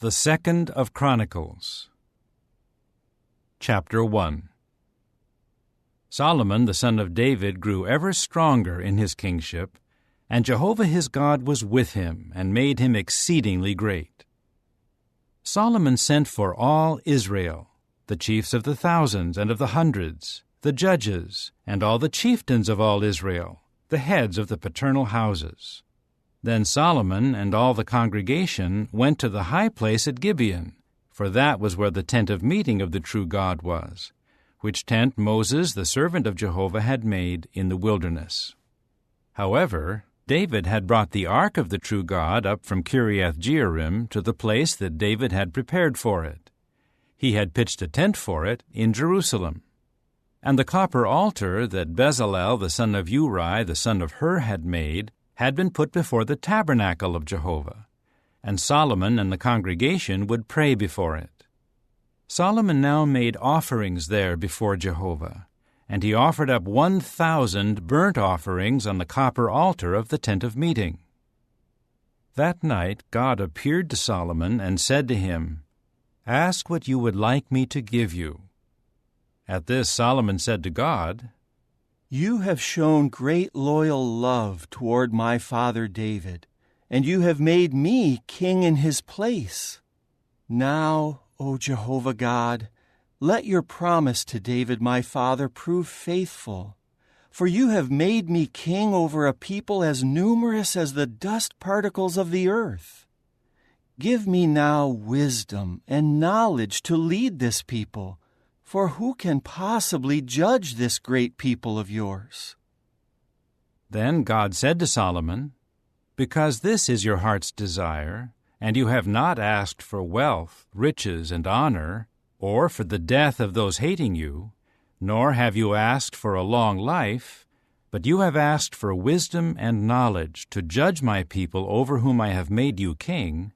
The second of Chronicles. Chapter 1. Solomon the son of David grew ever stronger in his kingship, and Jehovah his God was with him, and made him exceedingly great. Solomon sent for all Israel, the chiefs of the thousands and of the hundreds, the judges, and all the chieftains of all Israel, the heads of the paternal houses. Then Solomon and all the congregation went to the high place at Gibeon, for that was where the tent of meeting of the true God was, which tent Moses the servant of Jehovah had made in the wilderness. However, David had brought the ark of the true God up from Kiriath-Jearim to the place that David had prepared for it. He had pitched a tent for it in Jerusalem. And the copper altar that Bezalel the son of Uri the son of Hur had made had been put before the tabernacle of Jehovah, and Solomon and the congregation would pray before it. Solomon now made offerings there before Jehovah, and he offered up 1,000 burnt offerings on the copper altar of the tent of meeting. That night God appeared to Solomon and said to him, "Ask what you would like me to give you." At this Solomon said to God, "You have shown great loyal love toward my father David, and you have made me king in his place. Now, O Jehovah God, let your promise to David my father prove faithful, for you have made me king over a people as numerous as the dust particles of the earth. Give me now wisdom and knowledge to lead this people, for who can possibly judge this great people of yours?" Then God said to Solomon, "Because this is your heart's desire, and you have not asked for wealth, riches, and honor, or for the death of those hating you, nor have you asked for a long life, but you have asked for wisdom and knowledge to judge my people over whom I have made you king,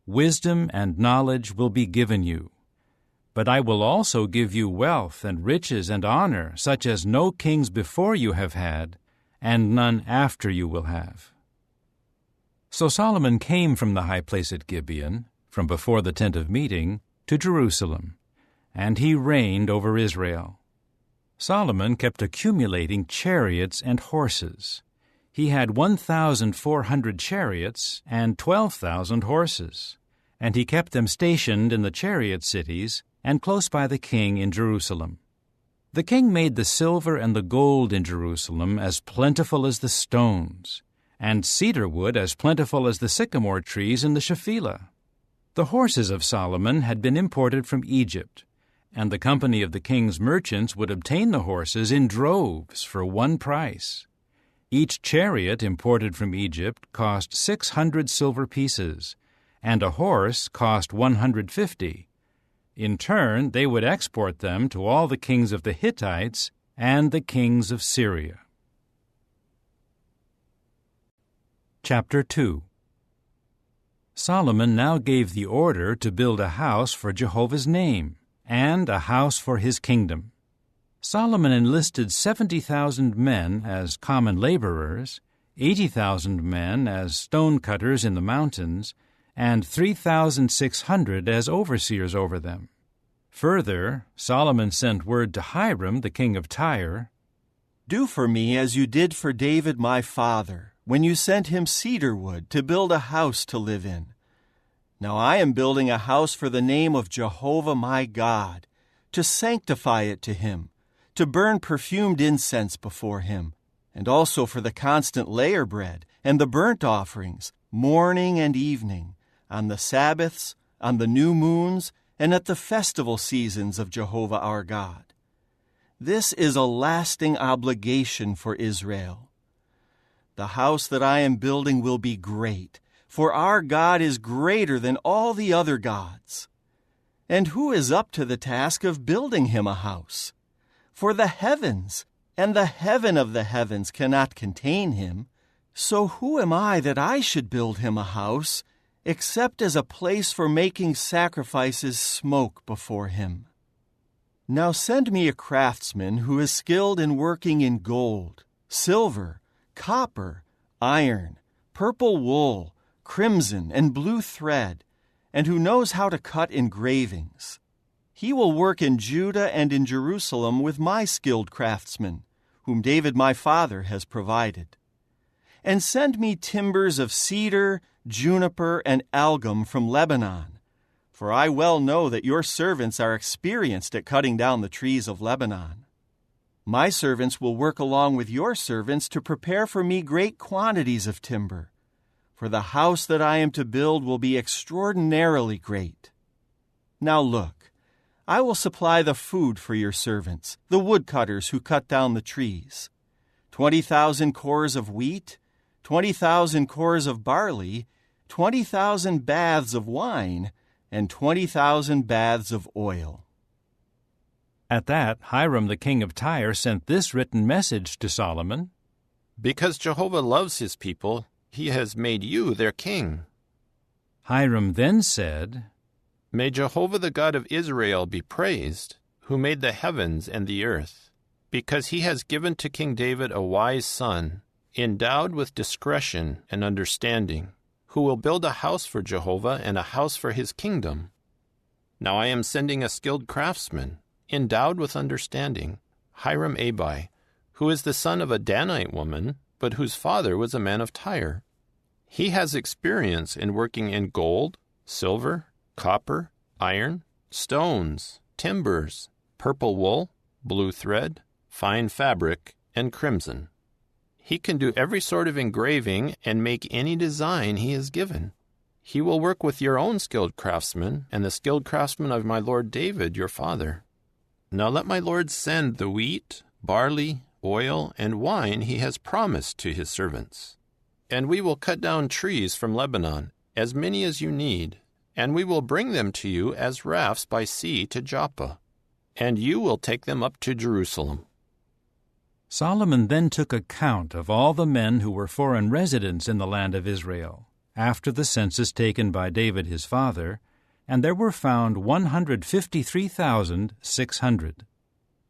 wisdom and knowledge will be given you. But I will also give you wealth and riches and honor, such as no kings before you have had, and none after you will have." So Solomon came from the high place at Gibeon, from before the tent of meeting, to Jerusalem, and he reigned over Israel. Solomon kept accumulating chariots and horses. He had 1,400 chariots and 12,000 horses, and he kept them stationed in the chariot cities and close by the king in Jerusalem. The king made the silver and the gold in Jerusalem as plentiful as the stones, and cedar wood as plentiful as the sycamore trees in the Shephelah. The horses of Solomon had been imported from Egypt, and the company of the king's merchants would obtain the horses in droves for one price. Each chariot imported from Egypt cost 600 silver pieces, and a horse cost 150. In turn, they would export them to all the kings of the Hittites and the kings of Syria. Chapter 2. Solomon now gave the order to build a house for Jehovah's name, and a house for his kingdom. Solomon enlisted 70,000 men as common laborers, 80,000 men as stone-cutters in the mountains, and 3,600 as overseers over them. Further, Solomon sent word to Hiram, the king of Tyre, "Do for me as you did for David my father, when you sent him cedar wood to build a house to live in. Now I am building a house for the name of Jehovah my God, to sanctify it to him, to burn perfumed incense before him, and also for the constant layer bread and the burnt offerings, morning and evening, on the Sabbaths, on the new moons, and at the festival seasons of Jehovah our God. This is a lasting obligation for Israel. The house that I am building will be great, for our God is greater than all the other gods. And who is up to the task of building him a house? For the heavens and the heaven of the heavens cannot contain him. So who am I that I should build him a house, except as a place for making sacrifices smoke before him? Now send me a craftsman who is skilled in working in gold, silver, copper, iron, purple wool, crimson, and blue thread, and who knows how to cut engravings. He will work in Judah and in Jerusalem with my skilled craftsmen, whom David my father has provided. And send me timbers of cedar, juniper, and algum from Lebanon, for I well know that your servants are experienced at cutting down the trees of Lebanon. My servants will work along with your servants to prepare for me great quantities of timber, for the house that I am to build will be extraordinarily great. Now look, I will supply the food for your servants, the woodcutters who cut down the trees. 20,000 cores of wheat, 20,000 cores of barley, 20,000 baths of wine, and 20,000 baths of oil." At that, Hiram the king of Tyre sent this written message to Solomon: "Because Jehovah loves his people, he has made you their king." Hiram then said, "May Jehovah the God of Israel be praised, who made the heavens and the earth, because he has given to King David a wise son, endowed with discretion and understanding, who will build a house for Jehovah and a house for his kingdom. Now I am sending a skilled craftsman, endowed with understanding, Hiram Abi, who is the son of a Danite woman, but whose father was a man of Tyre. He has experience in working in gold, silver, copper, iron, stones, timbers, purple wool, blue thread, fine fabric, and crimson. He can do every sort of engraving and make any design he is given. He will work with your own skilled craftsmen and the skilled craftsmen of my lord David, your father. Now let my lord send the wheat, barley, oil, and wine he has promised to his servants. And we will cut down trees from Lebanon, as many as you need, and we will bring them to you as rafts by sea to Joppa, and you will take them up to Jerusalem." Solomon then took account of all the men who were foreign residents in the land of Israel, after the census taken by David his father, and there were found 153,600.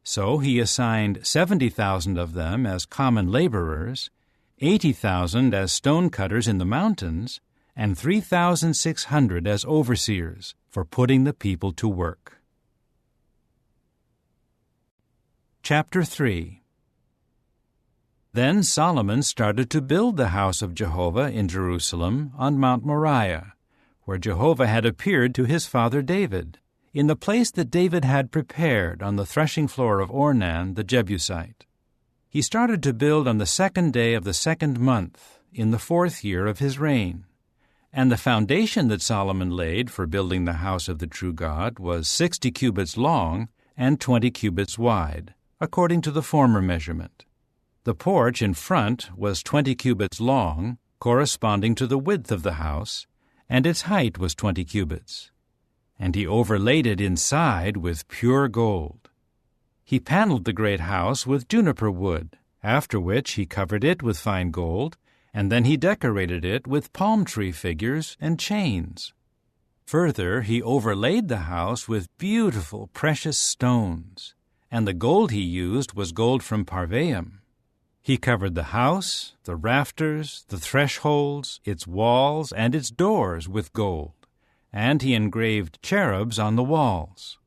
So he assigned 70,000 of them as common laborers, 80,000 as stone cutters in the mountains, and 3,600 as overseers for putting the people to work. Chapter 3. Then Solomon started to build the house of Jehovah in Jerusalem on Mount Moriah, where Jehovah had appeared to his father David, in the place that David had prepared on the threshing floor of Ornan the Jebusite. He started to build on the 2nd day of the 2nd month, in the 4th year of his reign. And the foundation that Solomon laid for building the house of the true God was 60 cubits long and 20 cubits wide, according to the former measurement. The porch in front was 20 cubits long, corresponding to the width of the house, and its height was 20 cubits. And he overlaid it inside with pure gold. He paneled the great house with juniper wood, after which he covered it with fine gold, and then he decorated it with palm tree figures and chains. Further, he overlaid the house with beautiful precious stones, and the gold he used was gold from Parvaim. He covered the house, the rafters, the thresholds, its walls, and its doors with gold, and he engraved cherubs on the walls.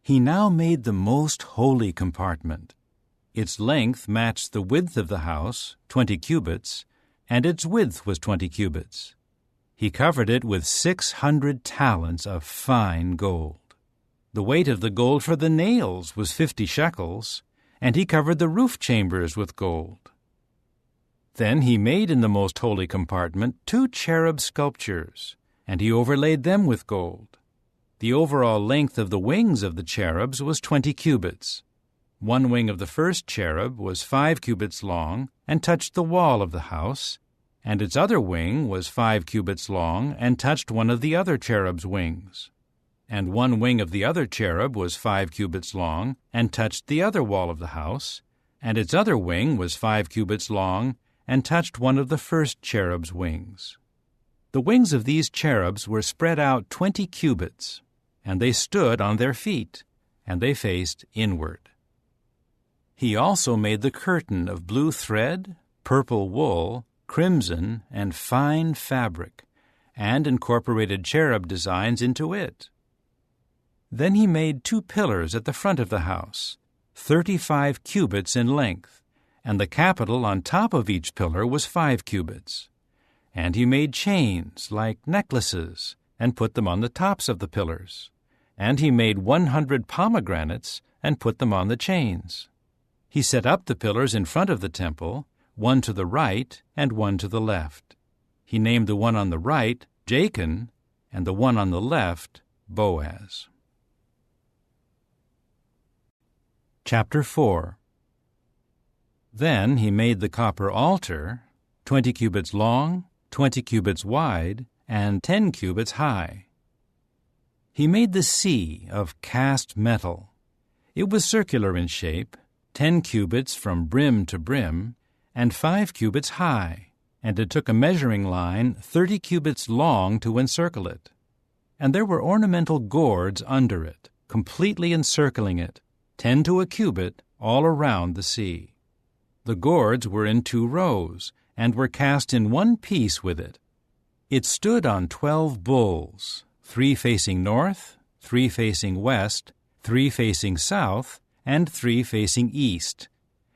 He now made the most holy compartment. Its length matched the width of the house, 20 cubits, and its width was 20 cubits. He covered it with 600 talents of fine gold. The weight of the gold for the nails was 50 shekels, and he covered the roof chambers with gold. Then he made in the most holy compartment 2 cherub sculptures, and he overlaid them with gold. The overall length of the wings of the cherubs was 20 cubits. One wing of the first cherub was 5 cubits long and touched the wall of the house, and its other wing was 5 cubits long and touched one of the other cherub's wings. And one wing of the other cherub was 5 cubits long and touched the other wall of the house, and its other wing was 5 cubits long and touched one of the first cherub's wings. The wings of these cherubs were spread out 20 cubits, and they stood on their feet, and they faced inward. He also made the curtain of blue thread, purple wool, crimson, and fine fabric, and incorporated cherub designs into it. Then he made 2 pillars at the front of the house, 35 cubits in length, and the capital on top of each pillar was 5 cubits. And he made chains like necklaces, and put them on the tops of the pillars. And he made 100 pomegranates, and put them on the chains. He set up the pillars in front of the temple, one to the right and one to the left. He named the one on the right Jachin, and the one on the left Boaz. Chapter 4. Then he made the copper altar, 20 cubits long, 20 cubits wide, and 10 cubits high. He made the sea of cast metal. It was circular in shape, 10 cubits from brim to brim, and 5 cubits high, and it took a measuring line 30 cubits long to encircle it. And there were ornamental gourds under it, completely encircling it, 10 to a cubit, all around the sea. The gourds were in 2 rows, and were cast in one piece with it. It stood on 12 bulls, 3 facing north, 3 facing west, 3 facing south, and 3 facing east,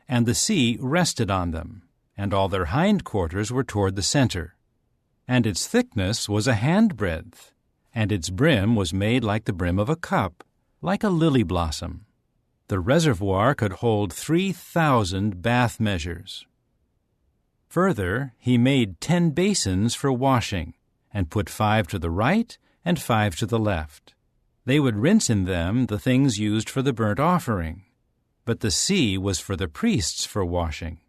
and the sea rested on them, and all their hindquarters were toward the center. And its thickness was a handbreadth, and its brim was made like the brim of a cup, like a lily blossom. The reservoir could hold 3,000 bath measures. Further, he made 10 basins for washing, and put 5 to the right and 5 to the left. They would rinse in them the things used for the burnt offering, but the sea was for the priests for washing.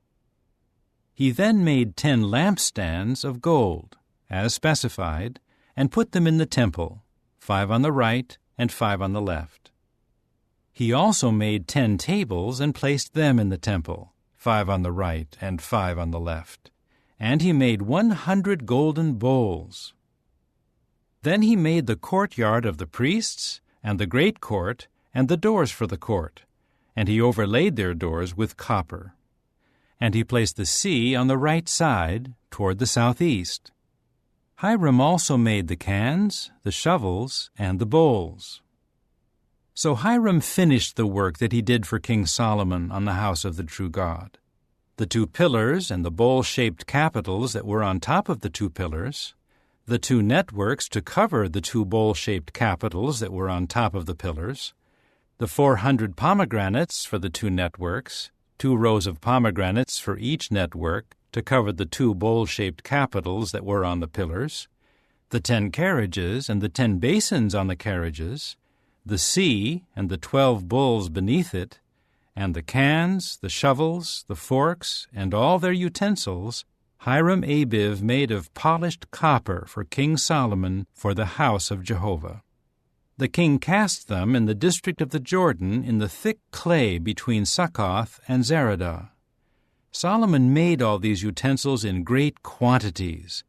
He then made 10 lampstands of gold, as specified, and put them in the temple, 5 on the right and 5 on the left. He also made 10 tables and placed them in the temple, 5 on the right and 5 on the left. And he made 100 golden bowls. Then he made the courtyard of the priests, and the great court, and the doors for the court, and he overlaid their doors with copper. And he placed the sea on the right side, toward the southeast. Hiram also made the cans, the shovels, and the bowls. So Hiram finished the work that he did for King Solomon on the house of the true God. The 2 pillars and the bowl-shaped capitals that were on top of the 2 pillars, the 2 networks to cover the 2 bowl-shaped capitals that were on top of the pillars, the 400 pomegranates for the 2 networks, 2 rows of pomegranates for each network to cover the 2 bowl-shaped capitals that were on the pillars, the 10 carriages and the 10 basins on the carriages, the sea and the 12 bowls beneath it, and the cans, the shovels, the forks, and all their utensils, Hiram Abiv made of polished copper for King Solomon for the house of Jehovah. The king cast them in the district of the Jordan in the thick clay between Succoth and Zeradah. Solomon made all these utensils in great quantities.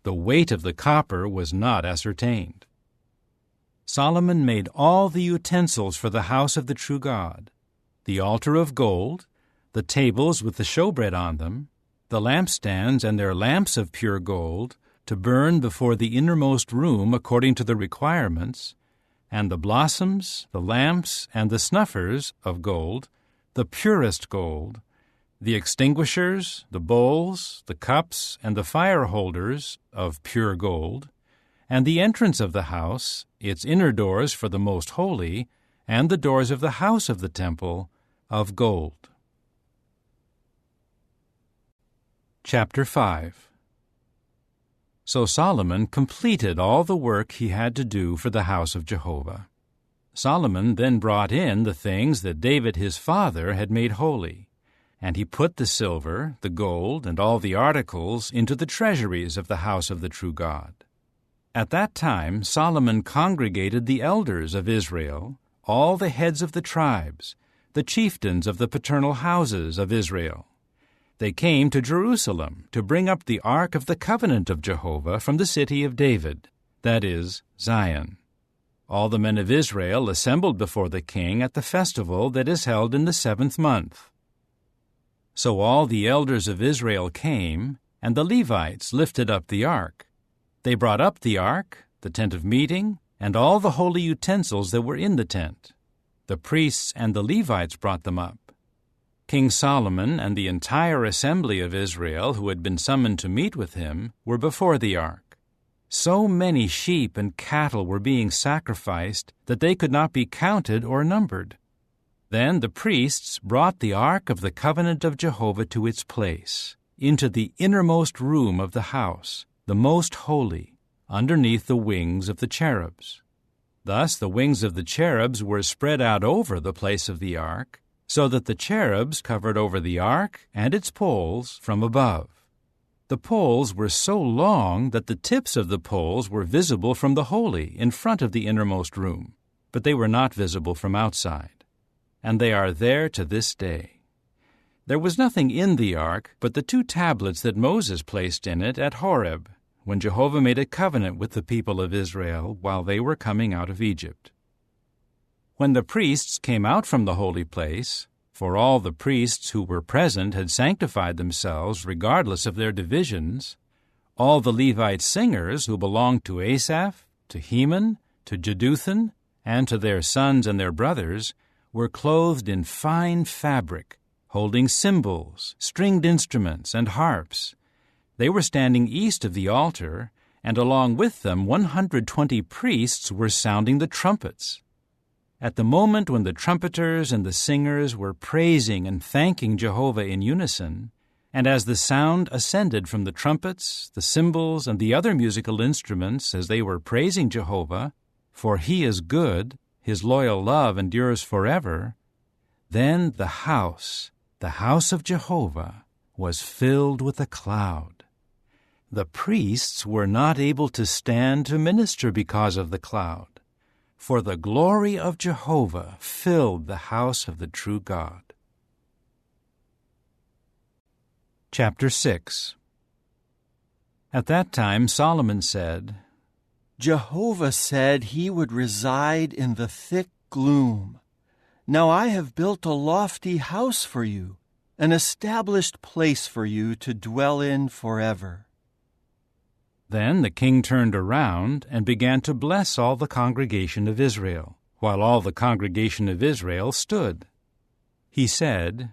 The weight of the copper was not ascertained. Solomon made all the utensils for the house of the true God, the altar of gold, the tables with the showbread on them, the lampstands and their lamps of pure gold, to burn before the innermost room according to the requirements, and the blossoms, the lamps, and the snuffers of gold, the purest gold, the extinguishers, the bowls, the cups, and the fire holders of pure gold, and the entrance of the house, its inner doors for the most holy, and the doors of the house of the temple, of gold. Chapter 5. So Solomon completed all the work he had to do for the house of Jehovah. Solomon then brought in the things that David his father had made holy, and he put the silver, the gold, and all the articles into the treasuries of the house of the true God. At that time Solomon congregated the elders of Israel, all the heads of the tribes, the chieftains of the paternal houses of Israel. They came to Jerusalem to bring up the ark of the covenant of Jehovah from the city of David, that is, Zion. All the men of Israel assembled before the king at the festival that is held in the 7th month. So all the elders of Israel came, and the Levites lifted up the ark. They brought up the ark, the tent of meeting, and all the holy utensils that were in the tent. The priests and the Levites brought them up. King Solomon and the entire assembly of Israel who had been summoned to meet with him were before the ark. So many sheep and cattle were being sacrificed that they could not be counted or numbered. Then the priests brought the ark of the covenant of Jehovah to its place, into the innermost room of the house, the most holy, underneath the wings of the cherubs. Thus the wings of the cherubs were spread out over the place of the ark, so that the cherubs covered over the ark and its poles from above. The poles were so long that the tips of the poles were visible from the holy in front of the innermost room, but they were not visible from outside. And they are there to this day. There was nothing in the ark but the 2 tablets that Moses placed in it at Horeb, when Jehovah made a covenant with the people of Israel while they were coming out of Egypt. When the priests came out from the holy place, for all the priests who were present had sanctified themselves regardless of their divisions, all the Levite singers who belonged to Asaph, to Heman, to Jeduthun, and to their sons and their brothers were clothed in fine fabric, holding cymbals, stringed instruments, and harps. They were standing east of the altar, and along with them 120 priests were sounding the trumpets. At the moment when the trumpeters and the singers were praising and thanking Jehovah in unison, and as the sound ascended from the trumpets, the cymbals, and the other musical instruments as they were praising Jehovah, for He is good, His loyal love endures forever, then the house of Jehovah, was filled with a cloud. The priests were not able to stand to minister because of the cloud, for the glory of Jehovah filled the house of the true God. Chapter 6. At that time Solomon said, Jehovah said He would reside in the thick gloom. Now I have built a lofty house for you, an established place for you to dwell in forever. Then the king turned around and began to bless all the congregation of Israel, while all the congregation of Israel stood. He said,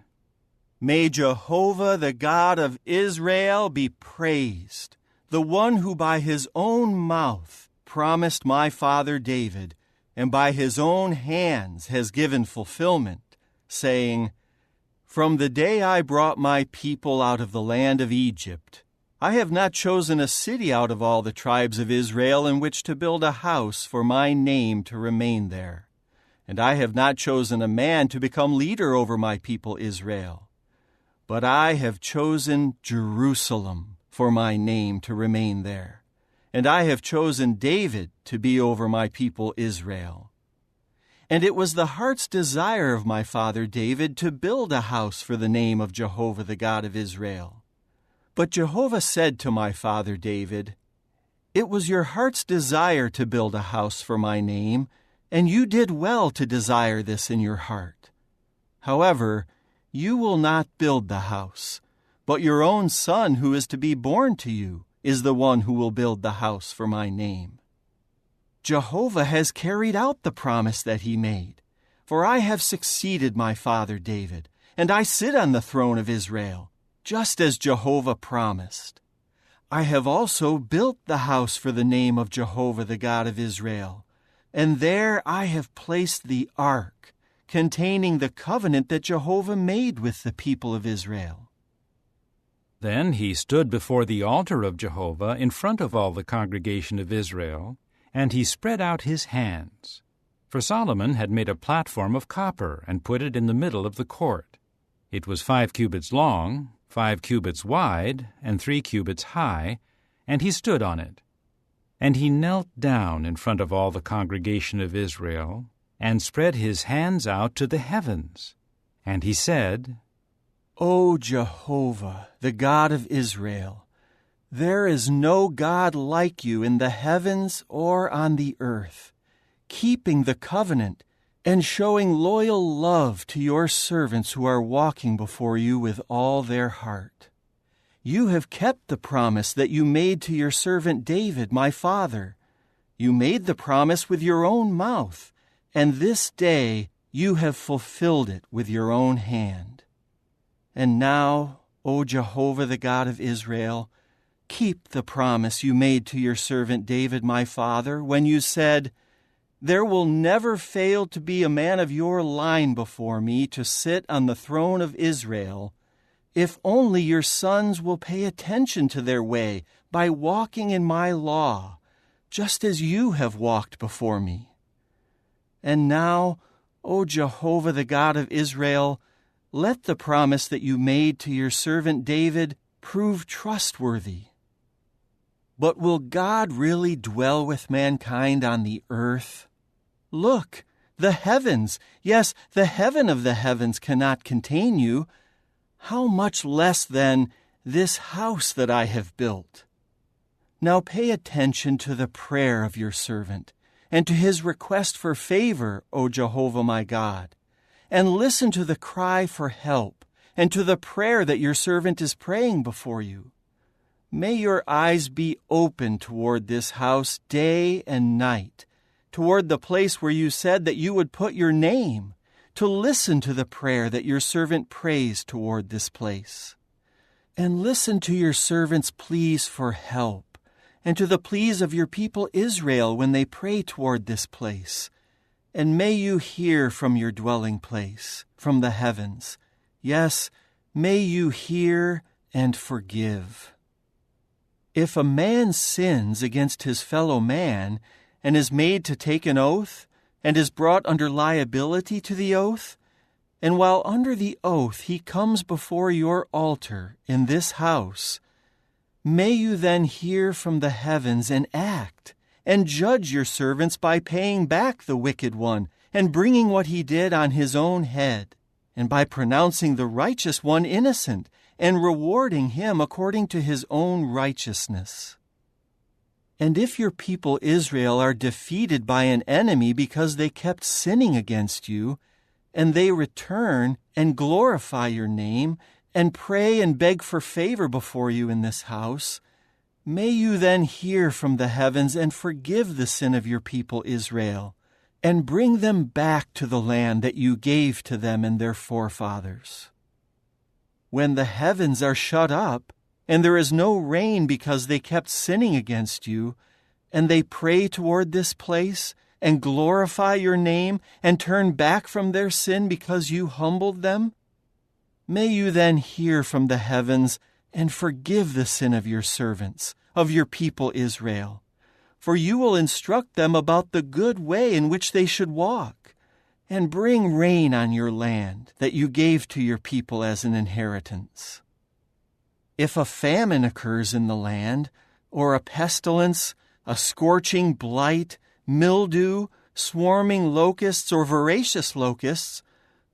May Jehovah, the God of Israel, be praised, the one who by His own mouth promised my father David, and by His own hands has given fulfillment, saying, From the day I brought my people out of the land of Egypt, I have not chosen a city out of all the tribes of Israel in which to build a house for my name to remain there. And I have not chosen a man to become leader over my people Israel. But I have chosen Jerusalem for my name to remain there. And I have chosen David to be over my people Israel. And it was the heart's desire of my father David to build a house for the name of Jehovah the God of Israel. But Jehovah said to my father David, It was your heart's desire to build a house for my name, and you did well to desire this in your heart. However, you will not build the house, but your own son who is to be born to you is the one who will build the house for my name. Jehovah has carried out the promise that He made, for I have succeeded my father David, and I sit on the throne of Israel, just as Jehovah promised. I have also built the house for the name of Jehovah the God of Israel, and there I have placed the ark, containing the covenant that Jehovah made with the people of Israel. Then he stood before the altar of Jehovah in front of all the congregation of Israel, and he spread out his hands. For Solomon had made a platform of copper and put it in the middle of the court. It was 5 cubits long, 5 cubits wide, and 3 cubits high, and he stood on it. And he knelt down in front of all the congregation of Israel, and spread his hands out to the heavens. And he said, O Jehovah, the God of Israel, there is no God like you in the heavens or on the earth, keeping the covenant and showing loyal love to your servants who are walking before you with all their heart. you have kept the promise that you made to your servant David, my father. You made the promise with your own mouth, and this day you have fulfilled it with your own hand. And now, O Jehovah, the God of Israel, keep the promise you made to your servant David, my father, when you said, there will never fail to be a man of your line before me to sit on the throne of Israel, if only your sons will pay attention to their way by walking in my law, just as you have walked before me. And now, O Jehovah, the God of Israel, let the promise that you made to your servant David prove trustworthy. But will God really dwell with mankind on the earth? Look, the heavens, yes, the heaven of the heavens cannot contain you. How much less, then, this house that I have built? Now pay attention to the prayer of your servant, and to his request for favor, O Jehovah my God, and listen to the cry for help, and to the prayer that your servant is praying before you. May your eyes be open toward this house day and night, toward the place where you said that you would put your name, to listen to the prayer that your servant prays toward this place. And listen to your servant's pleas for help, and to the pleas of your people Israel when they pray toward this place. And may you hear from your dwelling place, from the heavens. Yes, may you hear and forgive. If a man sins against his fellow man, and is made to take an oath, and is brought under liability to the oath, and while under the oath he comes before your altar in this house, may you then hear from the heavens and act, and judge your servants by paying back the wicked one, and bringing what he did on his own head, and by pronouncing the righteous one innocent, and rewarding him according to his own righteousness. And if your people Israel are defeated by an enemy because they kept sinning against you, and they return and glorify your name, and pray and beg for favor before you in this house, may you then hear from the heavens and forgive the sin of your people Israel, and bring them back to the land that you gave to them and their forefathers. When the heavens are shut up, and there is no rain because they kept sinning against you, and they pray toward this place, and glorify your name, and turn back from their sin because you humbled them, may you then hear from the heavens and forgive the sin of your servants, of your people Israel. For you will instruct them about the good way in which they should walk, and bring rain on your land that you gave to your people as an inheritance. If a famine occurs in the land, or a pestilence, a scorching blight, mildew, swarming locusts, or voracious locusts,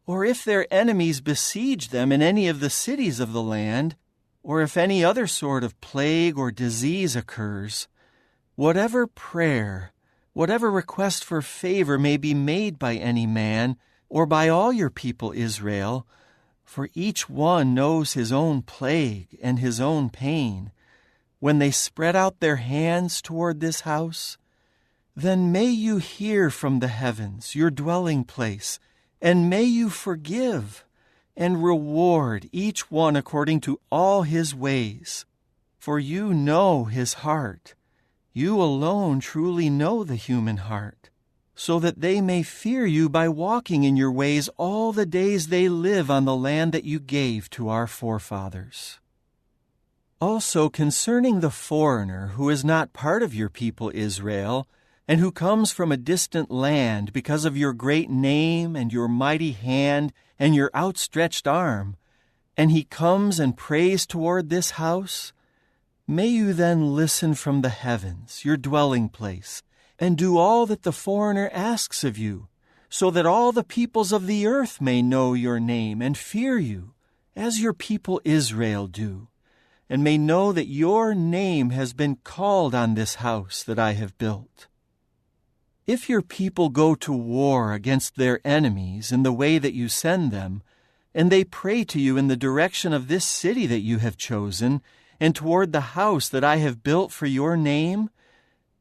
or if their enemies besiege them in any of the cities of the land, or if any other sort of plague or disease occurs, whatever prayer, whatever request for favor may be made by any man, or by all your people Israel, for each one knows his own plague and his own pain, when they spread out their hands toward this house, then may you hear from the heavens, your dwelling place, and may you forgive and reward each one according to all his ways. For you know his heart. You alone truly know the human heart, so that they may fear you by walking in your ways all the days they live on the land that you gave to our forefathers. Also concerning the foreigner who is not part of your people Israel, and who comes from a distant land because of your great name and your mighty hand and your outstretched arm, and he comes and prays toward this house, may you then listen from the heavens, your dwelling place, and do all that the foreigner asks of you, so that all the peoples of the earth may know your name and fear you, as your people Israel do, and may know that your name has been called on this house that I have built. If your people go to war against their enemies in the way that you send them, and they pray to you in the direction of this city that you have chosen, and toward the house that I have built for your name,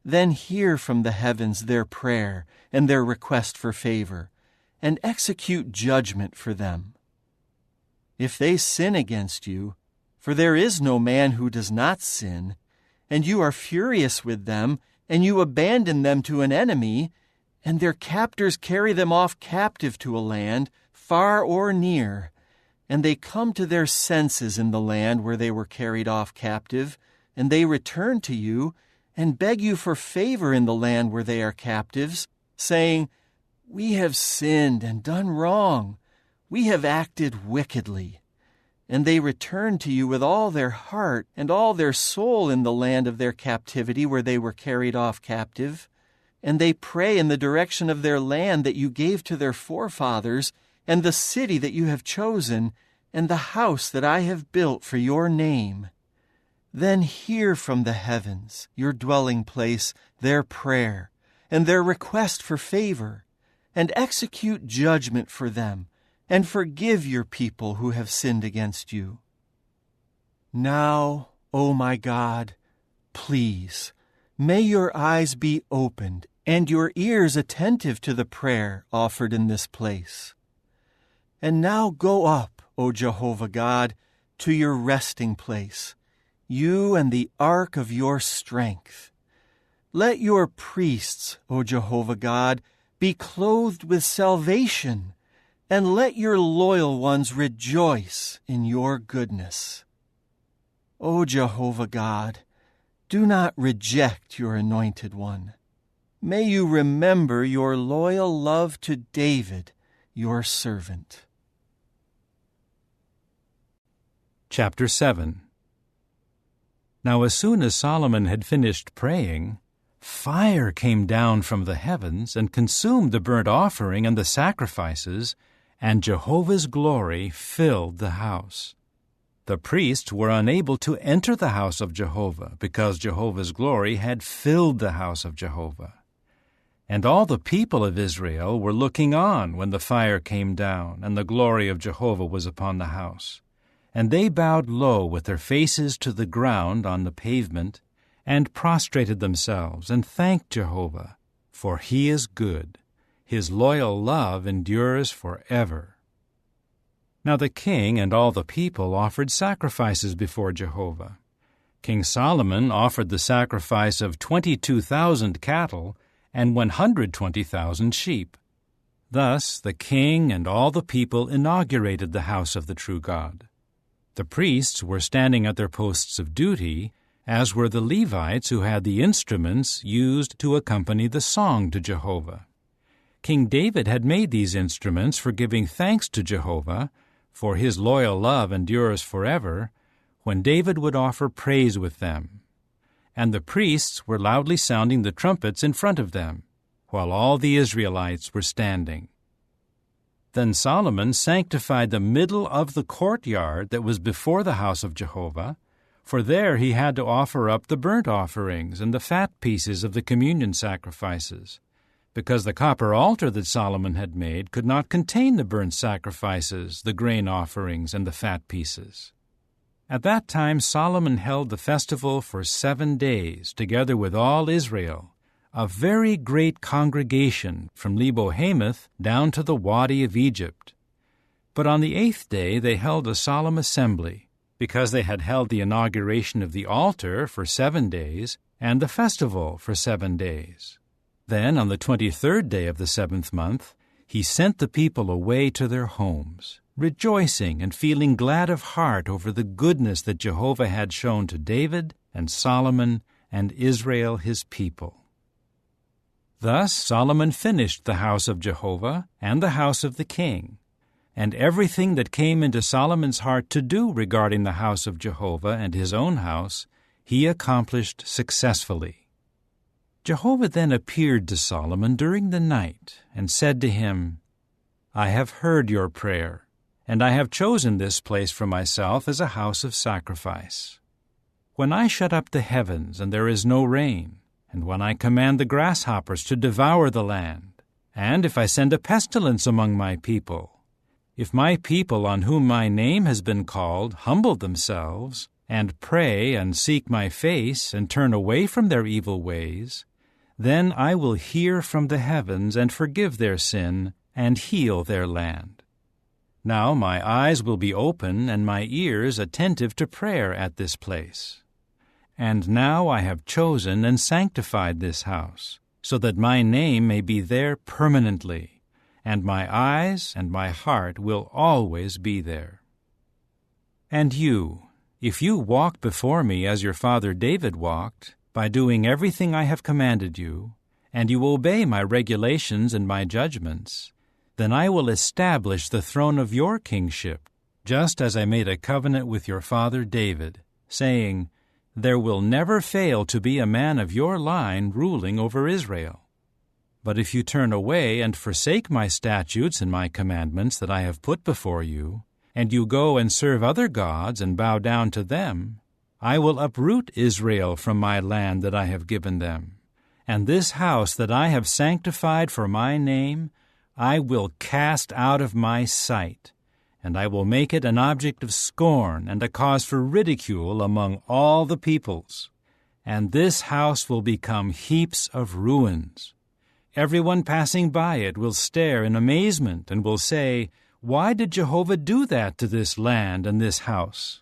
then hear from the heavens their prayer and their request for favor, and execute judgment for them. If they sin against you, for there is no man who does not sin, and you are furious with them, and you abandon them to an enemy, and their captors carry them off captive to a land, far or near, and they come to their senses in the land where they were carried off captive, and they return to you, and beg you for favor in the land where they are captives, saying, We have sinned and done wrong. We have acted wickedly. And they return to you with all their heart and all their soul in the land of their captivity where they were carried off captive. And they pray in the direction of their land that you gave to their forefathers, and the city that you have chosen, and the house that I have built for your name. Then hear from the heavens, your dwelling place, their prayer, and their request for favor, and execute judgment for them, and forgive your people who have sinned against you. Now, O my God, please, may your eyes be opened and your ears attentive to the prayer offered in this place. And now go up, O Jehovah God, to your resting place, you and the ark of your strength. Let your priests, O Jehovah God, be clothed with salvation, and let your loyal ones rejoice in your goodness. O Jehovah God, do not reject your anointed one. May you remember your loyal love to David, your servant. Chapter 7. Now as soon as Solomon had finished praying, fire came down from the heavens and consumed the burnt offering and the sacrifices, and Jehovah's glory filled the house. The priests were unable to enter the house of Jehovah, because Jehovah's glory had filled the house of Jehovah. And all the people of Israel were looking on when the fire came down, and the glory of Jehovah was upon the house. And they bowed low with their faces to the ground on the pavement, and prostrated themselves, and thanked Jehovah, for he is good. His loyal love endures forever. Now the king and all the people offered sacrifices before Jehovah. King Solomon offered the sacrifice of 22,000 cattle and 120,000 sheep. Thus the king and all the people inaugurated the house of the true God. The priests were standing at their posts of duty, as were the Levites who had the instruments used to accompany the song to Jehovah. King David had made these instruments for giving thanks to Jehovah, for his loyal love endures forever, when David would offer praise with them. And the priests were loudly sounding the trumpets in front of them, while all the Israelites were standing. Then Solomon sanctified the middle of the courtyard that was before the house of Jehovah, for there he had to offer up the burnt offerings and the fat pieces of the communion sacrifices, because the copper altar that Solomon had made could not contain the burnt sacrifices, the grain offerings, and the fat pieces. At that time Solomon held the festival for 7 days, together with all Israel, a very great congregation from Lebo-Hamath down to the Wadi of Egypt. But on the 8th day they held a solemn assembly, because they had held the inauguration of the altar for 7 days, and the festival for 7 days. Then, on the 23rd day of the 7th month, he sent the people away to their homes, rejoicing and feeling glad of heart over the goodness that Jehovah had shown to David and Solomon and Israel his people. Thus Solomon finished the house of Jehovah and the house of the king, and everything that came into Solomon's heart to do regarding the house of Jehovah and his own house, he accomplished successfully. Jehovah then appeared to Solomon during the night and said to him, I have heard your prayer, and I have chosen this place for myself as a house of sacrifice. When I shut up the heavens and there is no rain, and when I command the grasshoppers to devour the land, and if I send a pestilence among my people, If my people on whom my name has been called humble themselves, and pray and seek my face and turn away from their evil ways, then I will hear from the heavens and forgive their sin and heal their land. Now my eyes will be open and my ears attentive to prayer at this place. And now I have chosen and sanctified this house, so that my name may be there permanently, and my eyes and my heart will always be there. And you, if you walk before me as your father David walked, by doing everything I have commanded you, and you obey my regulations and my judgments, then I will establish the throne of your kingship, just as I made a covenant with your father David, saying, There will never fail to be a man of your line ruling over Israel. But if you turn away and forsake my statutes and my commandments that I have put before you, and you go and serve other gods and bow down to them, I will uproot Israel from my land that I have given them, and this house that I have sanctified for my name I will cast out of my sight, and I will make it an object of scorn and a cause for ridicule among all the peoples. And this house will become heaps of ruins. Everyone passing by it will stare in amazement and will say, Why did Jehovah do that to this land and this house?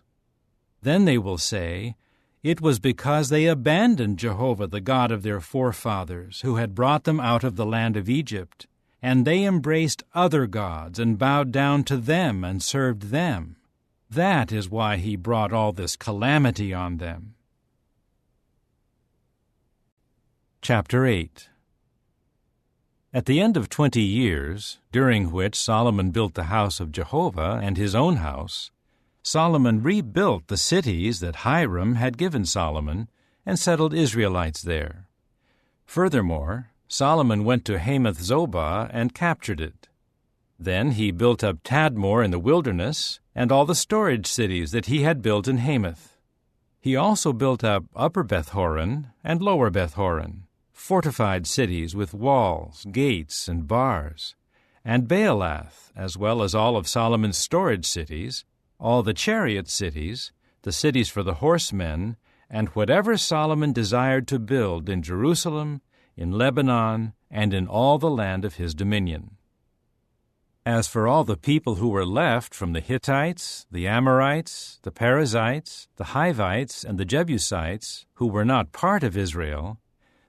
Then they will say, It was because they abandoned Jehovah, the God of their forefathers, who had brought them out of the land of Egypt, and they embraced other gods and bowed down to them and served them. That is why he brought all this calamity on them. Chapter 8. At the end of 20 years, during which Solomon built the house of Jehovah and his own house, Solomon rebuilt the cities that Hiram had given Solomon and settled Israelites there. Furthermore, Solomon went to Hamath-zobah and captured it. Then he built up Tadmor in the wilderness and all the storage cities that he had built in Hamath. He also built up Upper Beth-horon and Lower Beth-horon, fortified cities with walls, gates, and bars, and Baalath, as well as all of Solomon's storage cities, all the chariot cities, the cities for the horsemen, and whatever Solomon desired to build in Jerusalem, in Lebanon, and in all the land of his dominion. As for all the people who were left from the Hittites, the Amorites, the Perizzites, the Hivites, and the Jebusites, who were not part of Israel,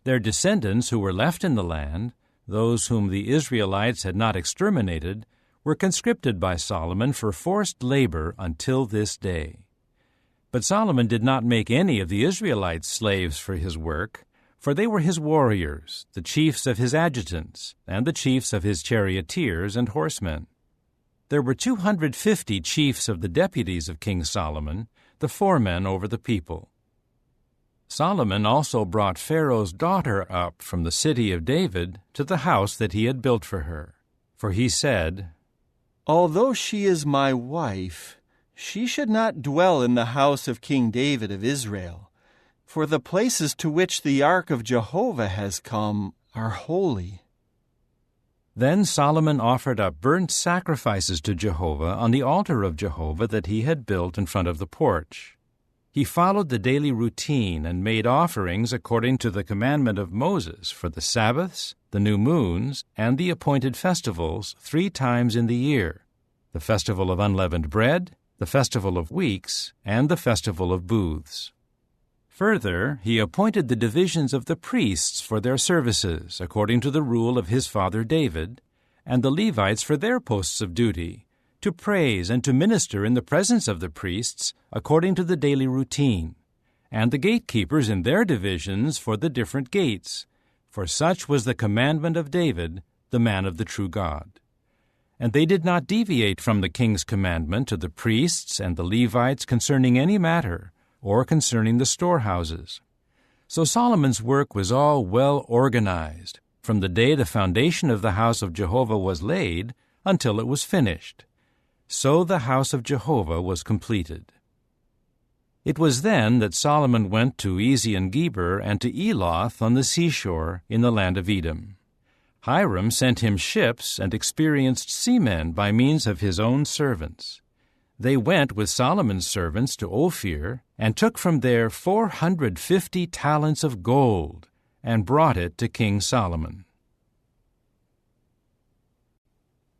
their descendants who were left in the land, those whom the Israelites had not exterminated, were conscripted by Solomon for forced labor until this day. But Solomon did not make any of the Israelites slaves for his work, for they were his warriors, the chiefs of his adjutants, and the chiefs of his charioteers and horsemen. There were 250 chiefs of the deputies of King Solomon, the foremen over the people. Solomon also brought Pharaoh's daughter up from the city of David to the house that he had built for her. For he said, Although she is my wife, she should not dwell in the house of King David of Israel, for the places to which the ark of Jehovah has come are holy. Then Solomon offered up burnt sacrifices to Jehovah on the altar of Jehovah that he had built in front of the porch. He followed the daily routine and made offerings according to the commandment of Moses for the Sabbaths, the new moons, and the appointed festivals 3 times in the year, the festival of unleavened bread, the festival of weeks, and the festival of booths. Further, he appointed the divisions of the priests for their services, according to the rule of his father David, and the Levites for their posts of duty, to praise and to minister in the presence of the priests, according to the daily routine, and the gatekeepers in their divisions for the different gates, for such was the commandment of David, the man of the true God. And they did not deviate from the king's commandment to the priests and the Levites concerning any matter, or concerning the storehouses. So Solomon's work was all well organized, from the day the foundation of the house of Jehovah was laid until it was finished. So the house of Jehovah was completed. It was then that Solomon went to Ezion-Geber and to Eloth on the seashore in the land of Edom. Hiram sent him ships and experienced seamen by means of his own servants. They went with Solomon's servants to Ophir and took from there 450 talents of gold and brought it to King Solomon.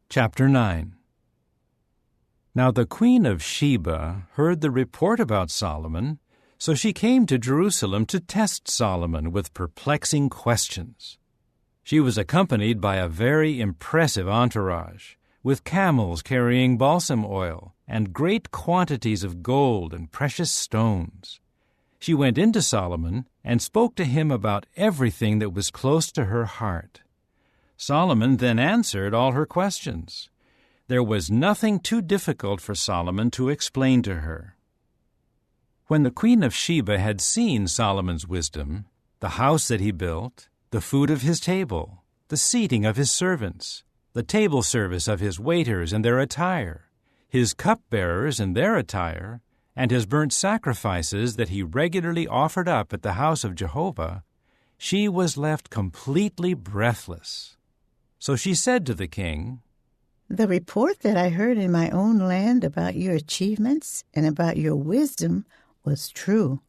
Chapter 9. Now the queen of Sheba heard the report about Solomon, so she came to Jerusalem to test Solomon with perplexing questions. She was accompanied by a very impressive entourage, with camels carrying balsam oil and great quantities of gold and precious stones. She went in to Solomon and spoke to him about everything that was close to her heart. Solomon then answered all her questions. There was nothing too difficult for Solomon to explain to her. When the queen of Sheba had seen Solomon's wisdom, the house that he built, the food of his table, the seating of his servants, the table service of his waiters and their attire, his cupbearers and their attire, and his burnt sacrifices that he regularly offered up at the house of Jehovah, she was left completely breathless. So she said to the king, "The report that I heard in my own land about your achievements and about your wisdom was true.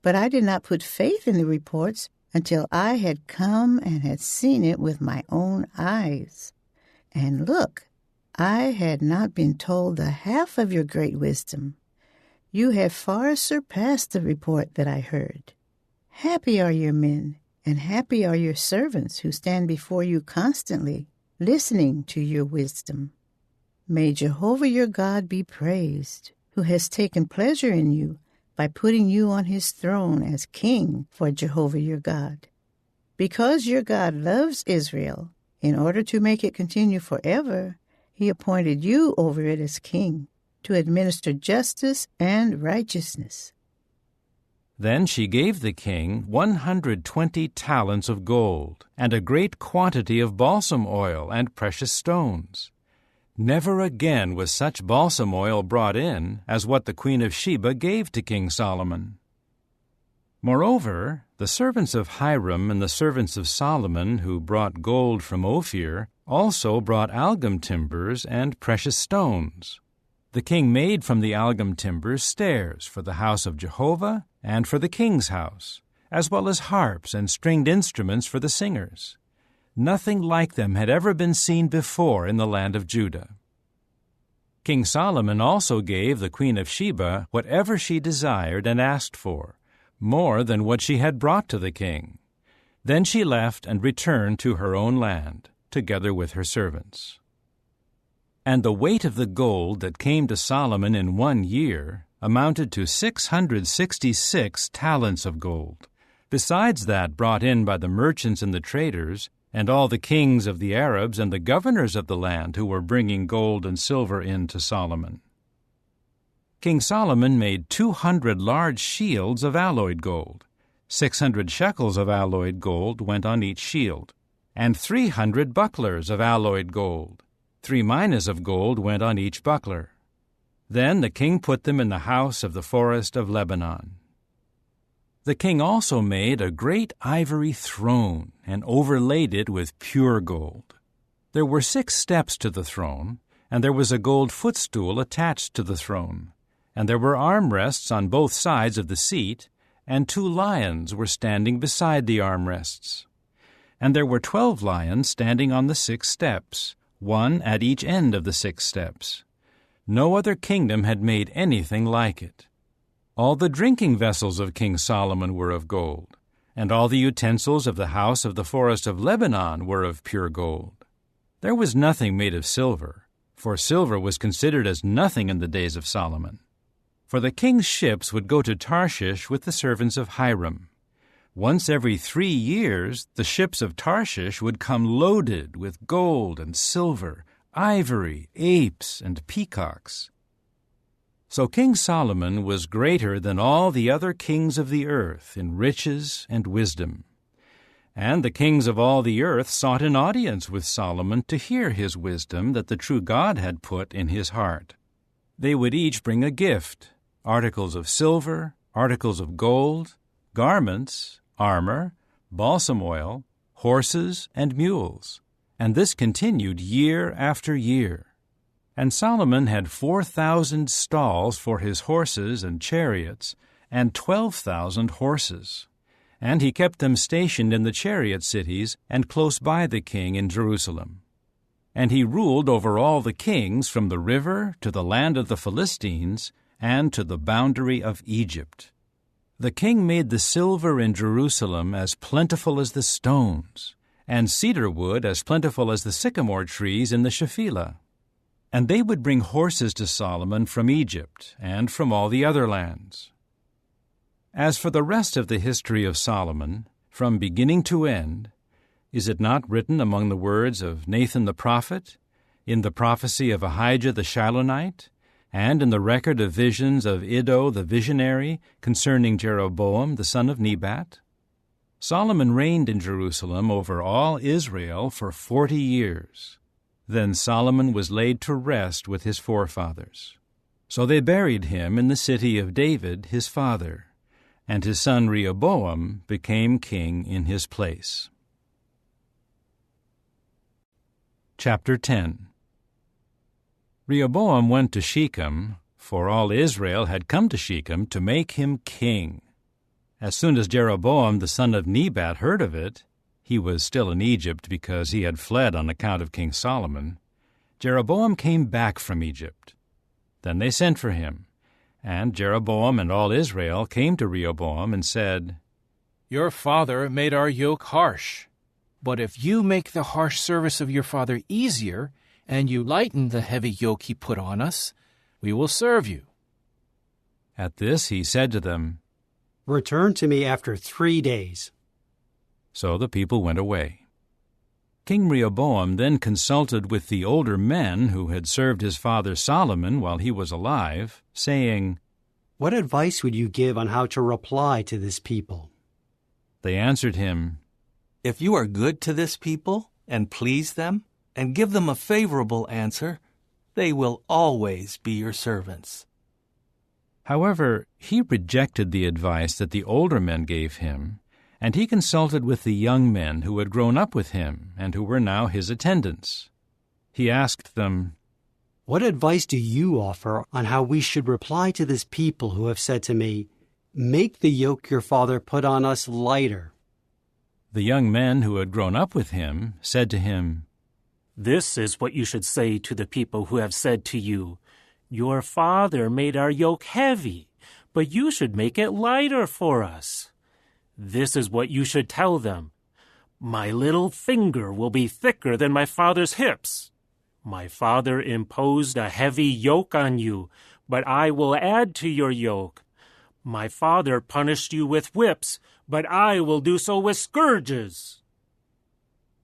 But I did not put faith in the reports until I had come and had seen it with my own eyes. And look, I had not been told the half of your great wisdom. You have far surpassed the report that I heard. Happy are your men, and happy are your servants who stand before you constantly, listening to your wisdom. May Jehovah your God be praised, who has taken pleasure in you by putting you on his throne as king for Jehovah your God. Because your God loves Israel, in order to make it continue forever, he appointed you over it as king, to administer justice and righteousness." Then she gave the king 120 talents of gold, and a great quantity of balsam oil and precious stones. Never again was such balsam oil brought in as what the queen of Sheba gave to King Solomon. Moreover, the servants of Hiram and the servants of Solomon who brought gold from Ophir also brought algum timbers and precious stones. The king made from the algum timbers stairs for the house of Jehovah and for the king's house, as well as harps and stringed instruments for the singers. Nothing like them had ever been seen before in the land of Judah. King Solomon also gave the queen of Sheba whatever she desired and asked for, more than what she had brought to the king. Then she left and returned to her own land, together with her servants. And the weight of the gold that came to Solomon in 1 year amounted to 666 talents of gold, besides that brought in by the merchants and the traders, and all the kings of the Arabs and the governors of the land who were bringing gold and silver in to Solomon. King Solomon made 200 large shields of alloyed gold. 600 shekels of alloyed gold went on each shield, and 300 bucklers of alloyed gold. 3 minas of gold went on each buckler. Then the king put them in the house of the forest of Lebanon. The king also made a great ivory throne and overlaid it with pure gold. There were 6 steps to the throne, and there was a gold footstool attached to the throne, and there were armrests on both sides of the seat, and 2 lions were standing beside the armrests. And there were 12 lions standing on the 6 steps, one at each end of the 6 steps. No other kingdom had made anything like it. All the drinking vessels of King Solomon were of gold, and all the utensils of the house of the forest of Lebanon were of pure gold. There was nothing made of silver, for silver was considered as nothing in the days of Solomon. For the king's ships would go to Tarshish with the servants of Hiram. Once every 3 years, the ships of Tarshish would come loaded with gold and silver, ivory, apes, and peacocks. So King Solomon was greater than all the other kings of the earth in riches and wisdom. And the kings of all the earth sought an audience with Solomon to hear his wisdom that the true God had put in his heart. They would each bring a gift, articles of silver, articles of gold, garments, armor, balsam oil, horses, and mules, and this continued year after year. And Solomon had 4,000 stalls for his horses and chariots, and 12,000 horses. And he kept them stationed in the chariot cities and close by the king in Jerusalem. And he ruled over all the kings from the river to the land of the Philistines and to the boundary of Egypt. The king made the silver in Jerusalem as plentiful as the stones, and cedar wood as plentiful as the sycamore trees in the Shephelah. And they would bring horses to Solomon from Egypt and from all the other lands. As for the rest of the history of Solomon, from beginning to end, is it not written among the words of Nathan the prophet, in the prophecy of Ahijah the Shilonite, and in the record of visions of Iddo the visionary concerning Jeroboam the son of Nebat? Solomon reigned in Jerusalem over all Israel for 40 years. Then Solomon was laid to rest with his forefathers. So they buried him in the city of David his father, and his son Rehoboam became king in his place. Chapter 10. Rehoboam went to Shechem, for all Israel had come to Shechem to make him king. As soon as Jeroboam the son of Nebat heard of it, he was still in Egypt because he had fled on account of King Solomon, Jeroboam came back from Egypt. Then they sent for him, and Jeroboam and all Israel came to Rehoboam and said, "Your father made our yoke harsh. But if you make the harsh service of your father easier, and you lighten the heavy yoke he put on us, we will serve you." At this he said to them, "Return to me after 3 days." So the people went away. King Rehoboam then consulted with the older men who had served his father Solomon while he was alive, saying, "What advice would you give on how to reply to this people?" They answered him, "If you are good to this people and please them and give them a favorable answer, they will always be your servants." However, he rejected the advice that the older men gave him, and he consulted with the young men who had grown up with him and who were now his attendants. He asked them, "What advice do you offer on how we should reply to this people who have said to me, 'Make the yoke your father put on us lighter'?" The young men who had grown up with him said to him, "This is what you should say to the people who have said to you, 'Your father made our yoke heavy, but you should make it lighter for us.' This is what you should tell them. 'My little finger will be thicker than my father's hips. My father imposed a heavy yoke on you, but I will add to your yoke. My father punished you with whips, but I will do so with scourges.'"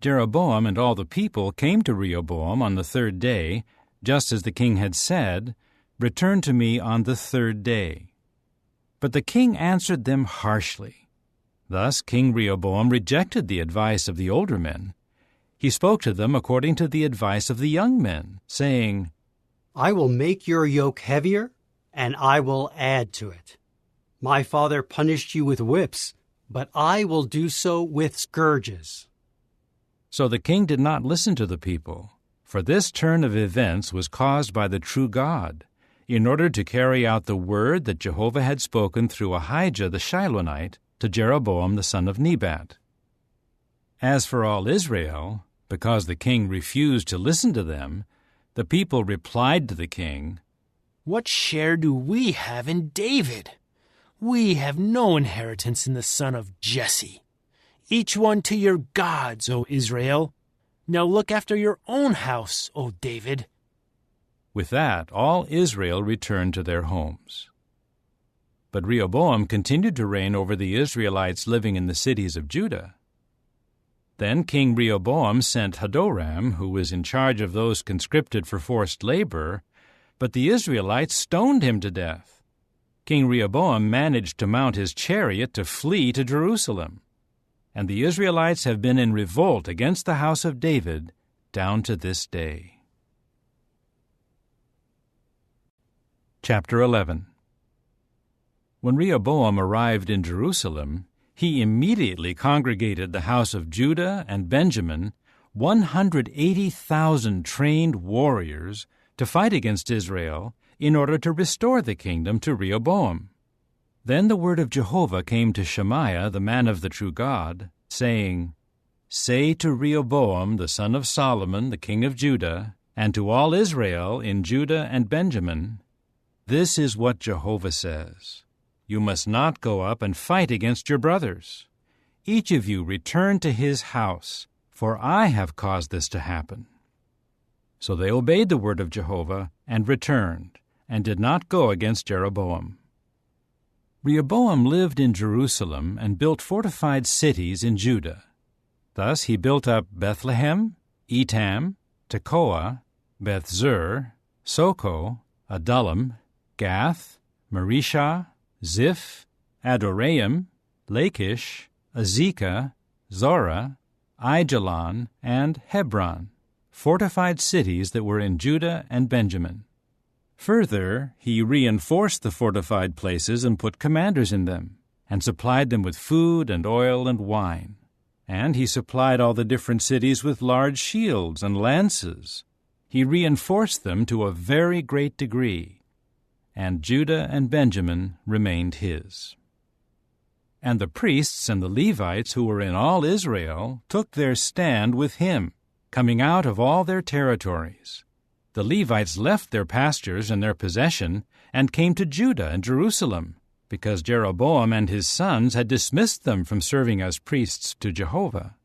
Jeroboam and all the people came to Rehoboam on the 3rd day, just as the king had said, "Return to me on the 3rd day." But the king answered them harshly. Thus King Rehoboam rejected the advice of the older men. He spoke to them according to the advice of the young men, saying, "I will make your yoke heavier, and I will add to it. My father punished you with whips, but I will do so with scourges." So the king did not listen to the people, for this turn of events was caused by the true God, in order to carry out the word that Jehovah had spoken through Ahijah the Shilonite to Jeroboam the son of Nebat. As for all Israel, because the king refused to listen to them, the people replied to the king, "What share do we have in David? We have no inheritance in the son of Jesse. Each one to your gods, O Israel. Now look after your own house, O David." With that, all Israel returned to their homes. But Rehoboam continued to reign over the Israelites living in the cities of Judah. Then King Rehoboam sent Hadoram, who was in charge of those conscripted for forced labor, but the Israelites stoned him to death. King Rehoboam managed to mount his chariot to flee to Jerusalem, and the Israelites have been in revolt against the house of David down to this day. Chapter 11. When Rehoboam arrived in Jerusalem, he immediately congregated the house of Judah and Benjamin, 180,000 trained warriors, to fight against Israel in order to restore the kingdom to Rehoboam. Then the word of Jehovah came to Shemaiah, the man of the true God, saying, Say to Rehoboam, the son of Solomon, the king of Judah, and to all Israel in Judah and Benjamin, This is what Jehovah says. You must not go up and fight against your brothers. Each of you return to his house, for I have caused this to happen. So they obeyed the word of Jehovah and returned, and did not go against Jeroboam. Rehoboam lived in Jerusalem and built fortified cities in Judah. Thus he built up Bethlehem, Etam, Tekoa, Bethzur, Soko, Adullam, Gath, Marishah, Ziph, Adoraim, Lachish, Azekah, Zorah, Aijalon, and Hebron, fortified cities that were in Judah and Benjamin. Further, he reinforced the fortified places and put commanders in them, and supplied them with food and oil and wine. And he supplied all the different cities with large shields and lances. He reinforced them to a very great degree, and Judah and Benjamin remained his. And the priests and the Levites who were in all Israel took their stand with him, coming out of all their territories. The Levites left their pastures and their possession and came to Judah and Jerusalem, because Jeroboam and his sons had dismissed them from serving as priests to Jehovah.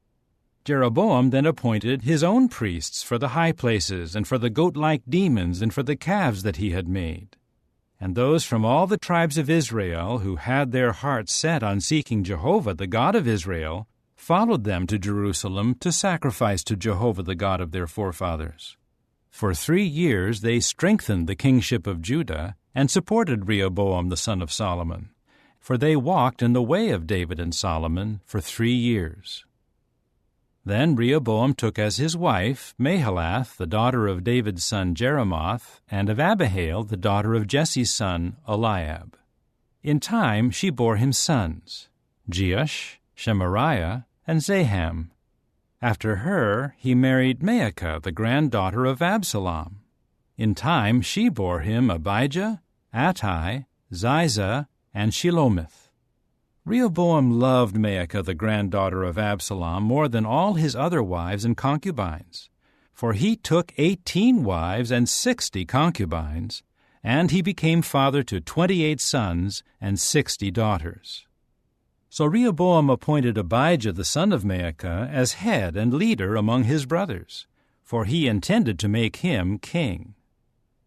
Jeroboam then appointed his own priests for the high places and for the goat-like demons and for the calves that he had made. And those from all the tribes of Israel who had their hearts set on seeking Jehovah, the God of Israel, followed them to Jerusalem to sacrifice to Jehovah, the God of their forefathers. For 3 years they strengthened the kingship of Judah and supported Rehoboam the son of Solomon, for they walked in the way of David and Solomon for 3 years. Then Rehoboam took as his wife Mahalath, the daughter of David's son Jeremoth, and of Abihail, the daughter of Jesse's son Eliab. In time she bore him sons, Jeush, Shemariah, and Zaham. After her he married Maacah, the granddaughter of Absalom. In time she bore him Abijah, Attai, Ziza, and Shelomith. Rehoboam loved Maacah, the granddaughter of Absalom, more than all his other wives and concubines, for he took 18 wives and 60 concubines, and he became father to 28 sons and 60 daughters. So Rehoboam appointed Abijah the son of Maacah as head and leader among his brothers, for he intended to make him king.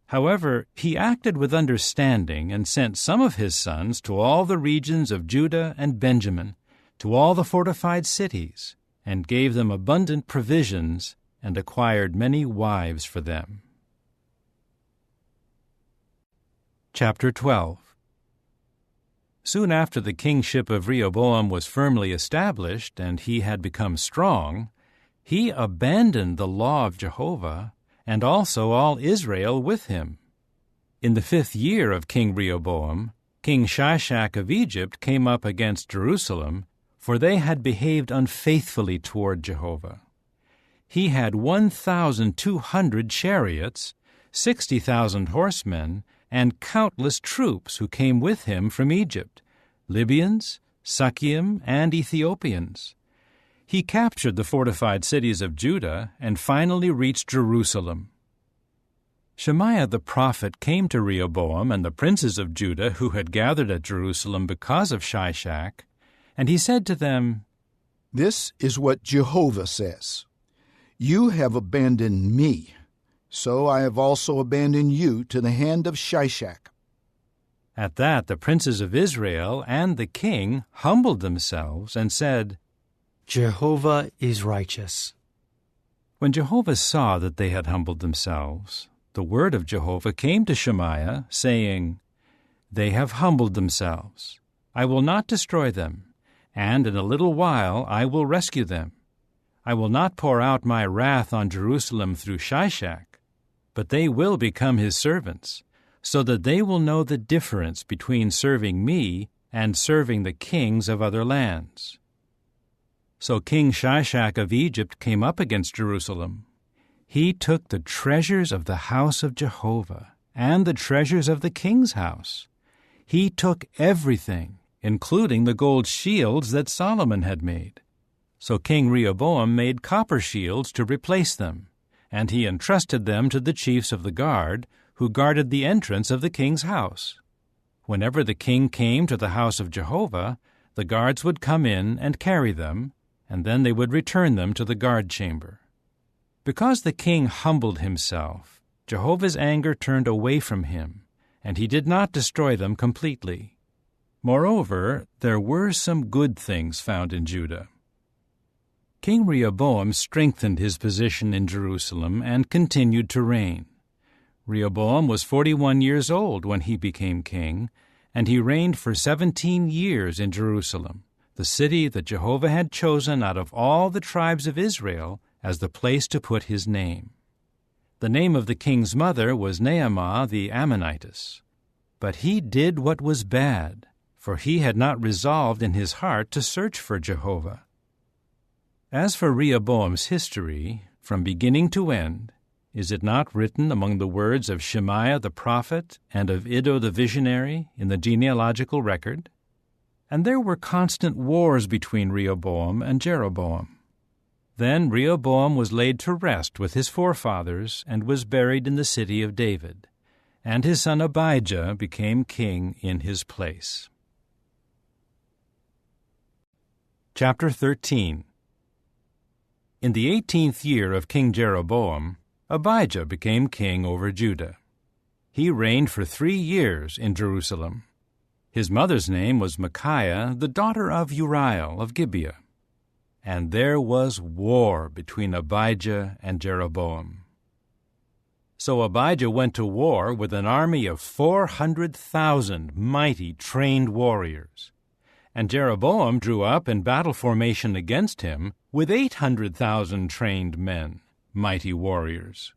However, he acted with understanding and sent some of his sons to all the regions of Judah and Benjamin, to all the fortified cities, and gave them abundant provisions and acquired many wives for them. Chapter 12. Soon after the kingship of Rehoboam was firmly established and he had become strong, he abandoned the law of Jehovah and also all Israel with him. In the 5th year of King Rehoboam, King Shishak of Egypt came up against Jerusalem, for they had behaved unfaithfully toward Jehovah. He had 1,200 chariots, 60,000 horsemen, and countless troops who came with him from Egypt, Libyans, Sukkiim, and Ethiopians. He captured the fortified cities of Judah and finally reached Jerusalem. Shemaiah the prophet came to Rehoboam and the princes of Judah who had gathered at Jerusalem because of Shishak, and he said to them, This is what Jehovah says. You have abandoned me, so I have also abandoned you to the hand of Shishak. At that the princes of Israel and the king humbled themselves and said, Jehovah is righteous. When Jehovah saw that they had humbled themselves, the word of Jehovah came to Shemaiah, saying, They have humbled themselves. I will not destroy them, and in a little while I will rescue them. I will not pour out my wrath on Jerusalem through Shishak, but they will become his servants, so that they will know the difference between serving me and serving the kings of other lands. So King Shishak of Egypt came up against Jerusalem. He took the treasures of the house of Jehovah and the treasures of the king's house. He took everything, including the gold shields that Solomon had made. So King Rehoboam made copper shields to replace them, and he entrusted them to the chiefs of the guard, who guarded the entrance of the king's house. Whenever the king came to the house of Jehovah, the guards would come in and carry them, and then they would return them to the guard chamber. Because the king humbled himself, Jehovah's anger turned away from him, and he did not destroy them completely. Moreover, there were some good things found in Judah. King Rehoboam strengthened his position in Jerusalem and continued to reign. Rehoboam was 41 years old when he became king, and he reigned for 17 years in Jerusalem, the city that Jehovah had chosen out of all the tribes of Israel as the place to put his name. The name of the king's mother was Naamah the Ammonitess. But he did what was bad, for he had not resolved in his heart to search for Jehovah. As for Rehoboam's history, from beginning to end, is it not written among the words of Shemaiah the prophet and of Iddo the visionary in the genealogical record? And there were constant wars between Rehoboam and Jeroboam. Then Rehoboam was laid to rest with his forefathers and was buried in the city of David, and his son Abijah became king in his place. Chapter 13. In the 18th year of King Jeroboam, Abijah became king over Judah. He reigned for 3 years in Jerusalem. His mother's name was Micaiah, the daughter of Uriel of Gibeah. And there was war between Abijah and Jeroboam. So Abijah went to war with an army of 400,000 mighty trained warriors. And Jeroboam drew up in battle formation against him with 800,000 trained men, mighty warriors.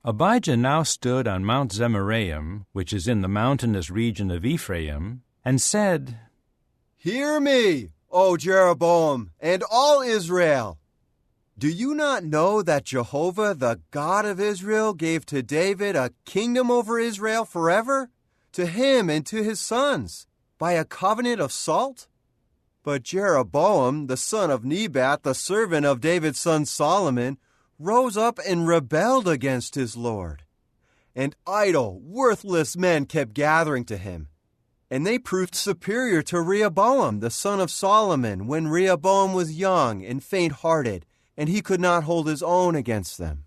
Abijah now stood on Mount Zemaraim, which is in the mountainous region of Ephraim, and said, "Hear me, O Jeroboam, and all Israel! Do you not know that Jehovah, the God of Israel, gave to David a kingdom over Israel forever, to him and to his sons, by a covenant of salt? But Jeroboam, the son of Nebat, the servant of David's son Solomon, rose up and rebelled against his Lord. And idle, worthless men kept gathering to him. And they proved superior to Rehoboam, the son of Solomon, when Rehoboam was young and faint-hearted, and he could not hold his own against them.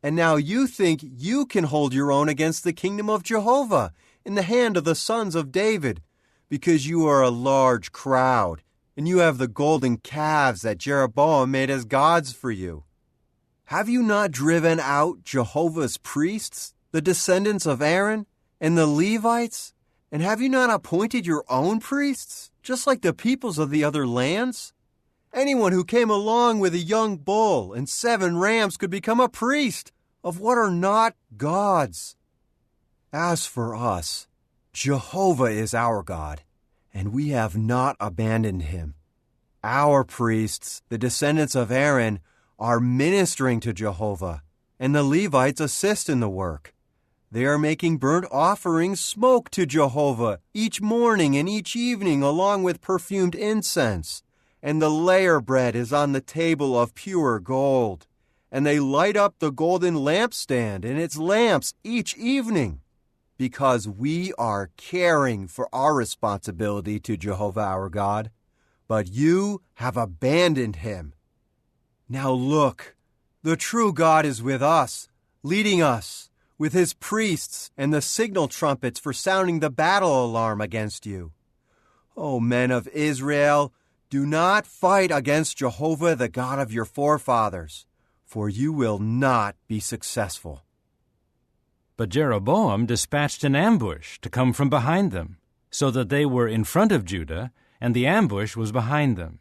And now you think you can hold your own against the kingdom of Jehovah in the hand of the sons of David, because you are a large crowd, and you have the golden calves that Jeroboam made as gods for you. Have you not driven out Jehovah's priests, the descendants of Aaron, and the Levites? And have you not appointed your own priests, just like the peoples of the other lands? Anyone who came along with a young bull and 7 rams could become a priest of what are not gods. As for us, Jehovah is our God, and we have not abandoned him. Our priests, the descendants of Aaron, are ministering to Jehovah, and the Levites assist in the work. They are making burnt offerings smoke to Jehovah each morning and each evening along with perfumed incense, and the layer bread is on the table of pure gold, and they light up the golden lampstand and its lamps each evening, because we are caring for our responsibility to Jehovah our God, but you have abandoned him. Now look, the true God is with us, leading us, with his priests and the signal trumpets for sounding the battle alarm against you. O men of Israel, do not fight against Jehovah, the God of your forefathers, for you will not be successful." But Jeroboam dispatched an ambush to come from behind them, so that they were in front of Judah, and the ambush was behind them.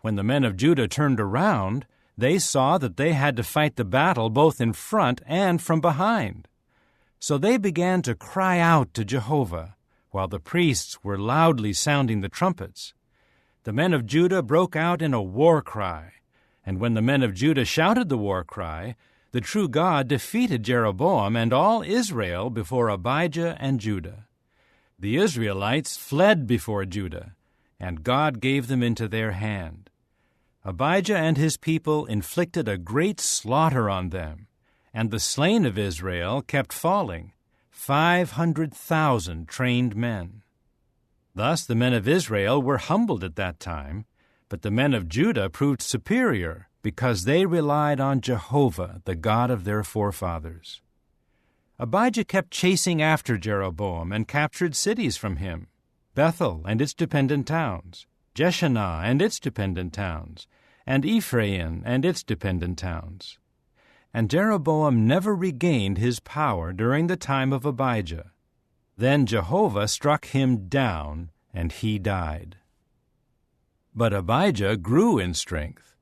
When the men of Judah turned around, they saw that they had to fight the battle both in front and from behind. So they began to cry out to Jehovah, while the priests were loudly sounding the trumpets. The men of Judah broke out in a war cry, and when the men of Judah shouted the war cry, the true God defeated Jeroboam and all Israel before Abijah and Judah. The Israelites fled before Judah, and God gave them into their hand. Abijah and his people inflicted a great slaughter on them, and the slain of Israel kept falling, 500,000 trained men. Thus the men of Israel were humbled at that time, but the men of Judah proved superior because they relied on Jehovah, the God of their forefathers. Abijah kept chasing after Jeroboam and captured cities from him, Bethel and its dependent towns, Jeshanah and its dependent towns, and Ephraim and its dependent towns. And Jeroboam never regained his power during the time of Abijah. Then Jehovah struck him down, and he died. But Abijah grew in strength.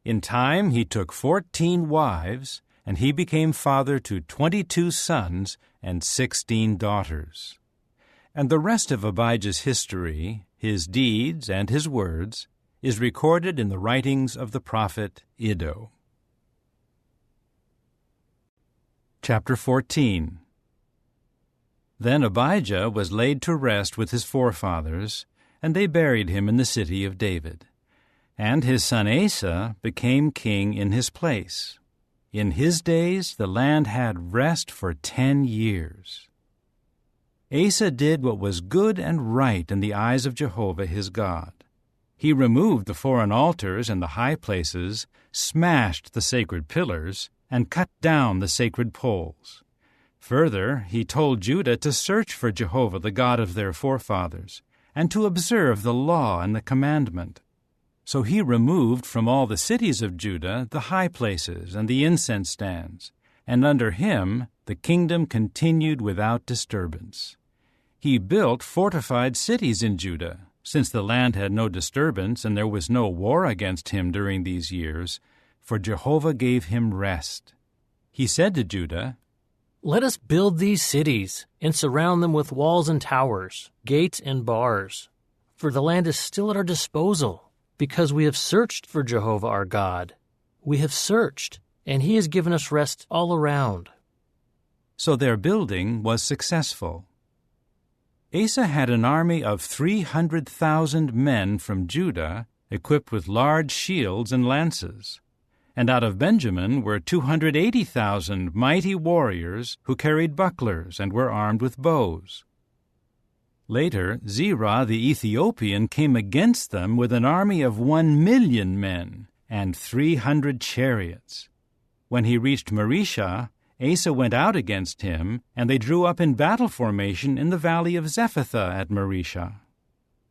In time he took 14 wives, and he became father to 22 sons and 16 daughters. And the rest of Abijah's history, his deeds and his words, is recorded in the writings of the prophet Iddo. Chapter 14. Then Abijah was laid to rest with his forefathers, and they buried him in the city of David. And his son Asa became king in his place. In his days the land had rest for 10 years. Asa did what was good and right in the eyes of Jehovah his God. He removed the foreign altars and the high places, smashed the sacred pillars, and cut down the sacred poles. Further, he told Judah to search for Jehovah, the God of their forefathers, and to observe the law and the commandment. So he removed from all the cities of Judah the high places and the incense stands, and under him the kingdom continued without disturbance. He built fortified cities in Judah, since the land had no disturbance and there was no war against him during these years, for Jehovah gave him rest. He said to Judah, "Let us build these cities and surround them with walls and towers, gates and bars. For the land is still at our disposal, because we have searched for Jehovah our God. We have searched, and he has given us rest all around." So their building was successful. Asa had an army of 300,000 men from Judah, equipped with large shields and lances. And out of Benjamin were 280,000 mighty warriors who carried bucklers and were armed with bows. Later, Zerah the Ethiopian came against them with an army of 1,000,000 men and 300 chariots. When he reached Mareshah, Asa went out against him, and they drew up in battle formation in the valley of Zephathah at Mareshah.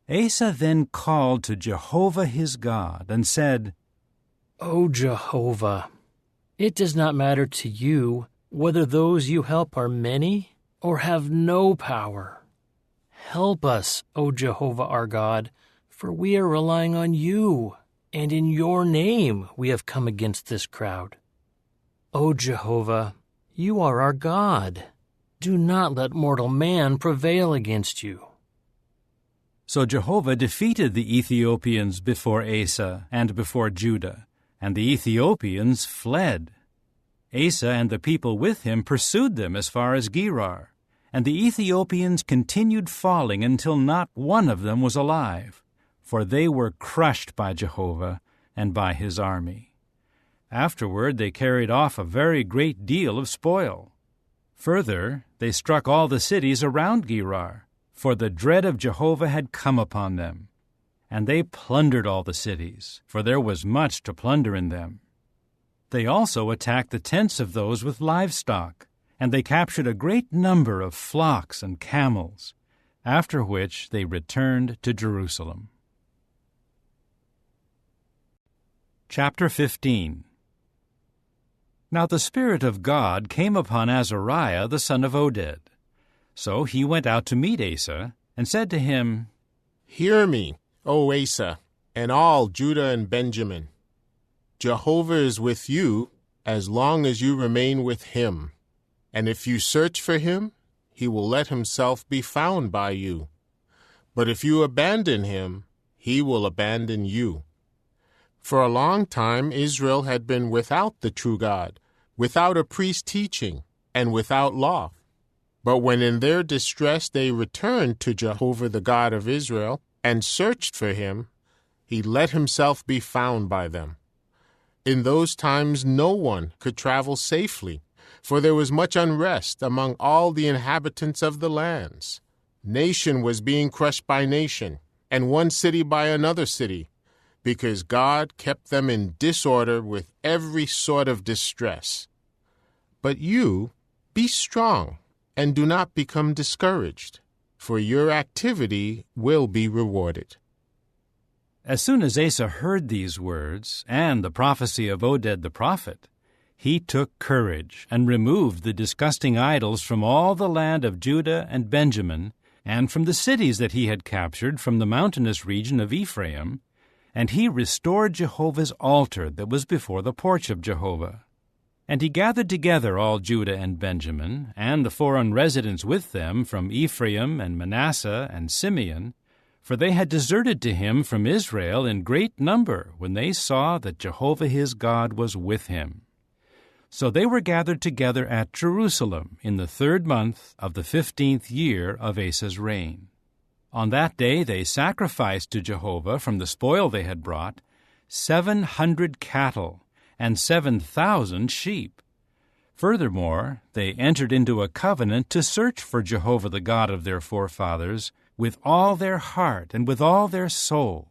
Asa then called to Jehovah his God and said, "O Jehovah, it does not matter to you whether those you help are many or have no power. Help us, O Jehovah our God, for we are relying on you, and in your name we have come against this crowd. O Jehovah, you are our God. Do not let mortal man prevail against you." So Jehovah defeated the Ethiopians before Asa and before Judah, and the Ethiopians fled. Asa and the people with him pursued them as far as Gerar, and the Ethiopians continued falling until not one of them was alive, for they were crushed by Jehovah and by his army. Afterward they carried off a very great deal of spoil. Further, they struck all the cities around Gerar, for the dread of Jehovah had come upon them. And they plundered all the cities, for there was much to plunder in them. They also attacked the tents of those with livestock, and they captured a great number of flocks and camels, after which they returned to Jerusalem. Chapter 15. Now the Spirit of God came upon Azariah the son of Oded. So he went out to meet Asa, and said to him, "Hear me, O Asa, and all Judah and Benjamin. Jehovah is with you as long as you remain with him. And if you search for him, he will let himself be found by you. But if you abandon him, he will abandon you. For a long time Israel had been without the true God, without a priest teaching, and without law. But when in their distress they returned to Jehovah the God of Israel and searched for him, he let himself be found by them. In those times no one could travel safely, for there was much unrest among all the inhabitants of the lands. Nation was being crushed by nation, and one city by another city, because God kept them in disorder with every sort of distress. But you, be strong, and do not become discouraged, for your activity will be rewarded. As soon as Asa heard these words and the prophecy of Oded the prophet, he took courage and removed the disgusting idols from all the land of Judah and Benjamin, and from the cities that he had captured from the mountainous region of Ephraim, and he restored Jehovah's altar that was before the porch of Jehovah. And he gathered together all Judah and Benjamin, and the foreign residents with them from Ephraim and Manasseh and Simeon, for they had deserted to him from Israel in great number when they saw that Jehovah his God was with him. So they were gathered together at Jerusalem in the 3rd month of the 15th year of Asa's reign. On that day they sacrificed to Jehovah from the spoil they had brought 700 cattle and 7,000 sheep. Furthermore, they entered into a covenant to search for Jehovah the God of their forefathers with all their heart and with all their soul.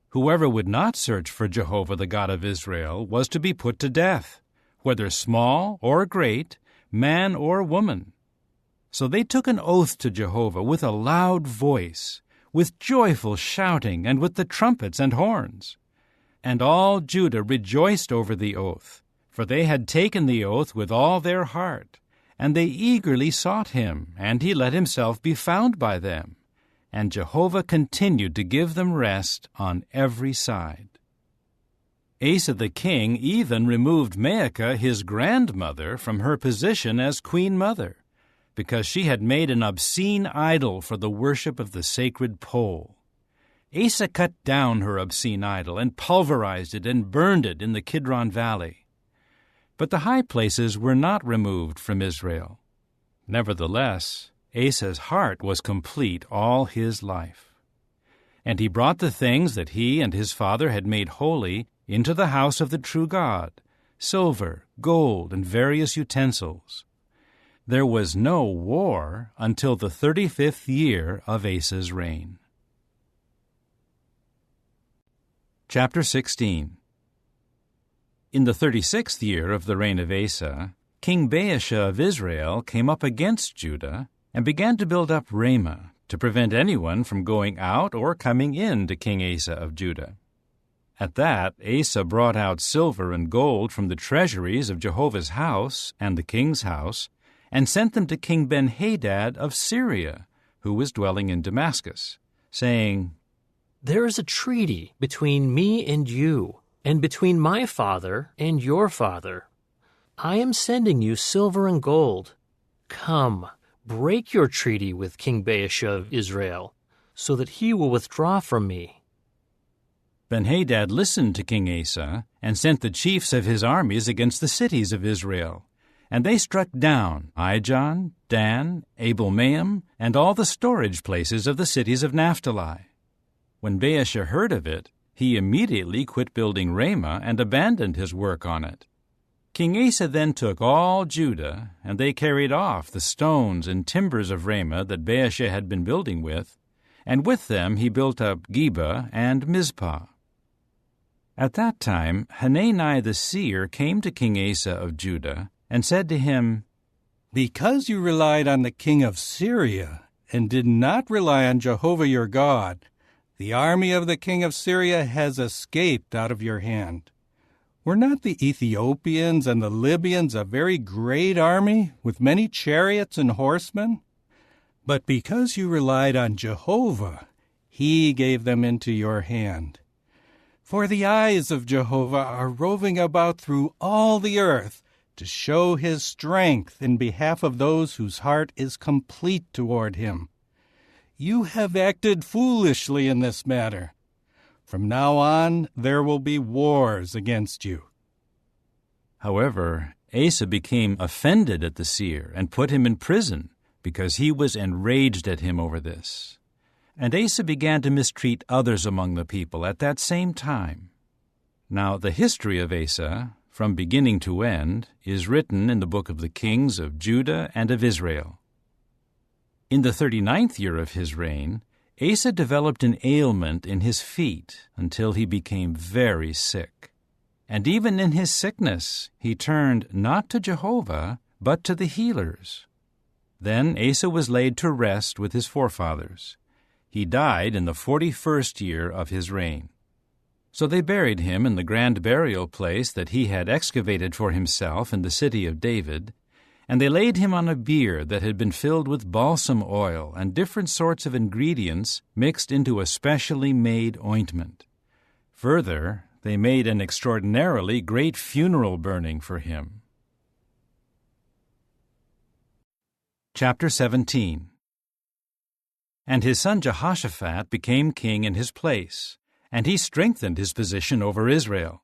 Whoever would not search for Jehovah the God of Israel was to be put to death, whether small or great, man or woman. So they took an oath to Jehovah with a loud voice, with joyful shouting, and with the trumpets and horns. And all Judah rejoiced over the oath, for they had taken the oath with all their heart, and they eagerly sought him, and he let himself be found by them. And Jehovah continued to give them rest on every side. Asa the king even removed Maacah, his grandmother, from her position as queen mother, because she had made an obscene idol for the worship of the sacred pole. Asa cut down her obscene idol and pulverized it and burned it in the Kidron Valley. But the high places were not removed from Israel. Nevertheless, Asa's heart was complete all his life. And he brought the things that he and his father had made holy into the house of the true God, silver, gold, and various utensils. There was no war until the 35th year of Asa's reign. Chapter 16. In the 36th year of the reign of Asa, King Baasha of Israel came up against Judah and began to build up Ramah to prevent anyone from going out or coming in to King Asa of Judah. At that, Asa brought out silver and gold from the treasuries of Jehovah's house and the king's house, and sent them to King Ben-Hadad of Syria, who was dwelling in Damascus, saying, "There is a treaty between me and you, and between my father and your father. I am sending you silver and gold. Come, break your treaty with King Baasha of Israel, so that he will withdraw from me." Ben-Hadad listened to King Asa and sent the chiefs of his armies against the cities of Israel. And they struck down Ijon, Dan, Abel-Maim, and all the storage places of the cities of Naphtali. When Baasha heard of it, he immediately quit building Ramah and abandoned his work on it. King Asa then took all Judah, and they carried off the stones and timbers of Ramah that Baasha had been building with, and with them he built up Geba and Mizpah. At that time Hanani the seer came to King Asa of Judah, and said to him, "Because you relied on the king of Syria, and did not rely on Jehovah your God, the army of the king of Syria has escaped out of your hand. Were not the Ethiopians and the Libyans a very great army, with many chariots and horsemen? But because you relied on Jehovah, he gave them into your hand. For the eyes of Jehovah are roving about through all the earth, to show his strength in behalf of those whose heart is complete toward him. You have acted foolishly in this matter. From now on, there will be wars against you." However, Asa became offended at the seer and put him in prison because he was enraged at him over this. And Asa began to mistreat others among the people at that same time. Now, the history of Asa, from beginning to end, is written in the book of the Kings of Judah and of Israel. In the 39th year of his reign, Asa developed an ailment in his feet until he became very sick. And even in his sickness, he turned not to Jehovah, but to the healers. Then Asa was laid to rest with his forefathers. He died in the 41st year of his reign. So they buried him in the grand burial place that he had excavated for himself in the city of David, and they laid him on a bier that had been filled with balsam oil and different sorts of ingredients mixed into a specially made ointment. Further, they made an extraordinarily great funeral burning for him. Chapter 17. And his son Jehoshaphat became king in his place, and he strengthened his position over Israel.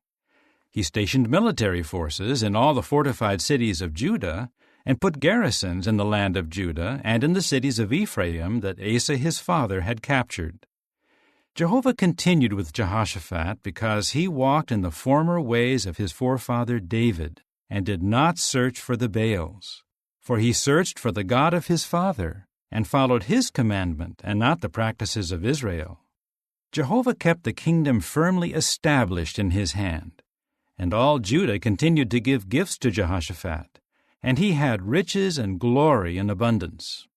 He stationed military forces in all the fortified cities of Judah, and put garrisons in the land of Judah and in the cities of Ephraim that Asa his father had captured. Jehovah continued with Jehoshaphat because he walked in the former ways of his forefather David, and did not search for the Baals. For he searched for the God of his father, and followed his commandment and not the practices of Israel. Jehovah kept the kingdom firmly established in his hand, and all Judah continued to give gifts to Jehoshaphat, and he had riches and glory in abundance.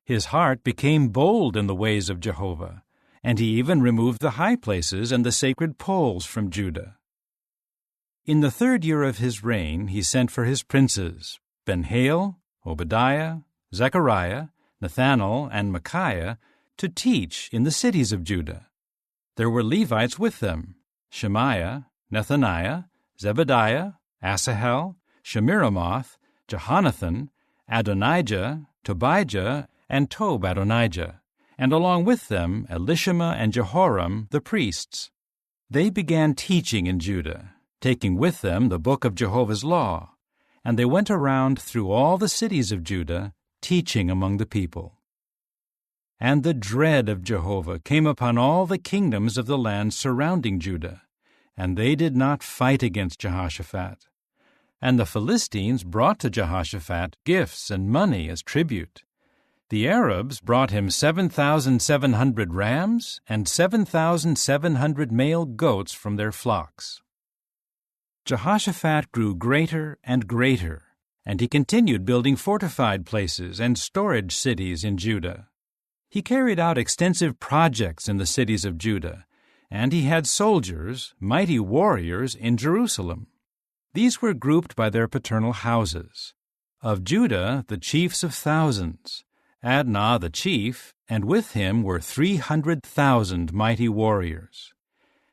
His heart became bold in the ways of Jehovah, and he even removed the high places and the sacred poles from Judah. In the 3rd year of his reign he sent for his princes, Ben-Hail, Obadiah, Zechariah, Nathanael, and Micaiah, to teach in the cities of Judah. There were Levites with them, Shemaiah, Nethaniah, Zebediah, Asahel, Shemiramoth, Jehonathan, Adonijah, Tobijah, and Tob-Adonijah, and along with them Elishama and Jehoram the priests. They began teaching in Judah, taking with them the book of Jehovah's law, and they went around through all the cities of Judah, teaching among the people. And the dread of Jehovah came upon all the kingdoms of the land surrounding Judah, and they did not fight against Jehoshaphat. And the Philistines brought to Jehoshaphat gifts and money as tribute. The Arabs brought him 7,700 rams and 7,700 male goats from their flocks. Jehoshaphat grew greater and greater, and he continued building fortified places and storage cities in Judah. He carried out extensive projects in the cities of Judah, and he had soldiers, mighty warriors, in Jerusalem. These were grouped by their paternal houses. Of Judah, the chiefs of thousands, Adnah the chief, and with him were 300,000 mighty warriors.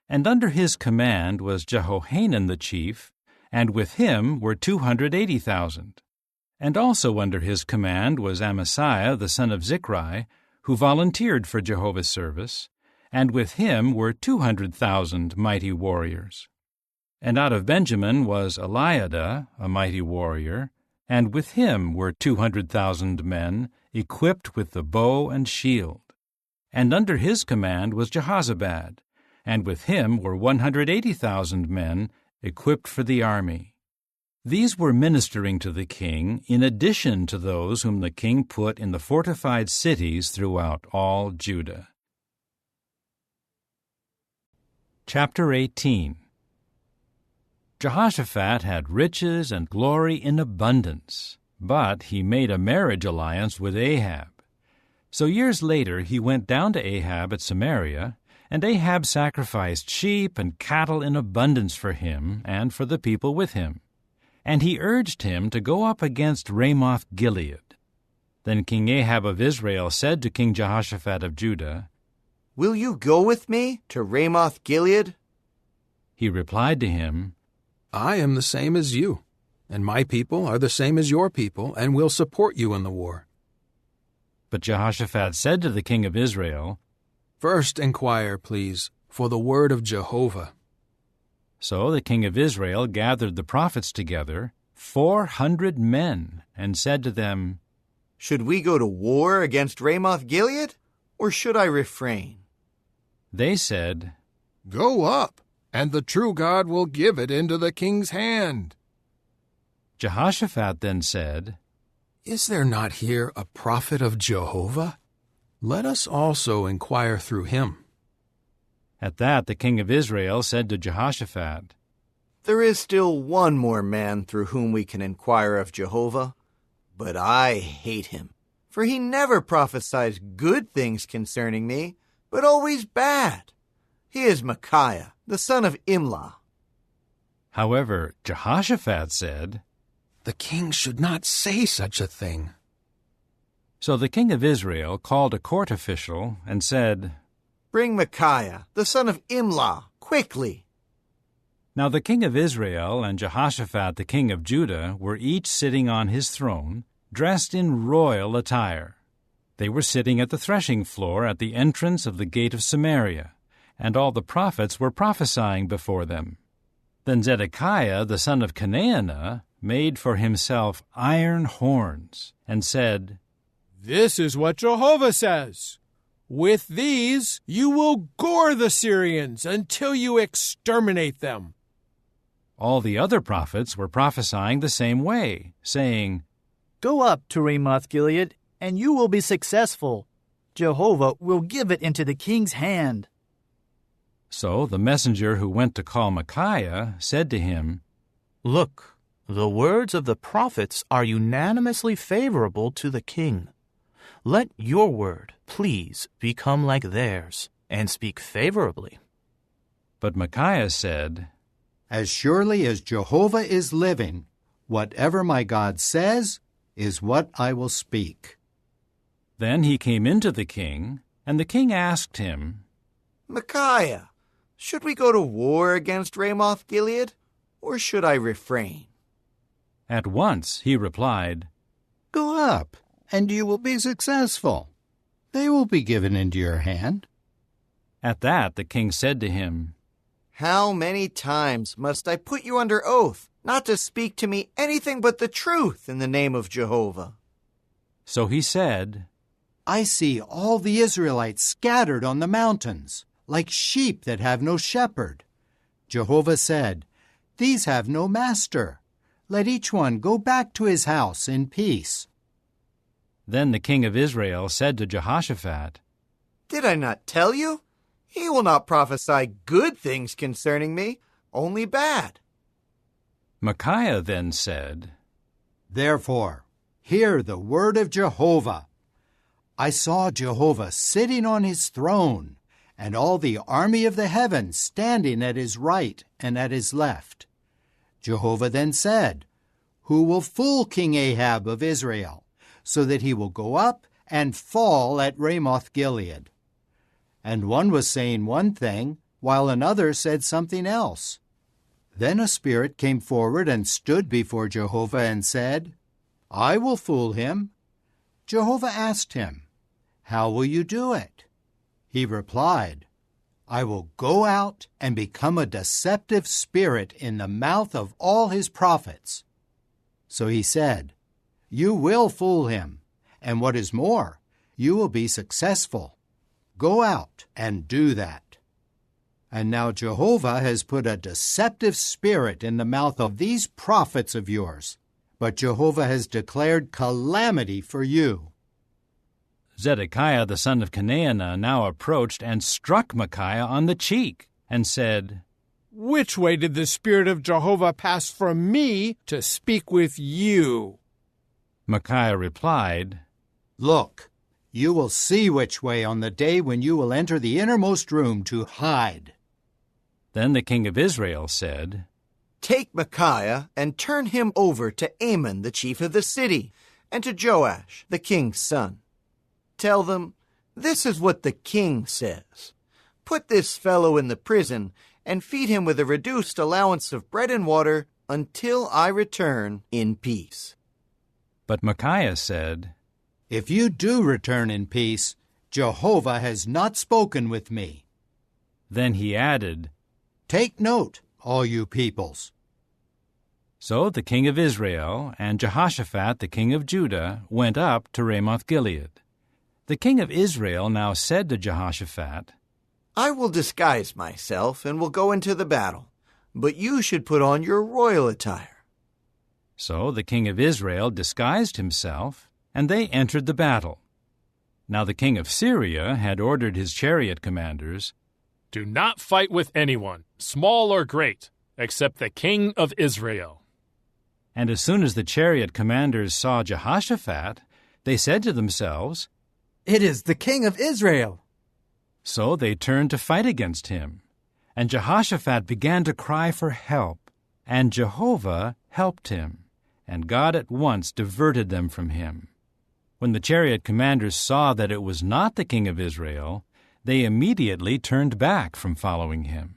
And under his command was Jehohanan the chief, and with him were 280,000. And also under his command was Amasiah the son of Zichri, who volunteered for Jehovah's service, and with him were 200,000 mighty warriors. And out of Benjamin was Eliada, a mighty warrior, and with him were 200,000 men, equipped with the bow and shield. And under his command was Jehozabad, and with him were 180,000 men, equipped for the army. These were ministering to the king in addition to those whom the king put in the fortified cities throughout all Judah. Chapter 18. Jehoshaphat had riches and glory in abundance, but he made a marriage alliance with Ahab. So years later he went down to Ahab at Samaria, and Ahab sacrificed sheep and cattle in abundance for him and for the people with him. And he urged him to go up against Ramoth-Gilead. Then King Ahab of Israel said to King Jehoshaphat of Judah, "Will you go with me to Ramoth-Gilead?" He replied to him, "I am the same as you. and my people are the same as your people and will support you in the war. But Jehoshaphat said to the king of Israel, First inquire, please, for the word of Jehovah. So the king of Israel gathered the prophets together, 400 men, and said to them, Should we go to war against Ramoth-Gilead, or should I refrain? They said, Go up, and the true God will give it into the king's hand. Jehoshaphat then said, Is there not here a prophet of Jehovah? Let us also inquire through him. At that the king of Israel said to Jehoshaphat, There is still one more man through whom we can inquire of Jehovah, but I hate him, for he never prophesies good things concerning me, but always bad. He is Micaiah, the son of Imlah. However, Jehoshaphat said, The king should not say such a thing. So the king of Israel called a court official and said, Bring Micaiah, the son of Imlah, quickly. Now the king of Israel and Jehoshaphat the king of Judah were each sitting on his throne, dressed in royal attire. They were sitting at the threshing floor at the entrance of the gate of Samaria, and all the prophets were prophesying before them. Then Zedekiah the son of Chenaanah made for himself iron horns, and said, This is what Jehovah says. With these you will gore the Syrians until you exterminate them. All the other prophets were prophesying the same way, saying, Go up to Ramoth-Gilead, and you will be successful. Jehovah will give it into the king's hand. So the messenger who went to call Micaiah said to him, Look, the words of the prophets are unanimously favorable to the king. Let your word, please, become like theirs, and speak favorably. But Micaiah said, As surely as Jehovah is living, whatever my God says is what I will speak. Then he came into the king, and the king asked him, Micaiah, should we go to war against Ramoth-Gilead, or should I refrain? At once he replied, Go up, and you will be successful. They will be given into your hand. At that the king said to him, How many times must I put you under oath not to speak to me anything but the truth in the name of Jehovah? So he said, I see all the Israelites scattered on the mountains, like sheep that have no shepherd. Jehovah said, These have no master. Let each one go back to his house in peace. Then the king of Israel said to Jehoshaphat, Did I not tell you? He will not prophesy good things concerning me, only bad. Micaiah then said, Therefore, hear the word of Jehovah. I saw Jehovah sitting on his throne, and all the army of the heavens standing at his right and at his left. Jehovah then said, Who will fool King Ahab of Israel, so that he will go up and fall at Ramoth-Gilead? And one was saying one thing, while another said something else. Then a spirit came forward and stood before Jehovah and said, I will fool him. Jehovah asked him, How will you do it? He replied, I will go out and become a deceptive spirit in the mouth of all his prophets. So he said, You will fool him, and what is more, you will be successful. Go out and do that. And now Jehovah has put a deceptive spirit in the mouth of these prophets of yours, but Jehovah has declared calamity for you. Zedekiah the son of Chenaanah now approached and struck Micaiah on the cheek, and said, Which way did the Spirit of Jehovah pass from me to speak with you? Micaiah replied, Look, you will see which way on the day when you will enter the innermost room to hide. Then the king of Israel said, Take Micaiah and turn him over to Amon, the chief of the city, and to Joash, the king's son. Tell them, This is what the king says. Put this fellow in the prison and feed him with a reduced allowance of bread and water until I return in peace." But Micaiah said, "If you do return in peace, Jehovah has not spoken with me." Then he added, "Take note, all you peoples." So the king of Israel and Jehoshaphat the king of Judah went up to Ramoth-Gilead. The king of Israel now said to Jehoshaphat, "I will disguise myself and will go into the battle, but you should put on your royal attire." So the king of Israel disguised himself, and they entered the battle. Now the king of Syria had ordered his chariot commanders, "Do not fight with anyone, small or great, except the king of Israel." And as soon as the chariot commanders saw Jehoshaphat, they said to themselves, "It is the king of Israel." So they turned to fight against him. And Jehoshaphat began to cry for help, and Jehovah helped him, and God at once diverted them from him. When the chariot commanders saw that it was not the king of Israel, they immediately turned back from following him.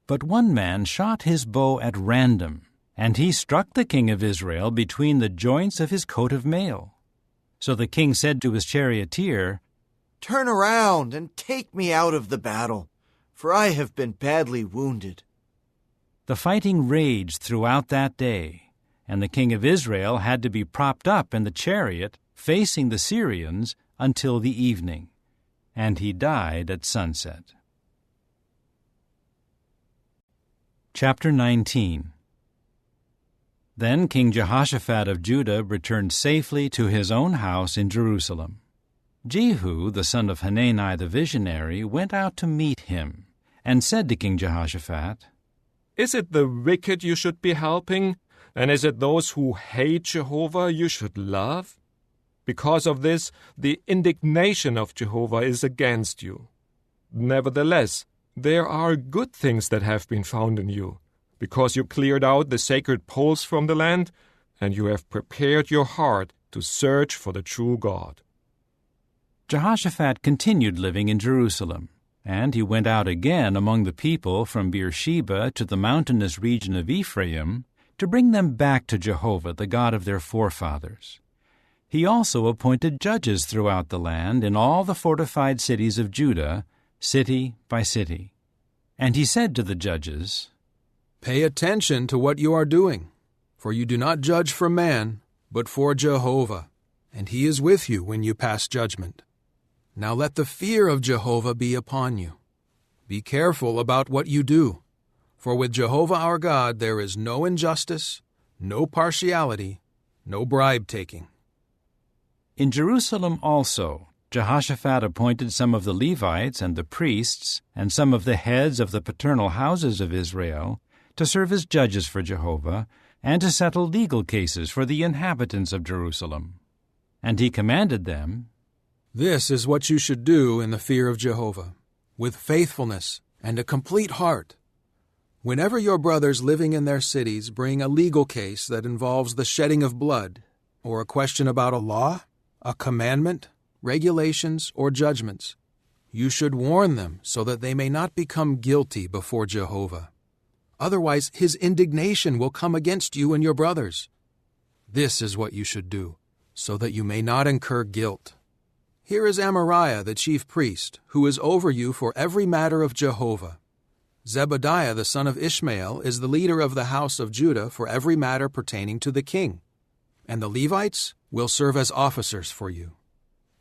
But one man shot his bow at random, and he struck the king of Israel between the joints of his coat of mail. So the king said to his charioteer, "Turn around and take me out of the battle, for I have been badly wounded." The fighting raged throughout that day, and the king of Israel had to be propped up in the chariot facing the Syrians until the evening, and he died at sunset. Chapter 19. Then King Jehoshaphat of Judah returned safely to his own house in Jerusalem. Jehu, the son of Hanani the visionary, went out to meet him, and said to King Jehoshaphat, "Is it the wicked you should be helping, and is it those who hate Jehovah you should love? Because of this, the indignation of Jehovah is against you. Nevertheless, there are good things that have been found in you, because you cleared out the sacred poles from the land, and you have prepared your heart to search for the true God." Jehoshaphat continued living in Jerusalem, and he went out again among the people from Beersheba to the mountainous region of Ephraim to bring them back to Jehovah, the God of their forefathers. He also appointed judges throughout the land in all the fortified cities of Judah, city by city. And he said to the judges, "Pay attention to what you are doing, for you do not judge for man, but for Jehovah, and he is with you when you pass judgment. Now let the fear of Jehovah be upon you. Be careful about what you do, for with Jehovah our God there is no injustice, no partiality, no bribe-taking." In Jerusalem also, Jehoshaphat appointed some of the Levites and the priests and some of the heads of the paternal houses of Israel to serve as judges for Jehovah and to settle legal cases for the inhabitants of Jerusalem. And he commanded them, "This is what you should do in the fear of Jehovah, with faithfulness and a complete heart. Whenever your brothers living in their cities bring a legal case that involves the shedding of blood, or a question about a law, a commandment, regulations, or judgments, you should warn them so that they may not become guilty before Jehovah. Otherwise, his indignation will come against you and your brothers. This is what you should do, so that you may not incur guilt. Here is Amariah the chief priest, who is over you for every matter of Jehovah. Zebadiah the son of Ishmael is the leader of the house of Judah for every matter pertaining to the king. And the Levites will serve as officers for you.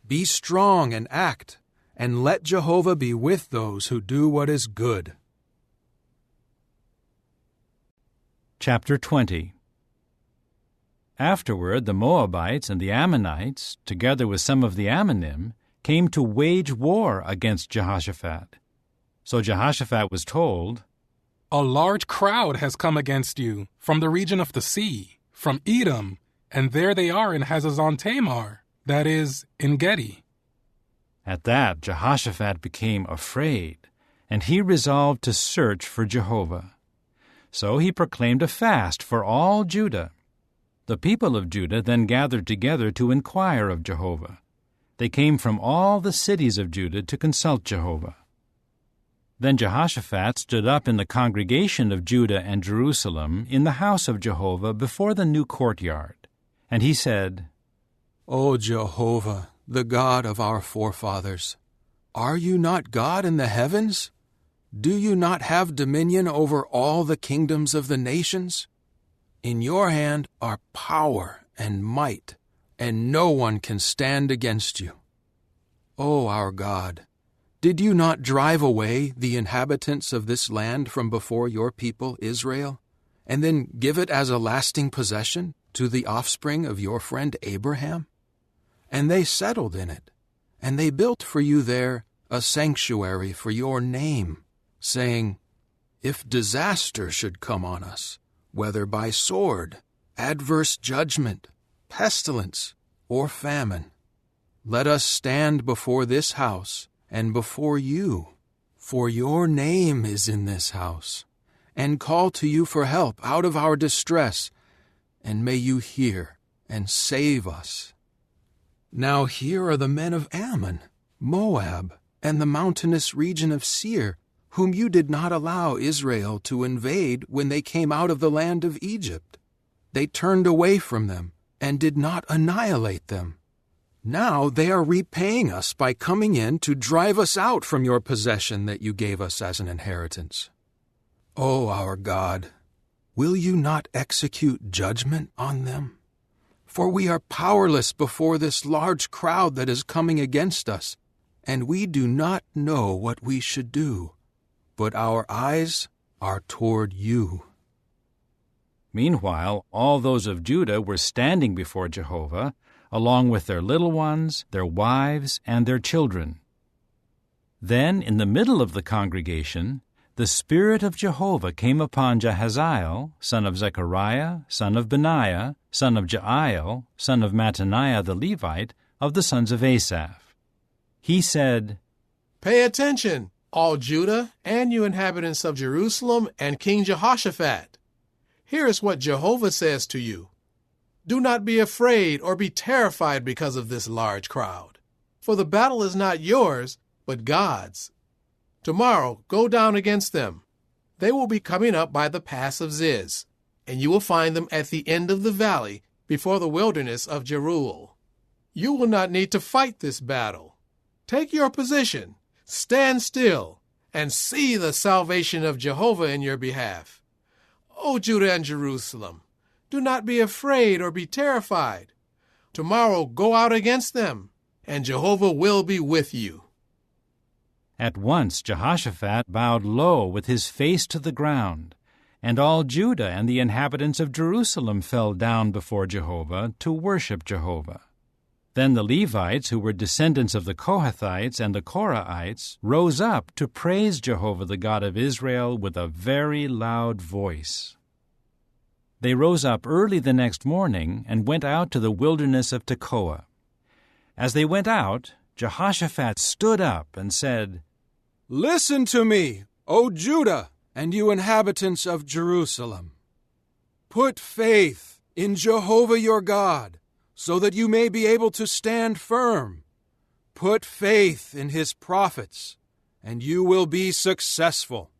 Be strong and act, and let Jehovah be with those who do what is good." Chapter 20. Afterward the Moabites and the Ammonites, together with some of the Ammonim, came to wage war against Jehoshaphat. So Jehoshaphat was told, "A large crowd has come against you from the region of the sea, from Edom, and there they are in Hazazon Tamar, that is, in Gedi." At that Jehoshaphat became afraid, and he resolved to search for Jehovah. So he proclaimed a fast for all Judah. The people of Judah then gathered together to inquire of Jehovah. They came from all the cities of Judah to consult Jehovah. Then Jehoshaphat stood up in the congregation of Judah and Jerusalem in the house of Jehovah before the new courtyard. And he said, O Jehovah, the God of our forefathers, are you not God in the heavens? Do you not have dominion over all the kingdoms of the nations? In your hand are power and might, and no one can stand against you. O our God, did you not drive away the inhabitants of this land from before your people Israel, and then give it as a lasting possession to the offspring of your friend Abraham? And they settled in it, and they built for you there a sanctuary for your name, saying, If disaster should come on us, whether by sword, adverse judgment, pestilence, or famine, let us stand before this house and before you, for your name is in this house, and call to you for help out of our distress, and may you hear and save us. Now here are the men of Ammon, Moab, and the mountainous region of Seir, whom you did not allow Israel to invade when they came out of the land of Egypt. They turned away from them and did not annihilate them. Now they are repaying us by coming in to drive us out from your possession that you gave us as an inheritance. O our God, will you not execute judgment on them? For we are powerless before this large crowd that is coming against us, and we do not know what we should do, but our eyes are toward you. Meanwhile, all those of Judah were standing before Jehovah, along with their little ones, their wives, and their children. Then, in the middle of the congregation, the Spirit of Jehovah came upon Jahaziel, son of Zechariah, son of Benaiah, son of Jael, son of Mattaniah the Levite, of the sons of Asaph. He said, Pay attention, all Judah and you inhabitants of Jerusalem and King Jehoshaphat. Here is what Jehovah says to you. Do not be afraid or be terrified because of this large crowd, for the battle is not yours, but God's. Tomorrow go down against them. They will be coming up by the pass of Ziz, and you will find them at the end of the valley before the wilderness of Jeruel. You will not need to fight this battle. Take your position, stand still, and see the salvation of Jehovah in your behalf. O Judah and Jerusalem, do not be afraid or be terrified. Tomorrow go out against them, and Jehovah will be with you. At once Jehoshaphat bowed low with his face to the ground, and all Judah and the inhabitants of Jerusalem fell down before Jehovah to worship Jehovah. Then the Levites, who were descendants of the Kohathites and the Korahites, rose up to praise Jehovah the God of Israel with a very loud voice. They rose up early the next morning and went out to the wilderness of Tekoa. As they went out, Jehoshaphat stood up and said, Listen to me, O Judah, and you inhabitants of Jerusalem. Put faith in Jehovah your God, so that you may be able to stand firm. Put faith in his prophets, and you will be successful.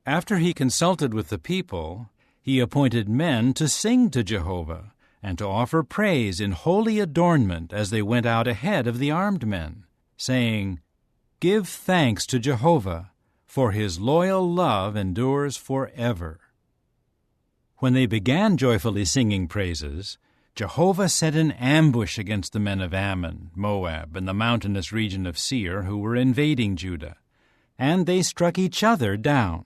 After he consulted with the people, he appointed men to sing to Jehovah and to offer praise in holy adornment as they went out ahead of the armed men, saying, Give thanks to Jehovah, for his loyal love endures forever. When they began joyfully singing praises, Jehovah set an ambush against the men of Ammon, Moab, and the mountainous region of Seir who were invading Judah, and they struck each other down.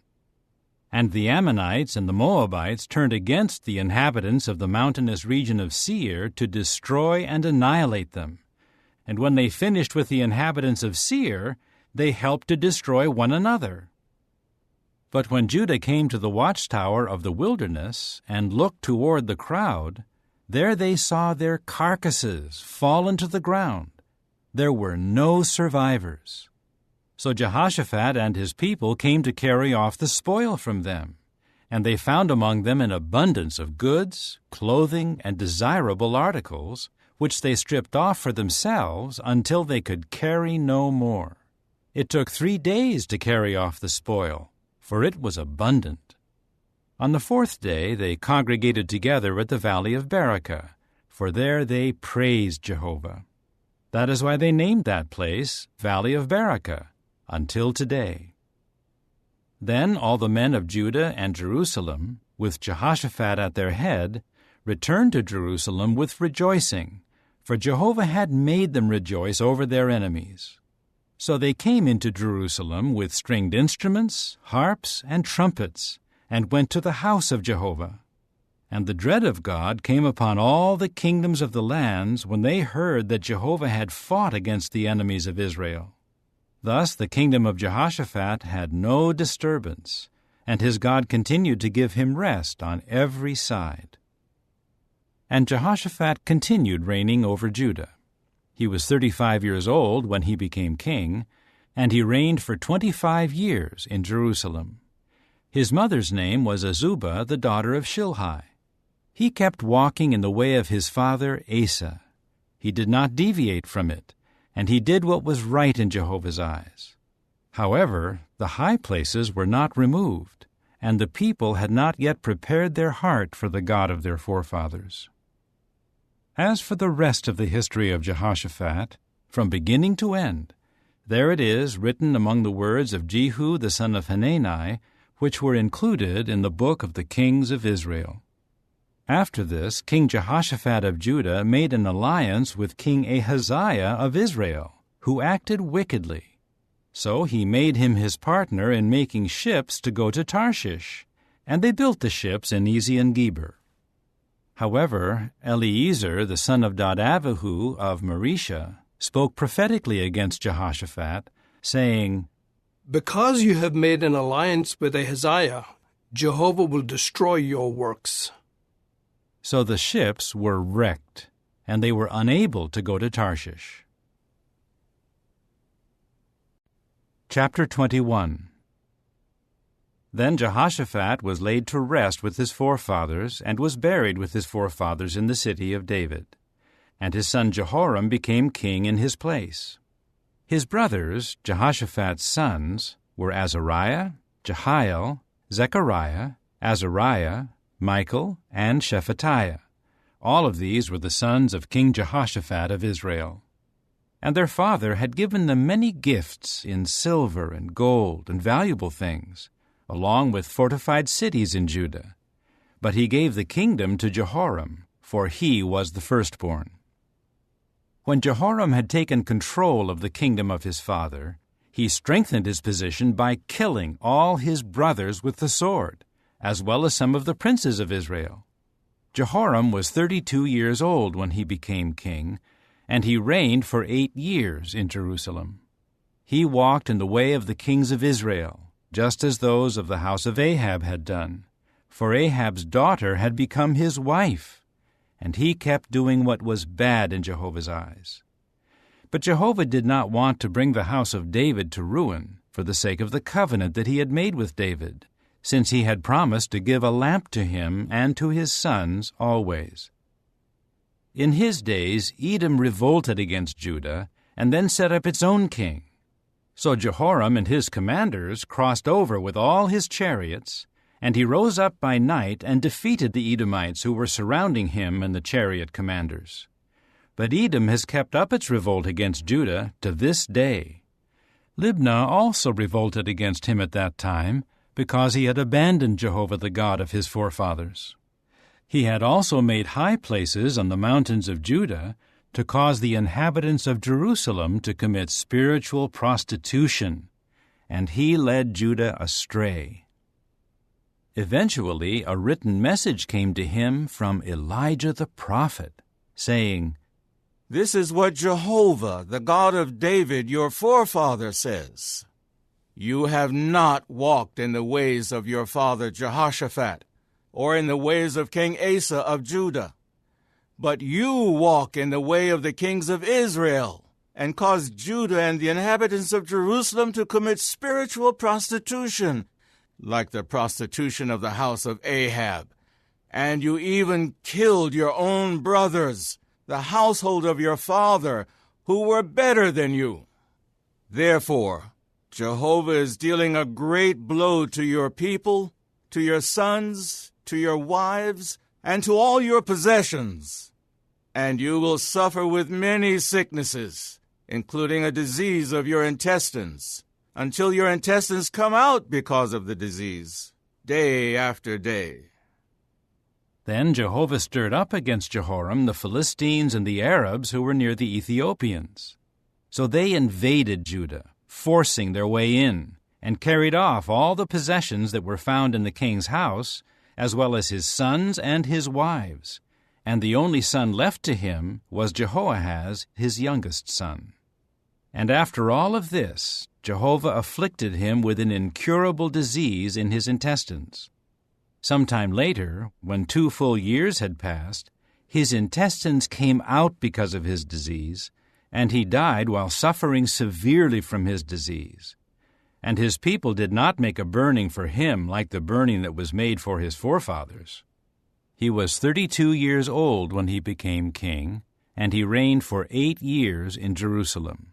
And the Ammonites and the Moabites turned against the inhabitants of the mountainous region of Seir to destroy and annihilate them. And when they finished with the inhabitants of Seir, they helped to destroy one another. But when Judah came to the watchtower of the wilderness and looked toward the crowd, there they saw their carcasses fallen to the ground. There were no survivors. So Jehoshaphat and his people came to carry off the spoil from them, and they found among them an abundance of goods, clothing, and desirable articles, which they stripped off for themselves until they could carry no more. It took 3 days to carry off the spoil, for it was abundant. On the 4th day they congregated together at the valley of Berachah, for there they praised Jehovah. That is why they named that place Valley of Berachah, until today. Then all the men of Judah and Jerusalem, with Jehoshaphat at their head, returned to Jerusalem with rejoicing, for Jehovah had made them rejoice over their enemies. So they came into Jerusalem with stringed instruments, harps, and trumpets, and went to the house of Jehovah. And the dread of God came upon all the kingdoms of the lands when they heard that Jehovah had fought against the enemies of Israel. Thus the kingdom of Jehoshaphat had no disturbance, and his God continued to give him rest on every side. And Jehoshaphat continued reigning over Judah. He was 35 years old when he became king, and he reigned for 25 years in Jerusalem. His mother's name was Azubah, the daughter of Shilhi. He kept walking in the way of his father Asa. He did not deviate from it, and he did what was right in Jehovah's eyes. However, the high places were not removed, and the people had not yet prepared their heart for the God of their forefathers. As for the rest of the history of Jehoshaphat, from beginning to end, there it is written among the words of Jehu the son of Hanani, which were included in the book of the kings of Israel. After this, King Jehoshaphat of Judah made an alliance with King Ahaziah of Israel, who acted wickedly. So he made him his partner in making ships to go to Tarshish, and they built the ships in Ezion-Geber. However, Eliezer, the son of Dodavahu of Marisha, spoke prophetically against Jehoshaphat, saying, "Because you have made an alliance with Ahaziah, Jehovah will destroy your works." So the ships were wrecked, and they were unable to go to Tarshish. Chapter 21. Then Jehoshaphat was laid to rest with his forefathers, and was buried with his forefathers in the city of David. And his son Jehoram became king in his place. His brothers, Jehoshaphat's sons, were Azariah, Jehiel, Zechariah, Azariah, Michael, and Shephatiah. All of these were the sons of King Jehoshaphat of Israel. And their father had given them many gifts in silver and gold and valuable things, along with fortified cities in Judah. But he gave the kingdom to Jehoram, for he was the firstborn. When Jehoram had taken control of the kingdom of his father, he strengthened his position by killing all his brothers with the sword, as well as some of the princes of Israel. Jehoram was 32 years old when he became king, and he reigned for 8 years in Jerusalem. He walked in the way of the kings of Israel, just as those of the house of Ahab had done, for Ahab's daughter had become his wife, and he kept doing what was bad in Jehovah's eyes. But Jehovah did not want to bring the house of David to ruin for the sake of the covenant that he had made with David, since he had promised to give a lamp to him and to his sons always. In his days Edom revolted against Judah and then set up its own king. So Jehoram and his commanders crossed over with all his chariots, and he rose up by night and defeated the Edomites who were surrounding him and the chariot commanders. But Edom has kept up its revolt against Judah to this day. Libnah also revolted against him at that time, because he had abandoned Jehovah the God of his forefathers. He had also made high places on the mountains of Judah to cause the inhabitants of Jerusalem to commit spiritual prostitution, and he led Judah astray. Eventually, a written message came to him from Elijah the prophet, saying, "This is what Jehovah, the God of David, your forefather, says. You have not walked in the ways of your father Jehoshaphat, or in the ways of King Asa of Judah. But you walk in the way of the kings of Israel, and caused Judah and the inhabitants of Jerusalem to commit spiritual prostitution, like the prostitution of the house of Ahab. And you even killed your own brothers, the household of your father, who were better than you. Therefore, Jehovah is dealing a great blow to your people, to your sons, to your wives, and to all your possessions. And you will suffer with many sicknesses, including a disease of your intestines, until your intestines come out because of the disease, day after day. Then Jehovah stirred up against Jehoram the Philistines and the Arabs who were near the Ethiopians. So they invaded Judah, forcing their way in, and carried off all the possessions that were found in the king's house, as well as his sons and his wives. And the only son left to him was Jehoahaz, his youngest son. And after all of this, Jehovah afflicted him with an incurable disease in his intestines. Sometime later, when 2 full years had passed, his intestines came out because of his disease, and he died while suffering severely from his disease. And his people did not make a burning for him like the burning that was made for his forefathers. He was 32 years old when he became king, and he reigned for 8 years in Jerusalem.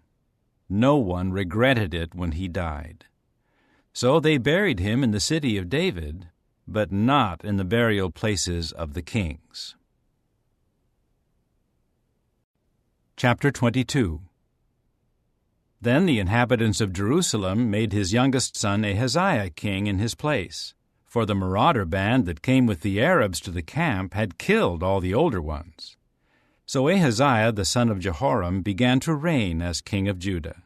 No one regretted it when he died. So they buried him in the city of David, but not in the burial places of the kings. Chapter 22. Then the inhabitants of Jerusalem made his youngest son Ahaziah king in his place, for the marauder band that came with the Arabs to the camp had killed all the older ones. So Ahaziah the son of Jehoram began to reign as king of Judah.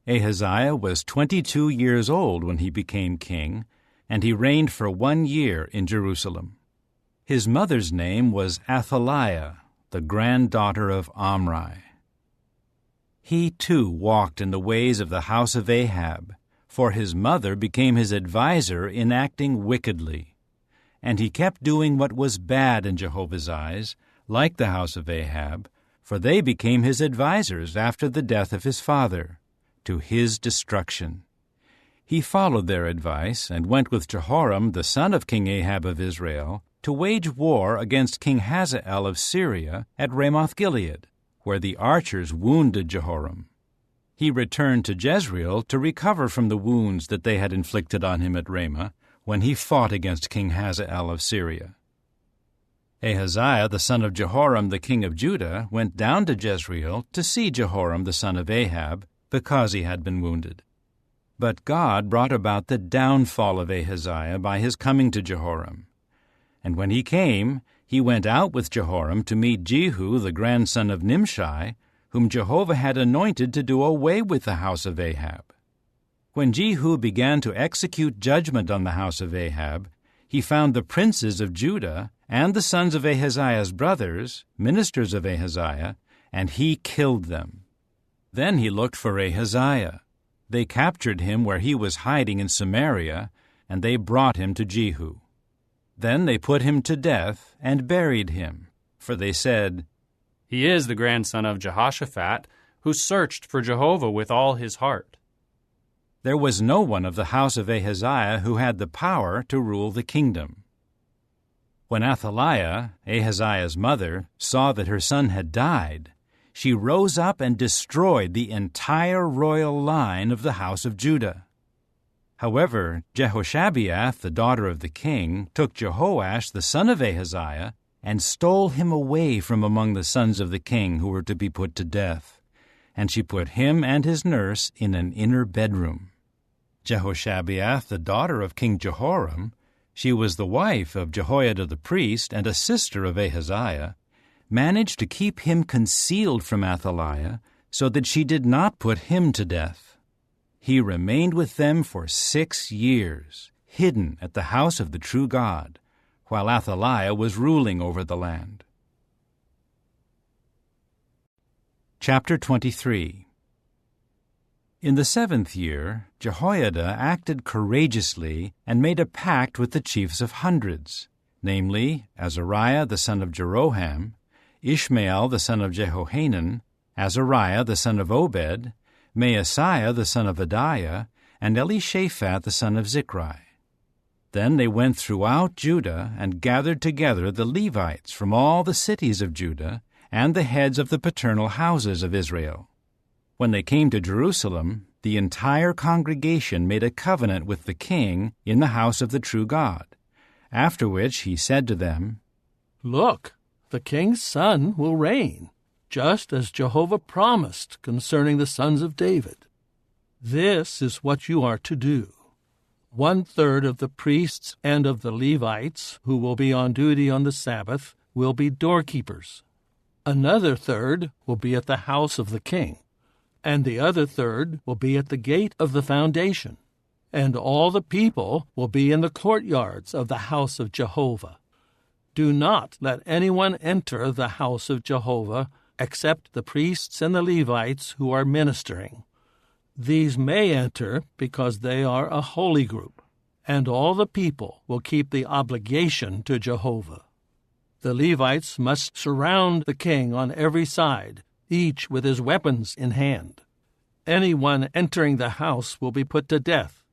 Ahaziah was 22 years old when he became king, and he reigned for 1 year in Jerusalem. His mother's name was Athaliah, the granddaughter of Omri. He too walked in the ways of the house of Ahab, for his mother became his adviser in acting wickedly. And he kept doing what was bad in Jehovah's eyes, like the house of Ahab, for they became his advisers after the death of his father, to his destruction. He followed their advice and went with Jehoram, the son of King Ahab of Israel, to wage war against King Hazael of Syria at Ramoth-Gilead, where the archers wounded Jehoram. He returned to Jezreel to recover from the wounds that they had inflicted on him at Ramah, when he fought against King Hazael of Syria. Ahaziah the son of Jehoram the king of Judah went down to Jezreel to see Jehoram the son of Ahab, because he had been wounded. But God brought about the downfall of Ahaziah by his coming to Jehoram. And when he came, he went out with Jehoram to meet Jehu the grandson of Nimshi, whom Jehovah had anointed to do away with the house of Ahab. When Jehu began to execute judgment on the house of Ahab, he found the princes of Judah and the sons of Ahaziah's brothers, ministers of Ahaziah, and he killed them. Then he looked for Ahaziah. They captured him where he was hiding in Samaria, and they brought him to Jehu. Then they put him to death and buried him, for they said, "He is the grandson of Jehoshaphat, who searched for Jehovah with all his heart." There was no one of the house of Ahaziah who had the power to rule the kingdom. When Athaliah, Ahaziah's mother, saw that her son had died, she rose up and destroyed the entire royal line of the house of Judah. However, Jehoshabeath, the daughter of the king, took Jehoash, the son of Ahaziah, and stole him away from among the sons of the king who were to be put to death. And she put him and his nurse in an inner bedroom. Jehoshabeath, the daughter of King Jehoram, she was the wife of Jehoiada the priest and a sister of Ahaziah, managed to keep him concealed from Athaliah so that she did not put him to death. He remained with them for 6 years, hidden at the house of the true God, while Athaliah was ruling over the land. Chapter 23. In the 7th year, Jehoiada acted courageously and made a pact with the chiefs of hundreds, namely Azariah the son of Jeroham, Ishmael the son of Jehohanan, Azariah the son of Obed, Maaseiah the son of Adaiah, and Elishaphat the son of Zichri. Then they went throughout Judah and gathered together the Levites from all the cities of Judah and the heads of the paternal houses of Israel. When they came to Jerusalem, the entire congregation made a covenant with the king in the house of the true God, after which he said to them, "Look, the king's son will reign, just as Jehovah promised concerning the sons of David. This is what you are to do. 1/3 of the priests and of the Levites who will be on duty on the Sabbath will be doorkeepers. Another third will be at the house of the king, and the other third will be at the gate of the foundation, and all the people will be in the courtyards of the house of Jehovah. Do not let anyone enter the house of Jehovah except the priests and the Levites who are ministering. These may enter because they are a holy group, and all the people will keep the obligation to Jehovah. The Levites must surround the king on every side, each with his weapons in hand. Anyone entering the house will be put to death.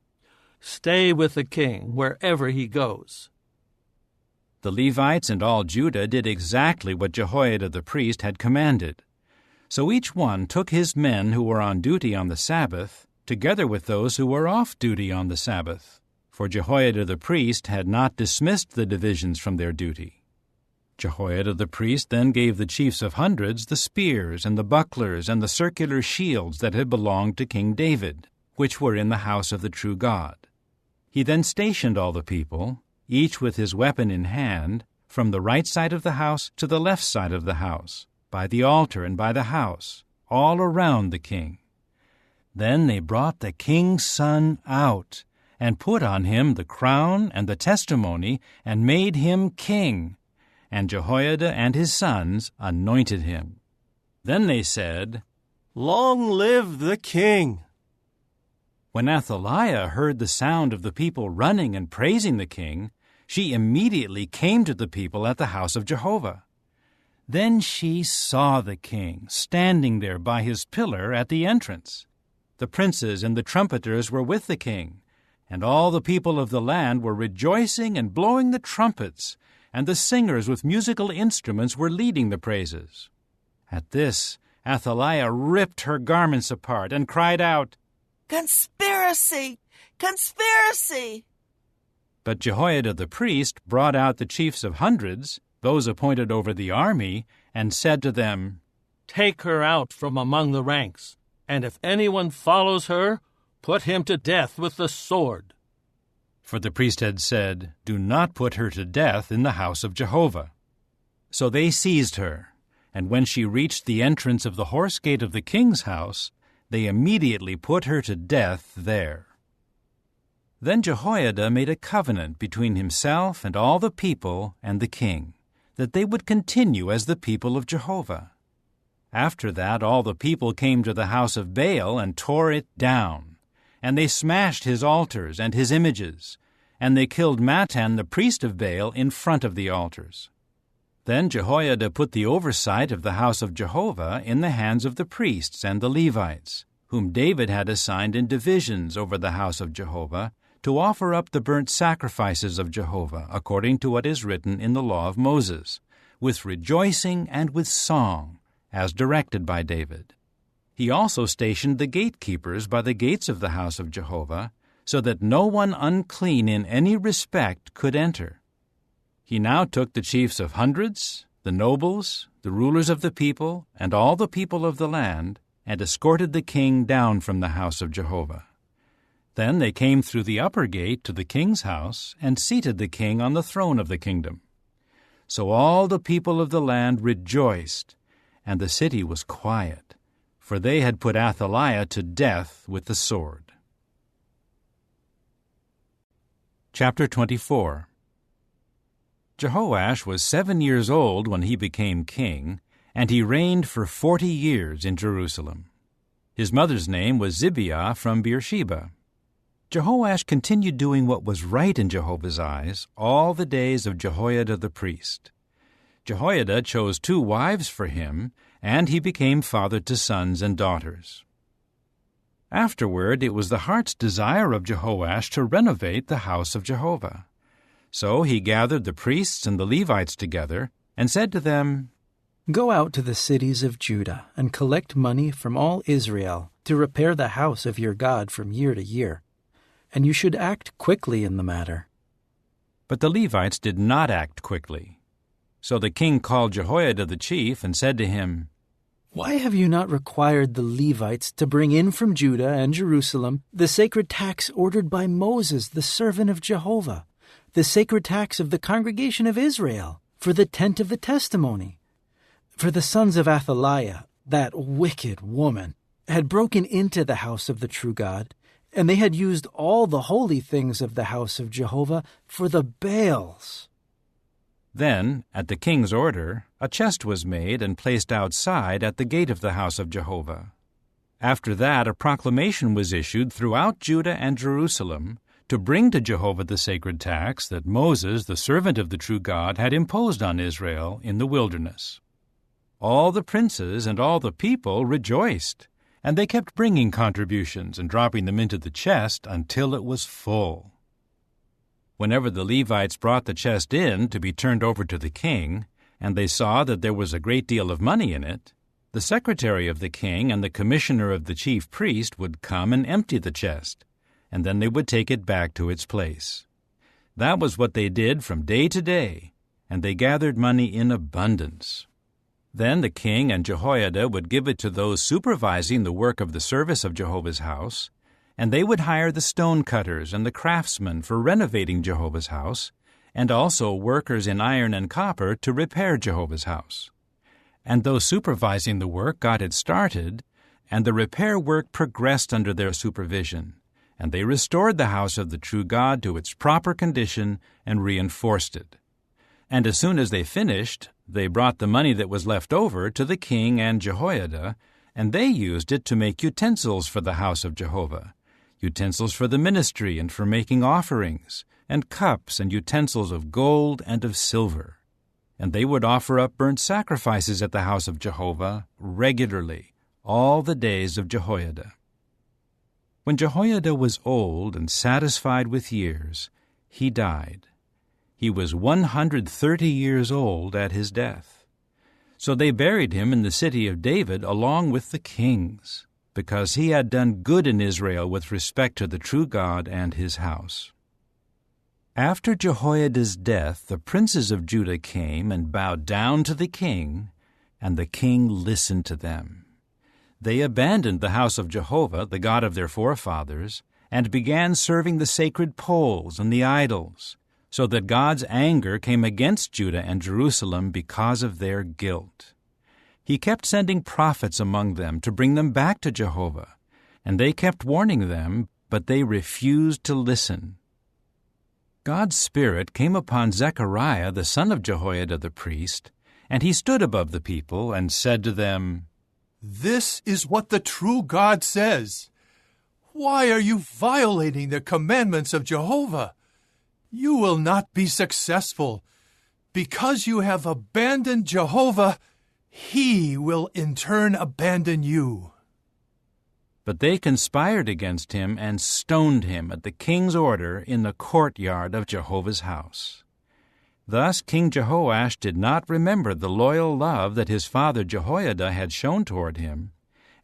Stay with the king wherever he goes." The Levites and all Judah did exactly what Jehoiada the priest had commanded. So each one took his men who were on duty on the Sabbath, together with those who were off duty on the Sabbath, for Jehoiada the priest had not dismissed the divisions from their duty. Jehoiada the priest then gave the chiefs of hundreds the spears and the bucklers and the circular shields that had belonged to King David, which were in the house of the true God. He then stationed all the people, each with his weapon in hand, from the right side of the house to the left side of the house, by the altar and by the house, all around the king. Then they brought the king's son out, and put on him the crown and the testimony, and made him king. And Jehoiada and his sons anointed him. Then they said, "Long live the king!" When Athaliah heard the sound of the people running and praising the king, she immediately came to the people at the house of Jehovah. Then she saw the king standing there by his pillar at the entrance. The princes and the trumpeters were with the king, and all the people of the land were rejoicing and blowing the trumpets, and the singers with musical instruments were leading the praises. At this, Athaliah ripped her garments apart and cried out, "Conspiracy! Conspiracy!" But Jehoiada the priest brought out the chiefs of hundreds, those appointed over the army, and said to them, "Take her out from among the ranks, and if anyone follows her, put him to death with the sword." For the priest had said, "Do not put her to death in the house of Jehovah." So they seized her, and when she reached the entrance of the horse gate of the king's house, they immediately put her to death there. Then Jehoiada made a covenant between himself and all the people and the king, that they would continue as the people of Jehovah. After that all the people came to the house of Baal and tore it down. And they smashed his altars and his images, and they killed Mattan the priest of Baal in front of the altars. Then Jehoiada put the oversight of the house of Jehovah in the hands of the priests and the Levites, whom David had assigned in divisions over the house of Jehovah, to offer up the burnt sacrifices of Jehovah, according to what is written in the law of Moses, with rejoicing and with song, as directed by David. He also stationed the gatekeepers by the gates of the house of Jehovah, so that no one unclean in any respect could enter. He now took the chiefs of hundreds, the nobles, the rulers of the people, and all the people of the land, and escorted the king down from the house of Jehovah. Then they came through the upper gate to the king's house, and seated the king on the throne of the kingdom. So all the people of the land rejoiced, and the city was quiet, for they had put Athaliah to death with the sword. Chapter 24. Jehoash was 7 years old when he became king, and he reigned for 40 years in Jerusalem. His mother's name was Zibiah from Beersheba. Jehoash continued doing what was right in Jehovah's eyes all the days of Jehoiada the priest. Jehoiada chose 2 wives for him, and he became father to sons and daughters. Afterward, it was the heart's desire of Jehoash to renovate the house of Jehovah. So he gathered the priests and the Levites together and said to them, Go out to the cities of Judah and collect money from all Israel to repair the house of your God from year to year, and you should act quickly in the matter." But the Levites did not act quickly. So the king called Jehoiada the chief and said to him, "Why have you not required the Levites to bring in from Judah and Jerusalem the sacred tax ordered by Moses, the servant of Jehovah, the sacred tax of the congregation of Israel, for the tent of the testimony? For the sons of Athaliah, that wicked woman, had broken into the house of the true God, and they had used all the holy things of the house of Jehovah for the Baals." Then, at the king's order, a chest was made and placed outside at the gate of the house of Jehovah. After that, a proclamation was issued throughout Judah and Jerusalem to bring to Jehovah the sacred tax that Moses, the servant of the true God, had imposed on Israel in the wilderness. All the princes and all the people rejoiced, and they kept bringing contributions and dropping them into the chest until it was full. Whenever the Levites brought the chest in to be turned over to the king, and they saw that there was a great deal of money in it, the secretary of the king and the commissioner of the chief priest would come and empty the chest, and then they would take it back to its place. That was what they did from day to day, and they gathered money in abundance. Then the king and Jehoiada would give it to those supervising the work of the service of Jehovah's house, and they would hire the stone cutters and the craftsmen for renovating Jehovah's house, and also workers in iron and copper to repair Jehovah's house. And those supervising the work got it started, and the repair work progressed under their supervision, and they restored the house of the true God to its proper condition and reinforced it. And as soon as they finished, they brought the money that was left over to the king and Jehoiada, and they used it to make utensils for the house of Jehovah, utensils for the ministry and for making offerings, and cups and utensils of gold and of silver. And they would offer up burnt sacrifices at the house of Jehovah regularly, all the days of Jehoiada. When Jehoiada was old and satisfied with years, he died. He was 130 years old at his death. So they buried him in the city of David along with the kings, because he had done good in Israel with respect to the true God and his house. After Jehoiada's death, the princes of Judah came and bowed down to the king, and the king listened to them. They abandoned the house of Jehovah, the God of their forefathers, and began serving the sacred poles and the idols, so that God's anger came against Judah and Jerusalem because of their guilt. He kept sending prophets among them to bring them back to Jehovah, and they kept warning them, but they refused to listen. God's Spirit came upon Zechariah, the son of Jehoiada the priest, and he stood above the people and said to them, "This is what the true God says. Why are you violating the commandments of Jehovah? You will not be successful. Because you have abandoned Jehovah, He will in turn abandon you." But they conspired against him and stoned him at the king's order in the courtyard of Jehovah's house. Thus King Jehoash did not remember the loyal love that his father Jehoiada had shown toward him,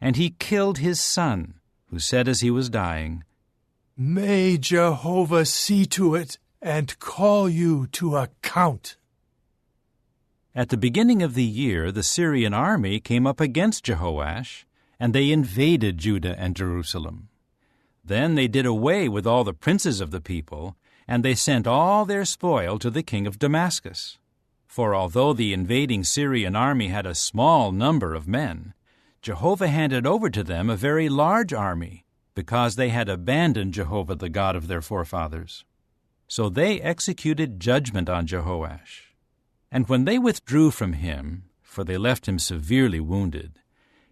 and he killed his son, who said as he was dying, "May Jehovah see to it and call you to account." At the beginning of the year, the Syrian army came up against Jehoash, and they invaded Judah and Jerusalem. Then they did away with all the princes of the people, and they sent all their spoil to the king of Damascus. For although the invading Syrian army had a small number of men, Jehovah handed over to them a very large army, because they had abandoned Jehovah, the God of their forefathers. So they executed judgment on Jehoash. And when they withdrew from him, for they left him severely wounded,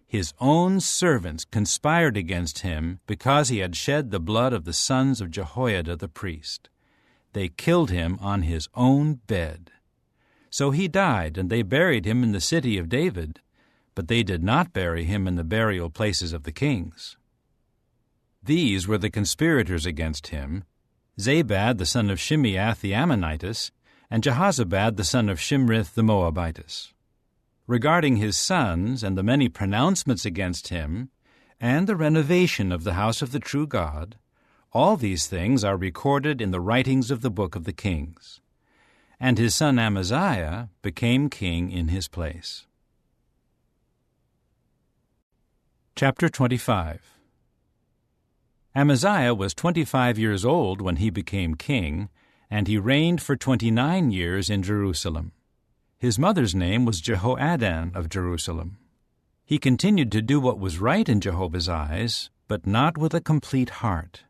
his own servants conspired against him because he had shed the blood of the sons of Jehoiada the priest. They killed him on his own bed. So he died, and they buried him in the city of David, but they did not bury him in the burial places of the kings. These were the conspirators against him: Zabad the son of Shimeath the Ammonitess, and Jehozabad the son of Shimrith the Moabitess. regarding his sons and the many pronouncements against him, and the renovation of the house of the true God, all these things are recorded in the writings of the book of the Kings. And his son Amaziah became king in his place. Chapter 25. Amaziah was 25 years old when he became king, and he reigned for 29 years in Jerusalem. His mother's name was Jehoaddan of Jerusalem. He continued to do what was right in Jehovah's eyes, but not with a complete heart.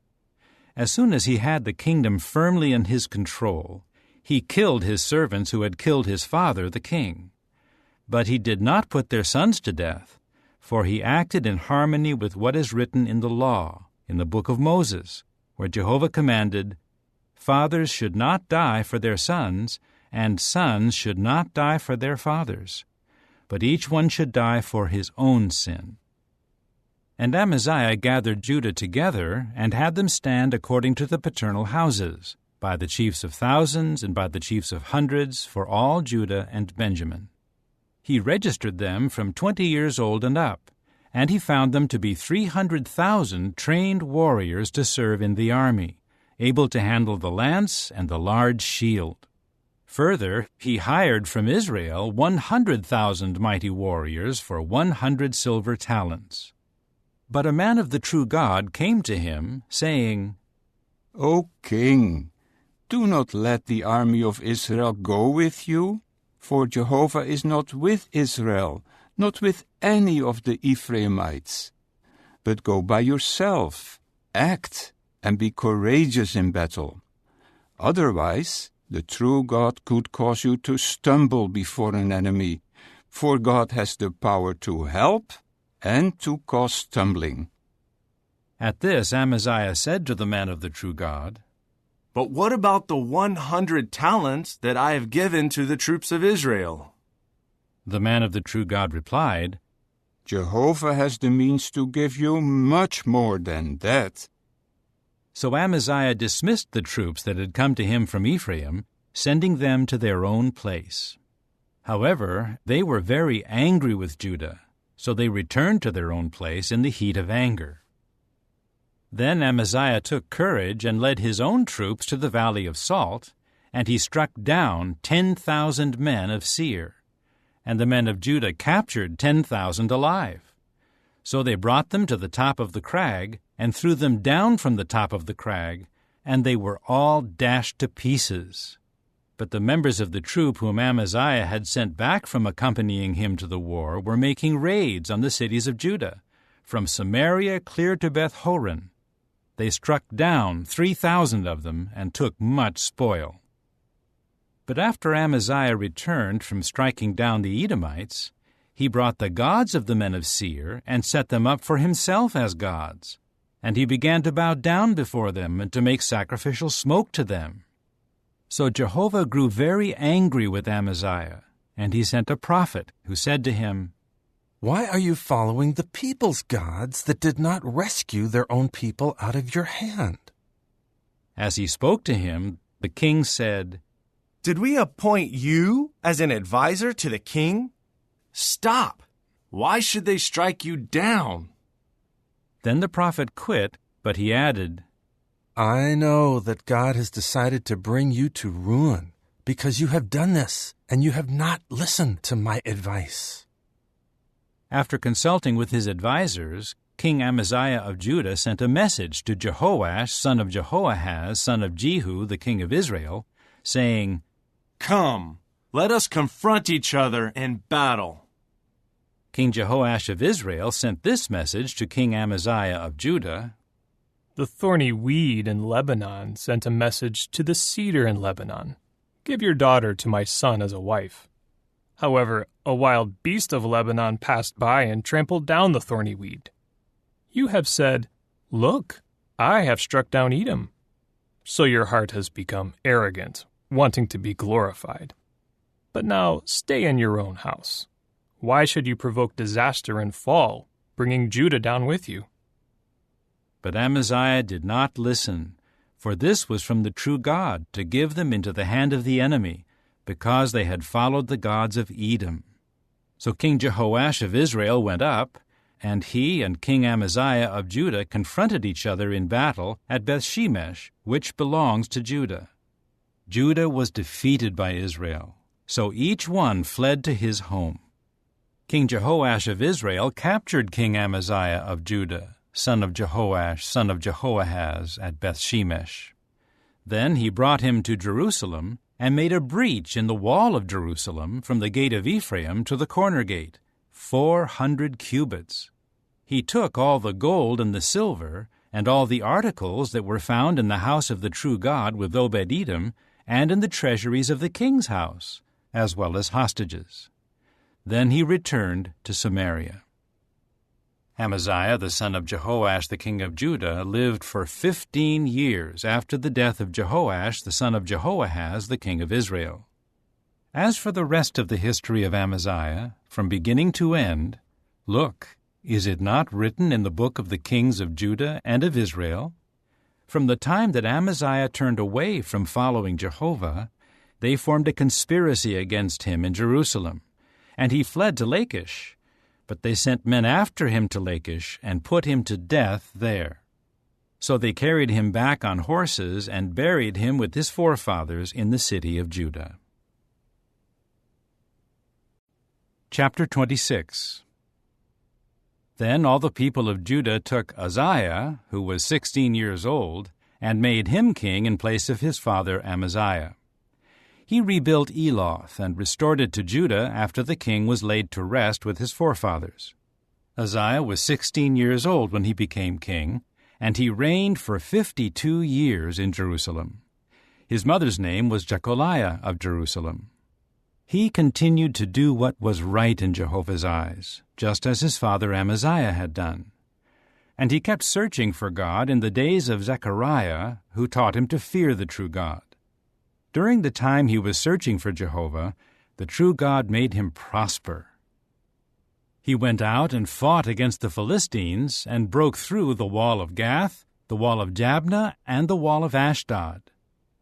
As soon as he had the kingdom firmly in his control, he killed his servants who had killed his father, the king. But he did not put their sons to death, for he acted in harmony with what is written in the law, in the book of Moses, where Jehovah commanded, "Fathers should not die for their sons, and sons should not die for their fathers, but each one should die for his own sin." And Amaziah gathered Judah together and had them stand according to the paternal houses, by the chiefs of thousands and by the chiefs of hundreds, for all Judah and Benjamin. He registered them from 20 years old and up, and he found them to be 300,000 trained warriors to serve in the army, able to handle the lance and the large shield. Further, he hired from Israel 100,000 mighty warriors for 100 silver talents. But a man of the true God came to him, saying, "O king, do not let the army of Israel go with you, for Jehovah is not with Israel, not with any of the Ephraimites. But go by yourself, act, and be courageous in battle. Otherwise, the true God could cause you to stumble before an enemy, for God has the power to help and to cause stumbling." At this Amaziah said to the man of the true God, "But what about the 100 talents that I have given to the troops of Israel?" The man of the true God replied, "Jehovah has the means to give you much more than that." So Amaziah dismissed the troops that had come to him from Ephraim, sending them to their own place. However, they were very angry with Judah, so they returned to their own place in the heat of anger. Then Amaziah took courage and led his own troops to the valley of Salt, and he struck down 10,000 men of Seir, and the men of Judah captured 10,000 alive. So they brought them to the top of the crag, and threw them down from the top of the crag, and they were all dashed to pieces. But the members of the troop whom Amaziah had sent back from accompanying him to the war were making raids on the cities of Judah, from Samaria clear to Beth-horon. They struck down 3,000 of them and took much spoil. But after Amaziah returned from striking down the Edomites, he brought the gods of the men of Seir and set them up for himself as gods, and he began to bow down before them and to make sacrificial smoke to them. So Jehovah grew very angry with Amaziah, and he sent a prophet who said to him, "Why are you following the people's gods that did not rescue their own people out of your hand?" As he spoke to him, the king said, "Did we appoint you as an advisor to the king? Stop! Why should they strike you down?" Then the prophet quit, but he added, "I know that God has decided to bring you to ruin because you have done this, and you have not listened to my advice." After consulting with his advisers, King Amaziah of Judah sent a message to Jehoash, son of Jehoahaz, son of Jehu, the king of Israel, saying, "Come, let us confront each other in battle." King Jehoash of Israel sent this message to King Amaziah of Judah, "The thorny weed in Lebanon sent a message to the cedar in Lebanon. Give your daughter to my son as a wife. However, a wild beast of Lebanon passed by and trampled down the thorny weed. You have said, 'Look, I have struck down Edom.' So your heart has become arrogant, wanting to be glorified. But now stay in your own house. Why should you provoke disaster and fall, bringing Judah down with you?" But Amaziah did not listen, for this was from the true God, to give them into the hand of the enemy, because they had followed the gods of Edom. So King Jehoash of Israel went up, and he and King Amaziah of Judah confronted each other in battle at Bethshemesh, which belongs to Judah. Judah was defeated by Israel, so each one fled to his home. King Jehoash of Israel captured King Amaziah of Judah, son of Jehoash, son of Jehoahaz, at Bethshemesh. Then he brought him to Jerusalem and made a breach in the wall of Jerusalem from the gate of Ephraim to the corner gate, 400 cubits. He took all the gold and the silver and all the articles that were found in the house of the true God with Obed-Edom and in the treasuries of the king's house, as well as hostages. Then he returned to Samaria. Amaziah, the son of Jehoash, the king of Judah, lived for 15 years after the death of Jehoash, the son of Jehoahaz, the king of Israel. As for the rest of the history of Amaziah, from beginning to end, look, is it not written in the book of the kings of Judah and of Israel? From the time that Amaziah turned away from following Jehovah, they formed a conspiracy against him in Jerusalem, and he fled to Lachish. But they sent men after him to Lachish and put him to death there. So they carried him back on horses and buried him with his forefathers in the city of Judah. Chapter 26. Then all the people of Judah took Uzziah, who was 16 years old, and made him king in place of his father Amaziah. He rebuilt Eloth and restored it to Judah after the king was laid to rest with his forefathers. Uzziah was 16 years old when he became king, and he reigned for 52 years in Jerusalem. His mother's name was Jecoliah of Jerusalem. He continued to do what was right in Jehovah's eyes, just as his father Amaziah had done. And he kept searching for God in the days of Zechariah, who taught him to fear the true God. During the time he was searching for Jehovah, the true God made him prosper. He went out and fought against the Philistines and broke through the wall of Gath, the wall of Jabneh, and the wall of Ashdod.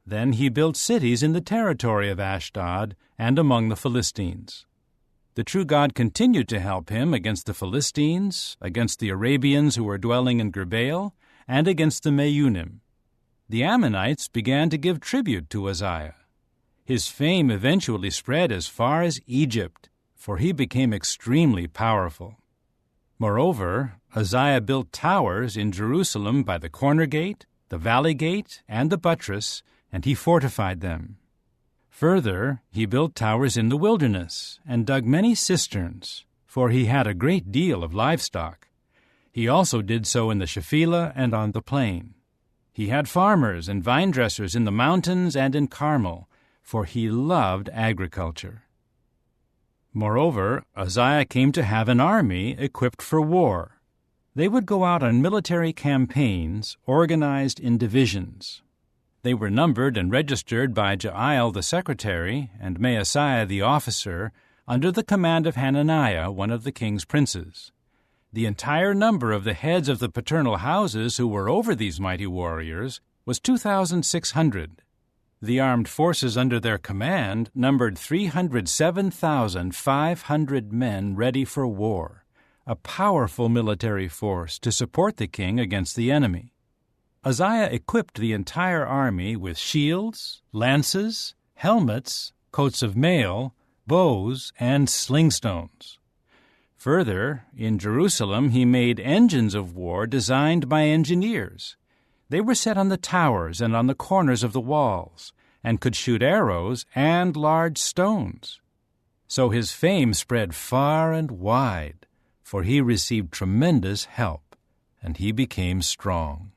Then he built cities in the territory of Ashdod and among the Philistines. The true God continued to help him against the Philistines, against the Arabians who were dwelling in Gerbaal, and against the Meunim. The Ammonites began to give tribute to Uzziah. His fame eventually spread as far as Egypt, for he became extremely powerful. Moreover, Uzziah built towers in Jerusalem by the corner gate, the valley gate, and the buttress, and he fortified them. Further, he built towers in the wilderness, and dug many cisterns, for he had a great deal of livestock. He also did so in the Shephelah and on the plain. He had farmers and vine dressers in the mountains and in Carmel, for he loved agriculture. Moreover, Uzziah came to have an army equipped for war. They would go out on military campaigns organized in divisions. They were numbered and registered by Jael the secretary and Maaseiah the officer under the command of Hananiah, one of the king's princes. The entire number of the heads of the paternal houses who were over these mighty warriors was 2,600. The armed forces under their command numbered 307,500 men ready for war, a powerful military force to support the king against the enemy. Uzziah equipped the entire army with shields, lances, helmets, coats of mail, bows, and slingstones. Further, in Jerusalem he made engines of war designed by engineers. They were set on the towers and on the corners of the walls, and could shoot arrows and large stones. So his fame spread far and wide, for he received tremendous help, and he became strong.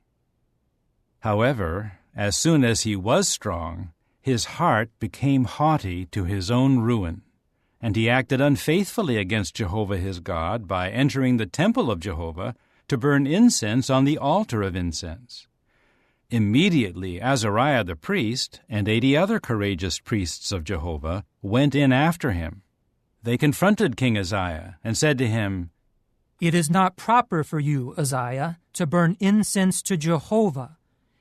However, as soon as he was strong, his heart became haughty to his own ruin, and he acted unfaithfully against Jehovah his God by entering the temple of Jehovah to burn incense on the altar of incense. Immediately Azariah the priest and 80 other courageous priests of Jehovah went in after him. They confronted King Uzziah and said to him, "It is not proper for you, Uzziah, to burn incense to Jehovah.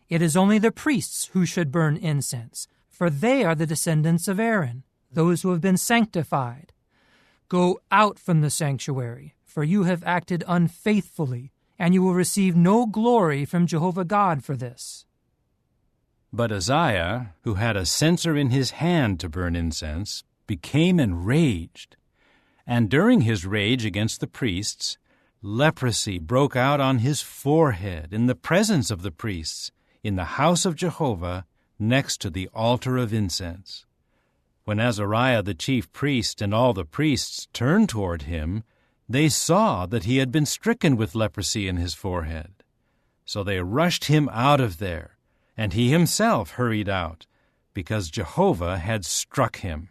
It is only the priests who should burn incense, for they are the descendants of Aaron, those who have been sanctified. Go out from the sanctuary, for you have acted unfaithfully, and you will receive no glory from Jehovah God for this." But Uzziah, who had a censer in his hand to burn incense, became enraged. And during his rage against the priests, leprosy broke out on his forehead in the presence of the priests, in the house of Jehovah, next to the altar of incense. When Azariah the chief priest and all the priests turned toward him, they saw that he had been stricken with leprosy in his forehead. So they rushed him out of there, and he himself hurried out, because Jehovah had struck him.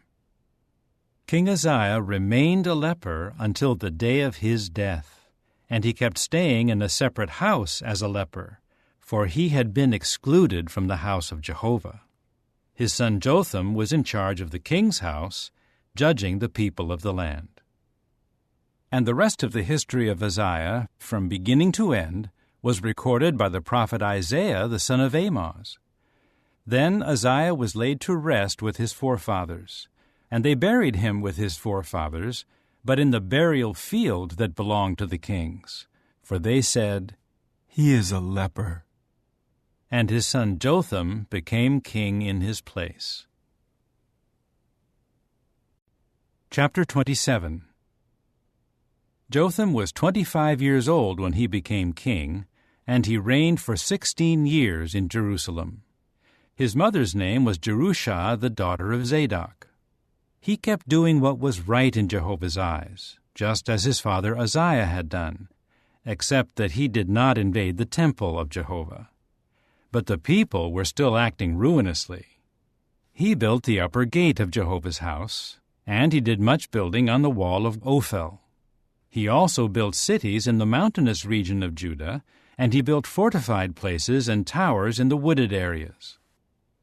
King Uzziah remained a leper until the day of his death, and he kept staying in a separate house as a leper, for he had been excluded from the house of Jehovah. His son Jotham was in charge of the king's house, judging the people of the land. And the rest of the history of Uzziah, from beginning to end, was recorded by the prophet Isaiah the son of Amoz. Then Uzziah was laid to rest with his forefathers, and they buried him with his forefathers, but in the burial field that belonged to the kings. For they said, "He is a leper." And his son Jotham became king in his place. Chapter 27. Jotham was 25 years old when he became king, and he reigned for 16 years in Jerusalem. His mother's name was Jerusha, the daughter of Zadok. He kept doing what was right in Jehovah's eyes, just as his father Uzziah had done, except that he did not invade the temple of Jehovah. But the people were still acting ruinously. He built the upper gate of Jehovah's house, and he did much building on the wall of Ophel. He also built cities in the mountainous region of Judah, and he built fortified places and towers in the wooded areas.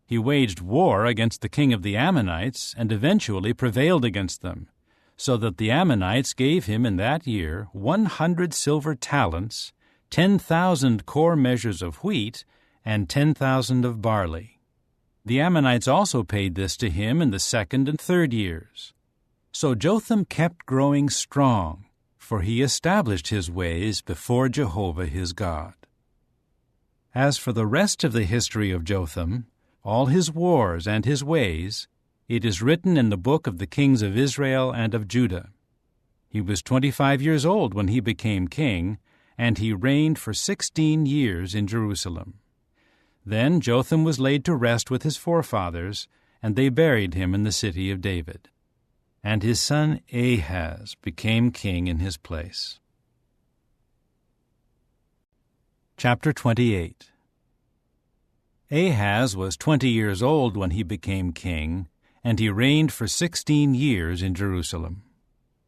He waged war against the king of the Ammonites and eventually prevailed against them, so that the Ammonites gave him in that year 100 silver talents, 10,000 core measures of wheat, and 10,000 of barley. The Ammonites also paid this to him in the 2nd and 3rd years. So Jotham kept growing strong, for he established his ways before Jehovah his God. As for the rest of the history of Jotham, all his wars and his ways, it is written in the book of the kings of Israel and of Judah. He was 25 years old when he became king, and he reigned for 16 years in Jerusalem. Then Jotham was laid to rest with his forefathers, and they buried him in the city of David. And his son Ahaz became king in his place. Chapter 28. Ahaz was 20 years old when he became king, and he reigned for 16 years in Jerusalem.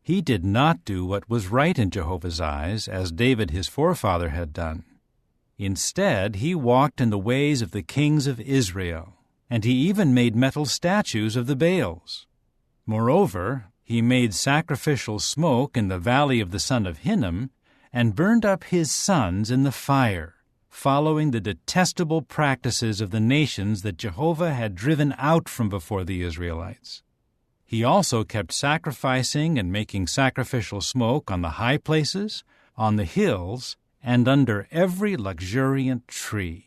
He did not do what was right in Jehovah's eyes, as David his forefather had done. Instead, he walked in the ways of the kings of Israel, and he even made metal statues of the Baals. Moreover, he made sacrificial smoke in the valley of the son of Hinnom, and burned up his sons in the fire, following the detestable practices of the nations that Jehovah had driven out from before the Israelites. He also kept sacrificing and making sacrificial smoke on the high places, on the hills, and under every luxuriant tree.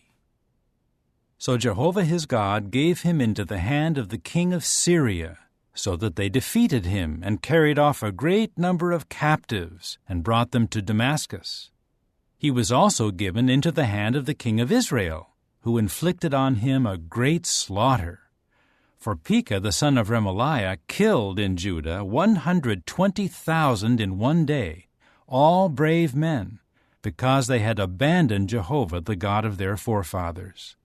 So Jehovah his God gave him into the hand of the king of Syria, so that they defeated him and carried off a great number of captives and brought them to Damascus. He was also given into the hand of the king of Israel, who inflicted on him a great slaughter. For Pekah the son of Remaliah killed in Judah 120,000 in one day, all brave men, because they had abandoned Jehovah, the God of their forefathers.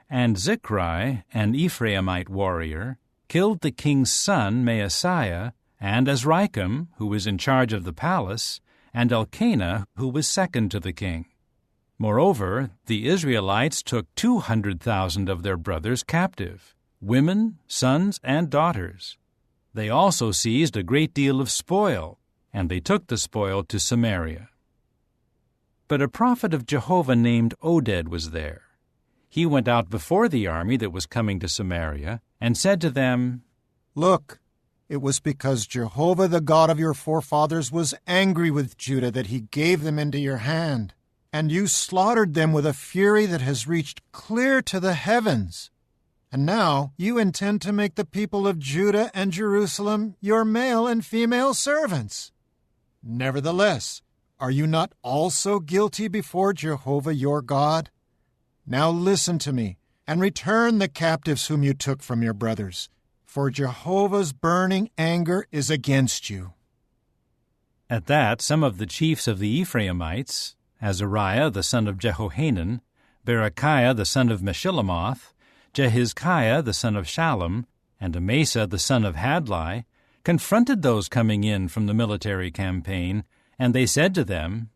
And Zichri, an Ephraimite warrior, killed the king's son Maaseiah, and Azrikam, who was in charge of the palace, and Elkanah, who was second to the king. Moreover, the Israelites took 200,000 of their brothers captive, women, sons, and daughters. They also seized a great deal of spoil, and they took the spoil to Samaria. But a prophet of Jehovah named Oded was there. He went out before the army that was coming to Samaria, and said to them, "Look, It was because Jehovah, the God of your forefathers, was angry with Judah that he gave them into your hand, and you slaughtered them with a fury that has reached clear to the heavens. And now you intend to make the people of Judah and Jerusalem your male and female servants. Nevertheless, are you not also guilty before Jehovah your God? Now listen to me, and return the captives whom you took from your brothers, for Jehovah's burning anger is against you. At that, some of the chiefs of the Ephraimites, Azariah the son of Jehohanan, Berechiah the son of Meshillemoth, Jehizkiah the son of Shallum, and Amasa the son of Hadlai, confronted those coming in from the military campaign, and they said to them,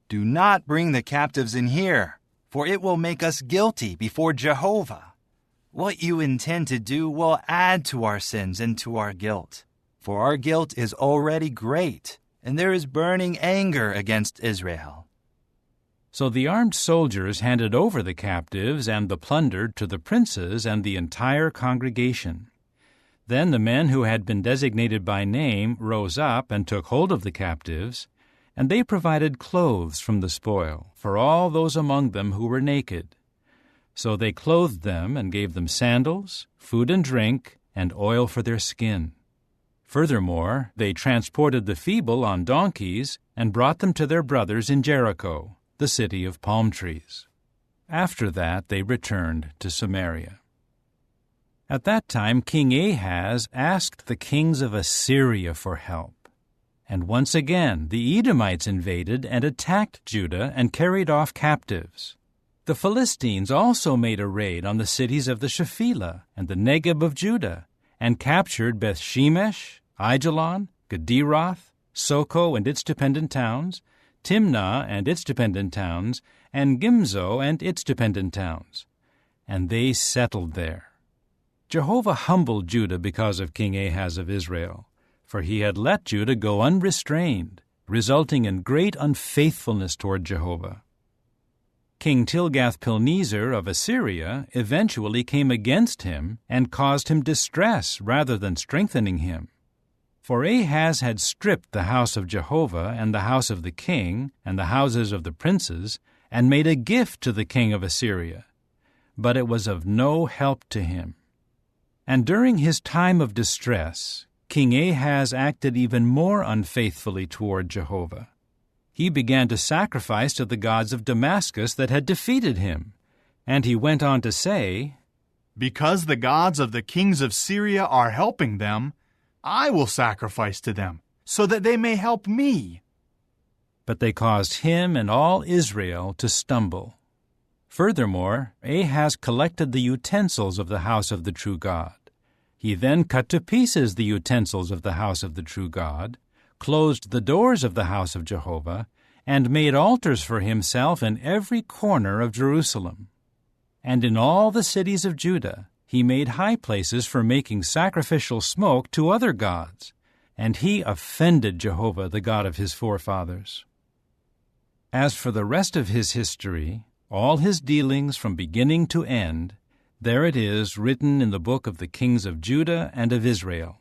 "Do not bring the captives in here, for it will make us guilty before Jehovah. What you intend to do will add to our sins and to our guilt, for our guilt is already great, and there is burning anger against Israel." So the armed soldiers handed over the captives and the plunder to the princes and the entire congregation. Then the men who had been designated by name rose up and took hold of the captives, and they provided clothes from the spoil for all those among them who were naked. So they clothed them and gave them sandals, food and drink, and oil for their skin. Furthermore, they transported the feeble on donkeys and brought them to their brothers in Jericho, the city of palm trees. After that they returned to Samaria. At that time King Ahaz asked the kings of Assyria for help. And once again the Edomites invaded and attacked Judah and carried off captives. The Philistines also made a raid on the cities of the Shephelah and the Negeb of Judah, and captured Beth-shemesh, Aijalon, Gederoth, Soko and its dependent towns, Timnah and its dependent towns, and Gimzo and its dependent towns. And they settled there. Jehovah humbled Judah because of King Ahaz of Israel, for he had let Judah go unrestrained, resulting in great unfaithfulness toward Jehovah. King Tilgath-Pilneser of Assyria eventually came against him and caused him distress rather than strengthening him. For Ahaz had stripped the house of Jehovah and the house of the king and the houses of the princes, and made a gift to the king of Assyria. But it was of no help to him. And during his time of distress, King Ahaz acted even more unfaithfully toward Jehovah. He began to sacrifice to the gods of Damascus that had defeated him. And he went on to say, "Because the gods of the kings of Syria are helping them, I will sacrifice to them, so that they may help me." But they caused him and all Israel to stumble. Furthermore, Ahaz collected the utensils of the house of the true God. He then cut to pieces the utensils of the house of the true God, closed the doors of the house of Jehovah, and made altars for himself in every corner of Jerusalem. And in all the cities of Judah he made high places for making sacrificial smoke to other gods, and he offended Jehovah, the God of his forefathers. As for the rest of his history, all his dealings from beginning to end, there it is written in the book of the kings of Judah and of Israel.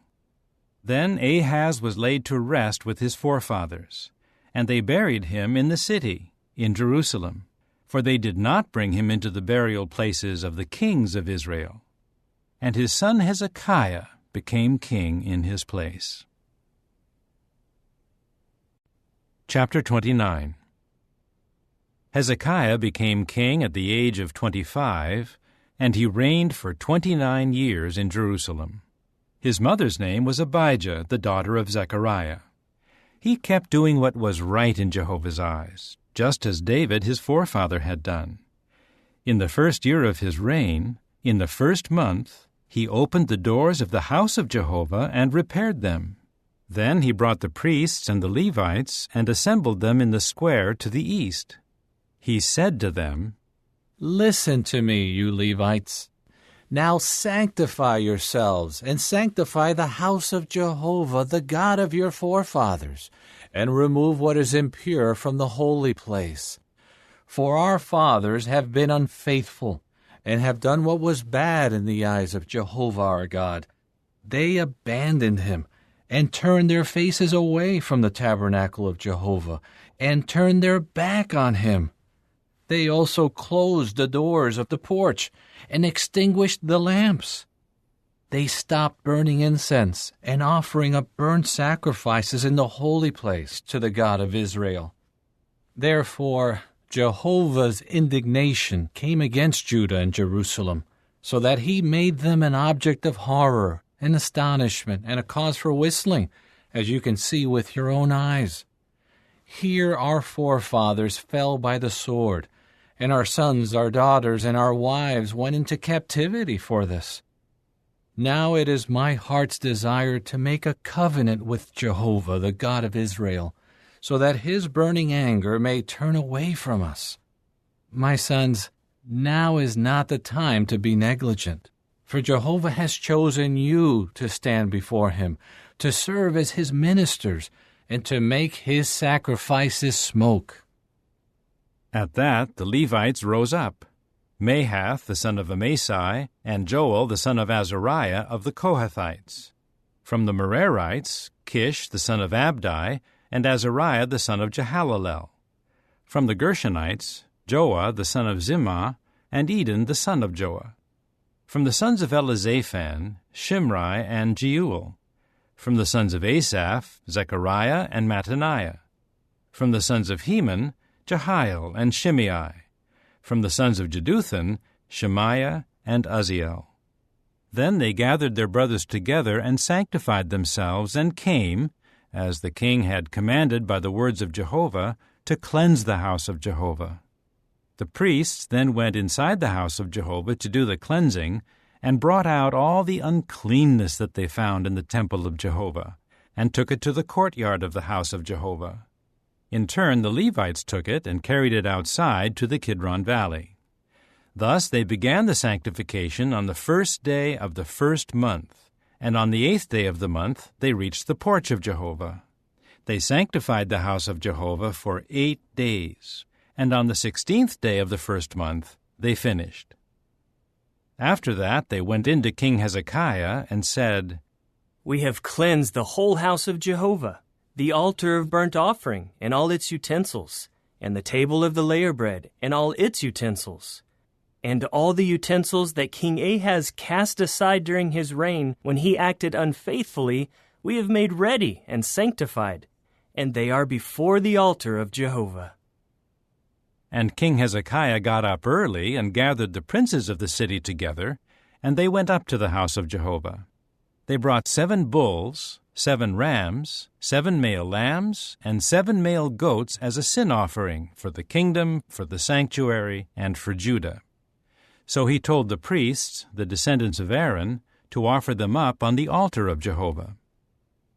Then Ahaz was laid to rest with his forefathers, and they buried him in the city, in Jerusalem, for they did not bring him into the burial places of the kings of Israel. And his son Hezekiah became king in his place. Chapter 29. Hezekiah became king at the age of 25, and he reigned for 29 years in Jerusalem. His mother's name was Abijah, the daughter of Zechariah. He kept doing what was right in Jehovah's eyes, just as David his forefather had done. In the first year of his reign, in the first month, he opened the doors of the house of Jehovah and repaired them. Then he brought the priests and the Levites and assembled them in the square to the east. He said to them, "Listen to me, you Levites. Now sanctify yourselves, and sanctify the house of Jehovah, the God of your forefathers, and remove what is impure from the holy place. For our fathers have been unfaithful, and have done what was bad in the eyes of Jehovah our God. They abandoned him, and turned their faces away from the tabernacle of Jehovah, and turned their back on him. They also closed the doors of the porch, and extinguished the lamps. They stopped burning incense and offering up burnt sacrifices in the holy place to the God of Israel. Therefore, Jehovah's indignation came against Judah and Jerusalem, so that he made them an object of horror and astonishment and a cause for whistling, as you can see with your own eyes. Here our forefathers fell by the sword, and our sons, our daughters, and our wives went into captivity for this. Now it is my heart's desire to make a covenant with Jehovah, the God of Israel, so that his burning anger may turn away from us. My sons, now is not the time to be negligent, for Jehovah has chosen you to stand before him, to serve as his ministers, and to make his sacrifices smoke." At that the Levites rose up, Mahath the son of Amasai, and Joel the son of Azariah of the Kohathites. From the Merarites, Kish the son of Abdi, and Azariah the son of Jehalalel. From the Gershonites, Joah the son of Zimmah, and Eden the son of Joah. From the sons of Elizaphan, Shimri and Jeuel. From the sons of Asaph, Zechariah and Mattaniah. From the sons of Heman, Jehiel and Shimei. From the sons of Jeduthun, Shemaiah and Uzziel. Then they gathered their brothers together and sanctified themselves, and came, as the king had commanded by the words of Jehovah, to cleanse the house of Jehovah. The priests then went inside the house of Jehovah to do the cleansing, and brought out all the uncleanness that they found in the temple of Jehovah, and took it to the courtyard of the house of Jehovah. In turn, the Levites took it and carried it outside to the Kidron Valley. Thus they began the sanctification on the 1st day of the 1st month, and on the 8th day of the month they reached the porch of Jehovah. They sanctified the house of Jehovah for 8 days, and on the 16th day of the 1st month they finished. After that they went in to King Hezekiah and said, "We have cleansed the whole house of Jehovah, the altar of burnt offering and all its utensils, and the table of the layer bread and all its utensils, and all the utensils that King Ahaz cast aside during his reign when he acted unfaithfully, we have made ready and sanctified, and they are before the altar of Jehovah." And King Hezekiah got up early and gathered the princes of the city together, and they went up to the house of Jehovah. They brought 7 bulls, 7 rams, 7 male lambs, and 7 male goats as a sin offering for the kingdom, for the sanctuary, and for Judah. So he told the priests, the descendants of Aaron, to offer them up on the altar of Jehovah.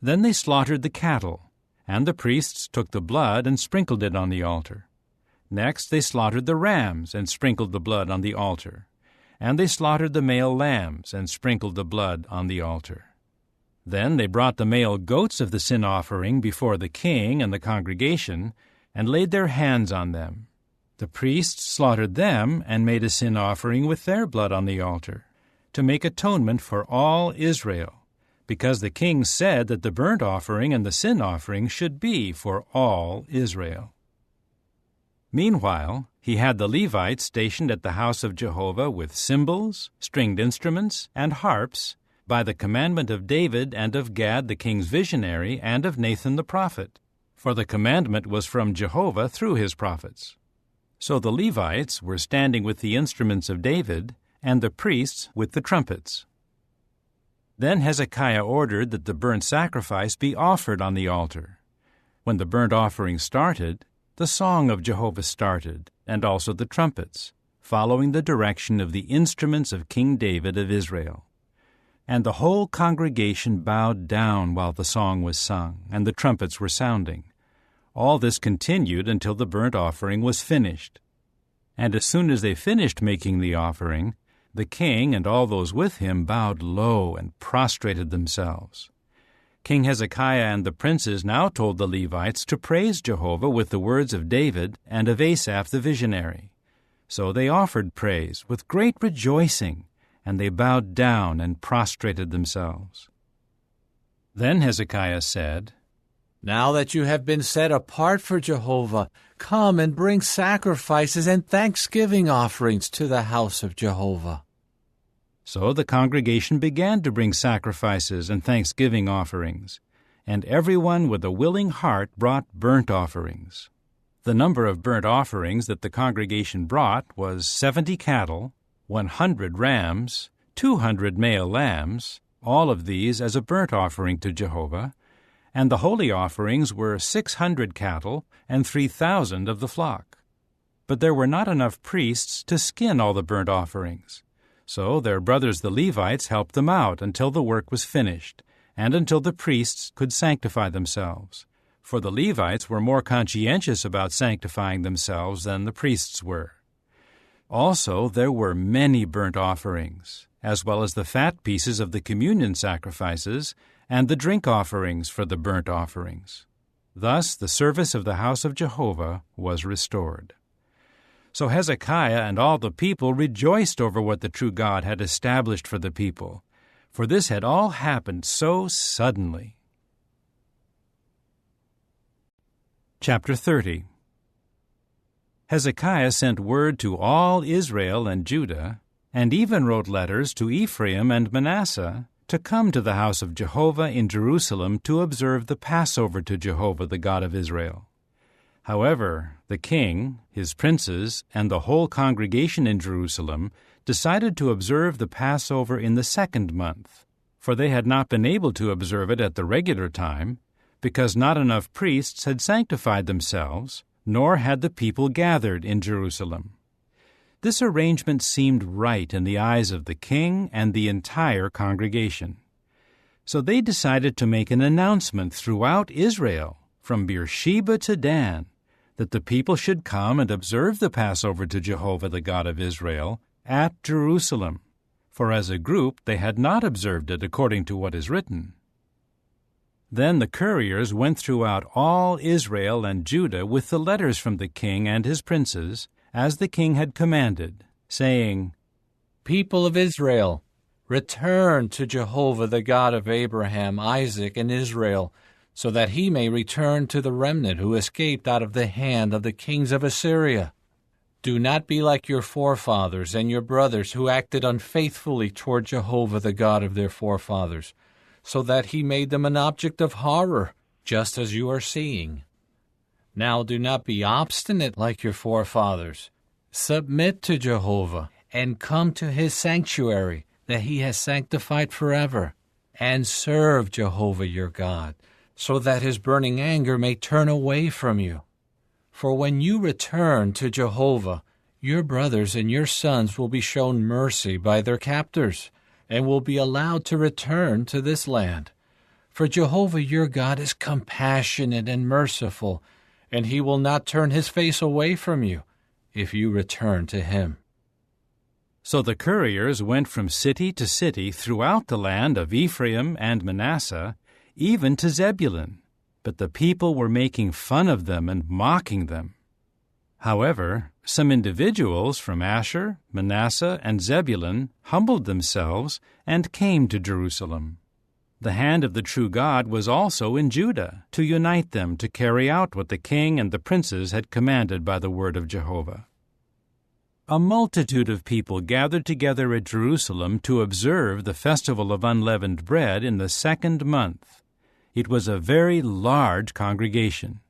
Then they slaughtered the cattle, and the priests took the blood and sprinkled it on the altar. Next they slaughtered the rams and sprinkled the blood on the altar. And they slaughtered the male lambs and sprinkled the blood on the altar. Then they brought the male goats of the sin offering before the king and the congregation, and laid their hands on them. The priests slaughtered them and made a sin offering with their blood on the altar, to make atonement for all Israel, because the king said that the burnt offering and the sin offering should be for all Israel. Meanwhile, he had the Levites stationed at the house of Jehovah with cymbals, stringed instruments, and harps, by the commandment of David and of Gad the king's visionary and of Nathan the prophet, for the commandment was from Jehovah through his prophets. So the Levites were standing with the instruments of David, and the priests with the trumpets. Then Hezekiah ordered that the burnt sacrifice be offered on the altar. When the burnt offering started, the song of Jehovah started, and also the trumpets, following the direction of the instruments of King David of Israel. And the whole congregation bowed down while the song was sung, and the trumpets were sounding. All this continued until the burnt offering was finished. And as soon as they finished making the offering, the king and all those with him bowed low and prostrated themselves. King Hezekiah and the princes now told the Levites to praise Jehovah with the words of David and of Asaph the visionary. So they offered praise with great rejoicing, and they bowed down and prostrated themselves. Then Hezekiah said, Now that you have been set apart for Jehovah, come and bring sacrifices and thanksgiving offerings to the house of Jehovah. So the congregation began to bring sacrifices and thanksgiving offerings, and everyone with a willing heart brought burnt offerings. The number of burnt offerings that the congregation brought was 70 cattle, 100 rams, 200 male lambs, all of these as a burnt offering to Jehovah, and the holy offerings were 600 cattle and 3,000 of the flock. But there were not enough priests to skin all the burnt offerings. So their brothers the Levites helped them out until the work was finished, and until the priests could sanctify themselves. For the Levites were more conscientious about sanctifying themselves than the priests were. Also there were many burnt offerings, as well as the fat pieces of the communion sacrifices, and the drink offerings for the burnt offerings. Thus the service of the house of Jehovah was restored. So Hezekiah and all the people rejoiced over what the true God had established for the people, for this had all happened so suddenly. Chapter 30. Hezekiah sent word to all Israel and Judah, and even wrote letters to Ephraim and Manasseh, to come to the house of Jehovah in Jerusalem to observe the Passover to Jehovah, the God of Israel. However, the king, his princes, and the whole congregation in Jerusalem decided to observe the Passover in the 2nd month, for they had not been able to observe it at the regular time, because not enough priests had sanctified themselves, nor had the people gathered in Jerusalem. This arrangement seemed right in the eyes of the king and the entire congregation. So they decided to make an announcement throughout Israel, from Beersheba to Dan, that the people should come and observe the Passover to Jehovah, the God of Israel, at Jerusalem, for as a group they had not observed it according to what is written. Then the couriers went throughout all Israel and Judah with the letters from the king and his princes, as the king had commanded, saying, People of Israel, return to Jehovah, the God of Abraham, Isaac, and Israel, so that he may return to the remnant who escaped out of the hand of the kings of Assyria. Do not be like your forefathers and your brothers who acted unfaithfully toward Jehovah, the God of their forefathers, so that he made them an object of horror, just as you are seeing. Now do not be obstinate like your forefathers. Submit to Jehovah, and come to his sanctuary that he has sanctified forever, and serve Jehovah your God, so that his burning anger may turn away from you. For when you return to Jehovah, your brothers and your sons will be shown mercy by their captors, and will be allowed to return to this land. For Jehovah your God is compassionate and merciful, and he will not turn his face away from you if you return to him. So the couriers went from city to city throughout the land of Ephraim and Manasseh, even to Zebulun, but the people were making fun of them and mocking them. However, some individuals from Asher, Manasseh, and Zebulun humbled themselves and came to Jerusalem. The hand of the true God was also in Judah, to unite them to carry out what the king and the princes had commanded by the word of Jehovah. A multitude of people gathered together at Jerusalem to observe the festival of unleavened bread in the 2nd month. It was a very large congregation.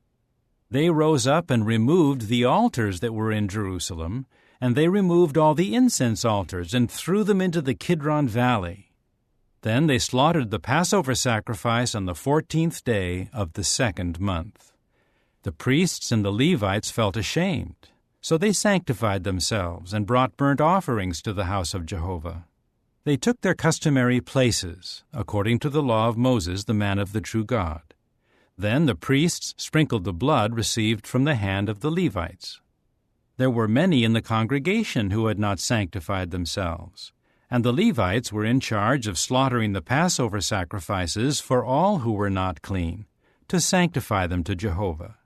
They rose up and removed the altars that were in Jerusalem, and they removed all the incense altars and threw them into the Kidron Valley. Then they slaughtered the Passover sacrifice on the 14th day of the 2nd month. The priests and the Levites felt ashamed, so they sanctified themselves and brought burnt offerings to the house of Jehovah. They took their customary places, according to the law of Moses, the man of the true God. Then the priests sprinkled the blood received from the hand of the Levites. There were many in the congregation who had not sanctified themselves, and the Levites were in charge of slaughtering the Passover sacrifices for all who were not clean, to sanctify them to Jehovah.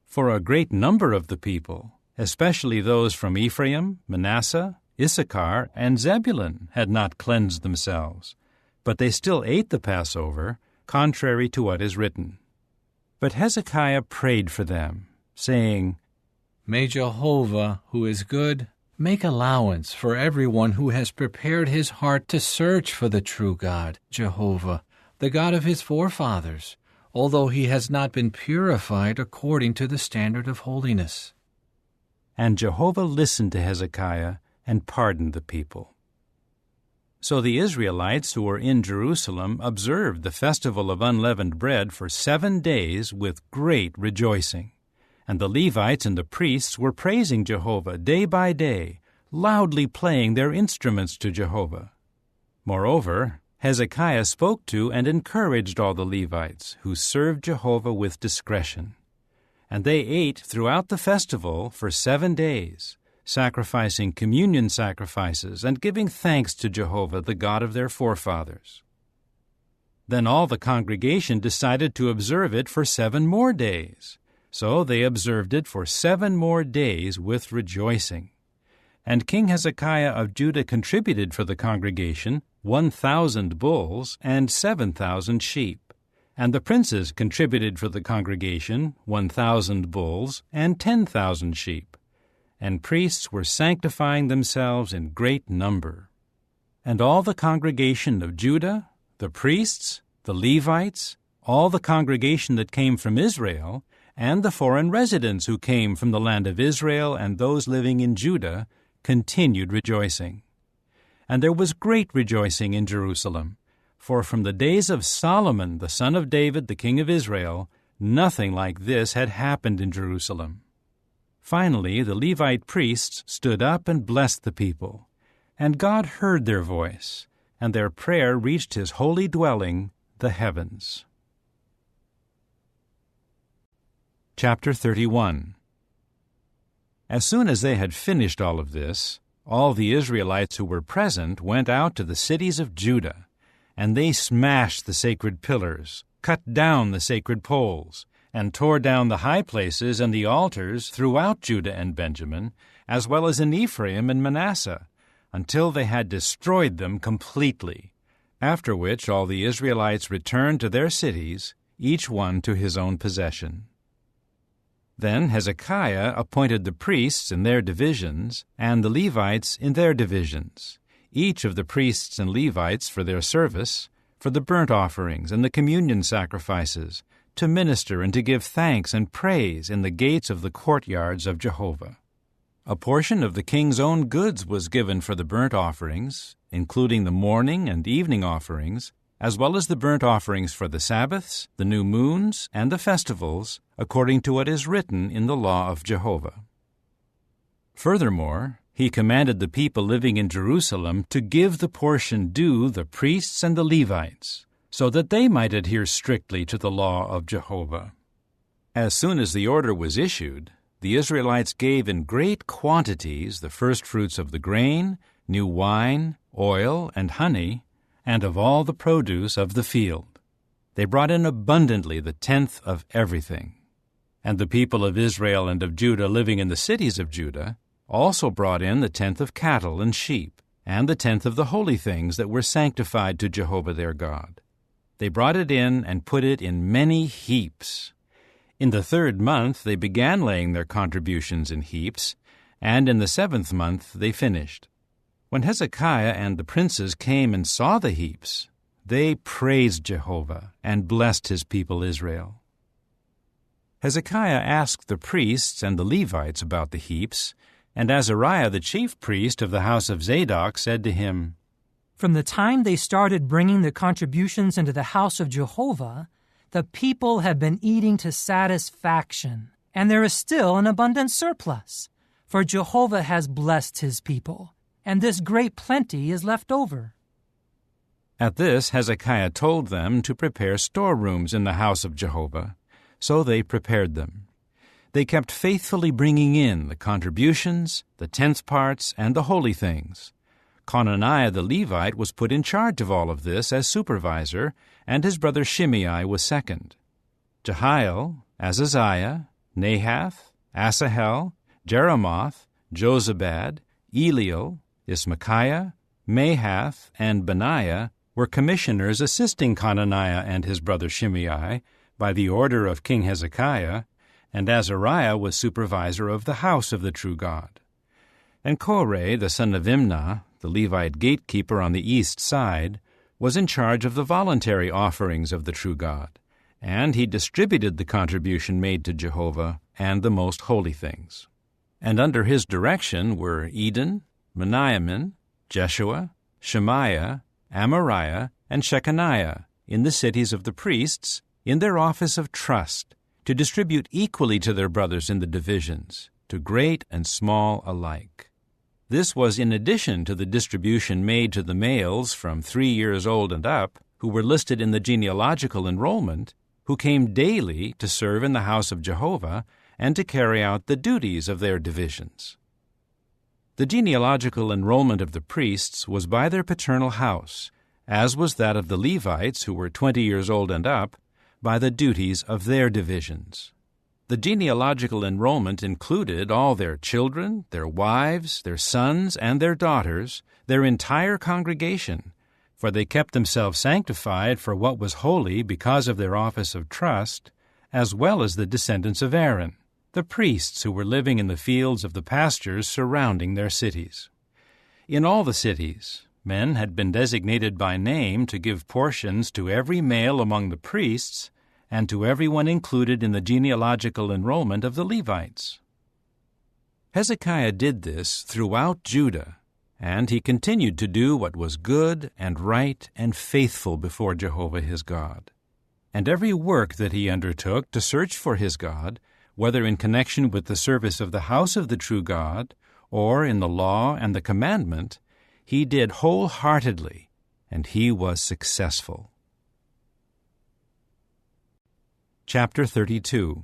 For a great number of the people, especially those from Ephraim, Manasseh, Issachar, and Zebulun, had not cleansed themselves, but they still ate the Passover, contrary to what is written. But Hezekiah prayed for them, saying, May Jehovah, who is good, make allowance for everyone who has prepared his heart to search for the true God, Jehovah, the God of his forefathers, although he has not been purified according to the standard of holiness. And Jehovah listened to Hezekiah and pardoned the people. So the Israelites who were in Jerusalem observed the festival of unleavened bread for 7 days with great rejoicing. And the Levites and the priests were praising Jehovah day by day, loudly playing their instruments to Jehovah. Moreover, Hezekiah spoke to and encouraged all the Levites, who served Jehovah with discretion. And they ate throughout the festival for 7 days, sacrificing communion sacrifices and giving thanks to Jehovah, the God of their forefathers. Then all the congregation decided to observe it for 7 more days. So they observed it for 7 more days with rejoicing. And King Hezekiah of Judah contributed for the congregation 1,000 bulls and 7,000 sheep. And the princes contributed for the congregation 1,000 bulls and 10,000 sheep. And priests were sanctifying themselves in great number. And all the congregation of Judah, the priests, the Levites, all the congregation that came from Israel, and the foreign residents who came from the land of Israel and those living in Judah, continued rejoicing. And there was great rejoicing in Jerusalem, for from the days of Solomon, the son of David, the king of Israel, nothing like this had happened in Jerusalem. Finally, the Levite priests stood up and blessed the people, and God heard their voice, and their prayer reached his holy dwelling, the heavens. Chapter 31. As soon as they had finished all of this, all the Israelites who were present went out to the cities of Judah, and they smashed the sacred pillars, cut down the sacred poles, and tore down the high places and the altars throughout Judah and Benjamin, as well as in Ephraim and Manasseh, until they had destroyed them completely, after which all the Israelites returned to their cities, each one to his own possession. Then Hezekiah appointed the priests in their divisions and the Levites in their divisions, each of the priests and Levites for their service, for the burnt offerings and the communion sacrifices, to minister and to give thanks and praise in the gates of the courtyards of Jehovah. A portion of the king's own goods was given for the burnt offerings, including the morning and evening offerings, as well as the burnt offerings for the Sabbaths, the new moons, and the festivals, according to what is written in the law of Jehovah. Furthermore, he commanded the people living in Jerusalem to give the portion due the priests and the Levites, so that they might adhere strictly to the law of Jehovah. As soon as the order was issued, the Israelites gave in great quantities the firstfruits of the grain, new wine, oil, and honey, and of all the produce of the field. They brought in abundantly the 10th of everything. And the people of Israel and of Judah living in the cities of Judah also brought in the 10th of cattle and sheep, and the 10th of the holy things that were sanctified to Jehovah their God. They brought it in and put it in many heaps. In the 3rd month they began laying their contributions in heaps, and in the 7th month they finished. When Hezekiah and the princes came and saw the heaps, they praised Jehovah and blessed his people Israel. Hezekiah asked the priests and the Levites about the heaps, and Azariah the chief priest of the house of Zadok said to him, From the time they started bringing the contributions into the house of Jehovah, the people have been eating to satisfaction, and there is still an abundant surplus, for Jehovah has blessed his people, and this great plenty is left over. At this Hezekiah told them to prepare storerooms in the house of Jehovah, so they prepared them. They kept faithfully bringing in the contributions, the 10th parts, and the holy things. Conaniah the Levite was put in charge of all of this as supervisor, and his brother Shimei was second. Jehiel, Azaziah, Nahath, Asahel, Jeremoth, Jozabad, Eliel, Ismachiah, Mahath, and Benaiah were commissioners assisting Conaniah and his brother Shimei by the order of King Hezekiah, and Azariah was supervisor of the house of the true God. And Korah, the son of Imnah, the Levite gatekeeper on the east side, was in charge of the voluntary offerings of the true God, and he distributed the contribution made to Jehovah and the most holy things. And under his direction were Eden, Meniamin, Jeshua, Shemaiah, Amariah, and Shechaniah in the cities of the priests, in their office of trust, to distribute equally to their brothers in the divisions, to great and small alike. This was in addition to the distribution made to the males from 3 years old and up, who were listed in the genealogical enrollment, who came daily to serve in the house of Jehovah and to carry out the duties of their divisions. The genealogical enrollment of the priests was by their paternal house, as was that of the Levites, who were 20 years old and up, by the duties of their divisions. The genealogical enrollment included all their children, their wives, their sons, and their daughters, their entire congregation, for they kept themselves sanctified for what was holy because of their office of trust, as well as the descendants of Aaron, the priests who were living in the fields of the pastures surrounding their cities. In all the cities, men had been designated by name to give portions to every male among the priests and to everyone included in the genealogical enrollment of the Levites. Hezekiah did this throughout Judah, and he continued to do what was good and right and faithful before Jehovah his God. And every work that he undertook to search for his God, whether in connection with the service of the house of the true God or in the law and the commandment, he did wholeheartedly, and he was successful. Chapter 32.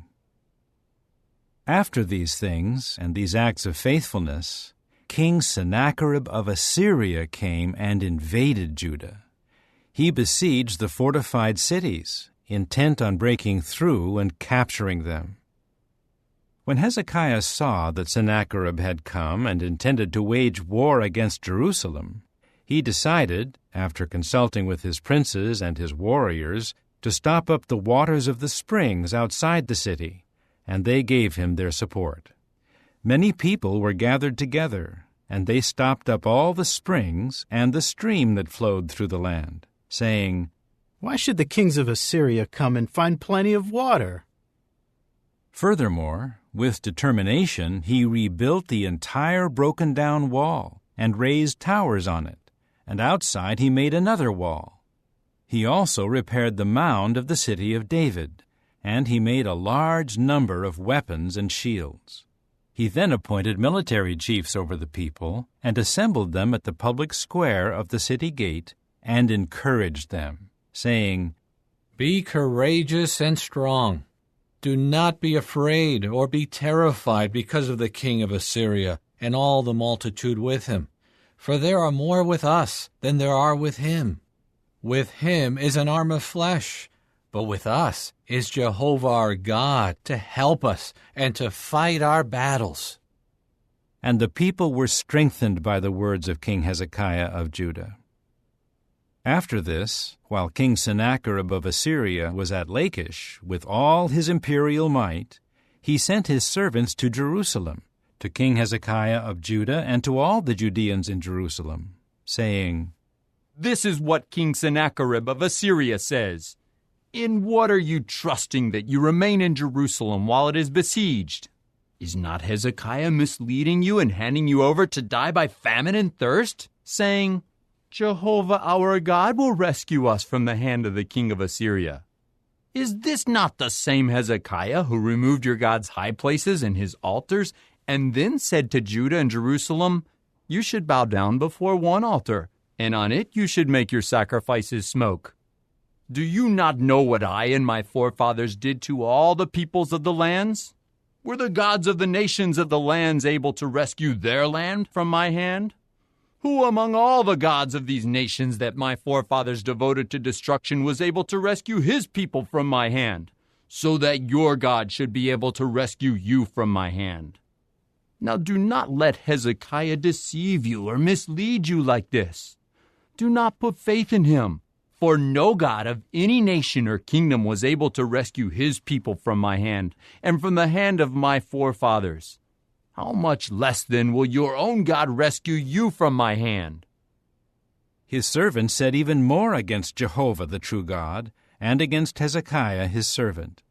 After these things and these acts of faithfulness, King Sennacherib of Assyria came and invaded Judah. He besieged the fortified cities, intent on breaking through and capturing them. When Hezekiah saw that Sennacherib had come and intended to wage war against Jerusalem, he decided, after consulting with his princes and his warriors, to stop up the waters of the springs outside the city, and they gave him their support. Many people were gathered together, and they stopped up all the springs and the stream that flowed through the land, saying, "Why should the kings of Assyria come and find plenty of water?" Furthermore, with determination, he rebuilt the entire broken-down wall and raised towers on it, and outside he made another wall. He also repaired the mound of the city of David, and he made a large number of weapons and shields. He then appointed military chiefs over the people and assembled them at the public square of the city gate and encouraged them, saying, "Be courageous and strong. Do not be afraid or be terrified because of the king of Assyria and all the multitude with him, for there are more with us than there are with him. With him is an arm of flesh, but with us is Jehovah our God to help us and to fight our battles." And the people were strengthened by the words of King Hezekiah of Judah. After this, while King Sennacherib of Assyria was at Lachish with all his imperial might, he sent his servants to Jerusalem, to King Hezekiah of Judah and to all the Judeans in Jerusalem, saying, "This is what King Sennacherib of Assyria says. In what are you trusting that you remain in Jerusalem while it is besieged? Is not Hezekiah misleading you and handing you over to die by famine and thirst, saying, 'Jehovah our God will rescue us from the hand of the king of Assyria'? Is this not the same Hezekiah who removed your God's high places and his altars, and then said to Judah and Jerusalem, 'You should bow down before one altar, and on it you should make your sacrifices smoke'? Do you not know what I and my forefathers did to all the peoples of the lands? Were the gods of the nations of the lands able to rescue their land from my hand? Who among all the gods of these nations that my forefathers devoted to destruction was able to rescue his people from my hand, so that your God should be able to rescue you from my hand? Now do not let Hezekiah deceive you or mislead you like this. Do not put faith in him, for no god of any nation or kingdom was able to rescue his people from my hand and from the hand of my forefathers. How much less then will your own God rescue you from my hand?" His servant said even more against Jehovah the true God, and against Hezekiah his servant.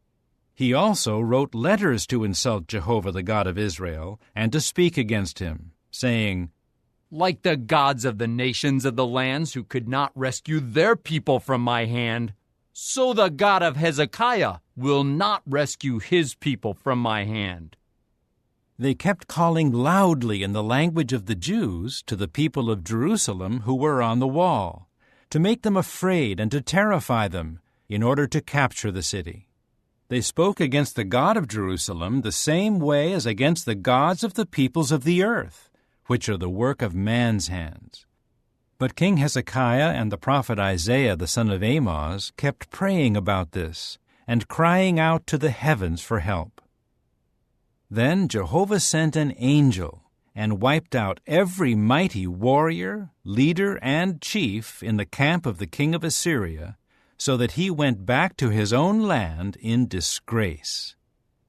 He also wrote letters to insult Jehovah the God of Israel, and to speak against him, saying, "Like the gods of the nations of the lands who could not rescue their people from my hand, so the God of Hezekiah will not rescue his people from my hand." They kept calling loudly in the language of the Jews to the people of Jerusalem who were on the wall, to make them afraid and to terrify them, in order to capture the city. They spoke against the God of Jerusalem the same way as against the gods of the peoples of the earth, which are the work of man's hands. But King Hezekiah and the prophet Isaiah the son of Amoz kept praying about this, and crying out to the heavens for help. Then Jehovah sent an angel, and wiped out every mighty warrior, leader, and chief in the camp of the king of Assyria, so that he went back to his own land in disgrace.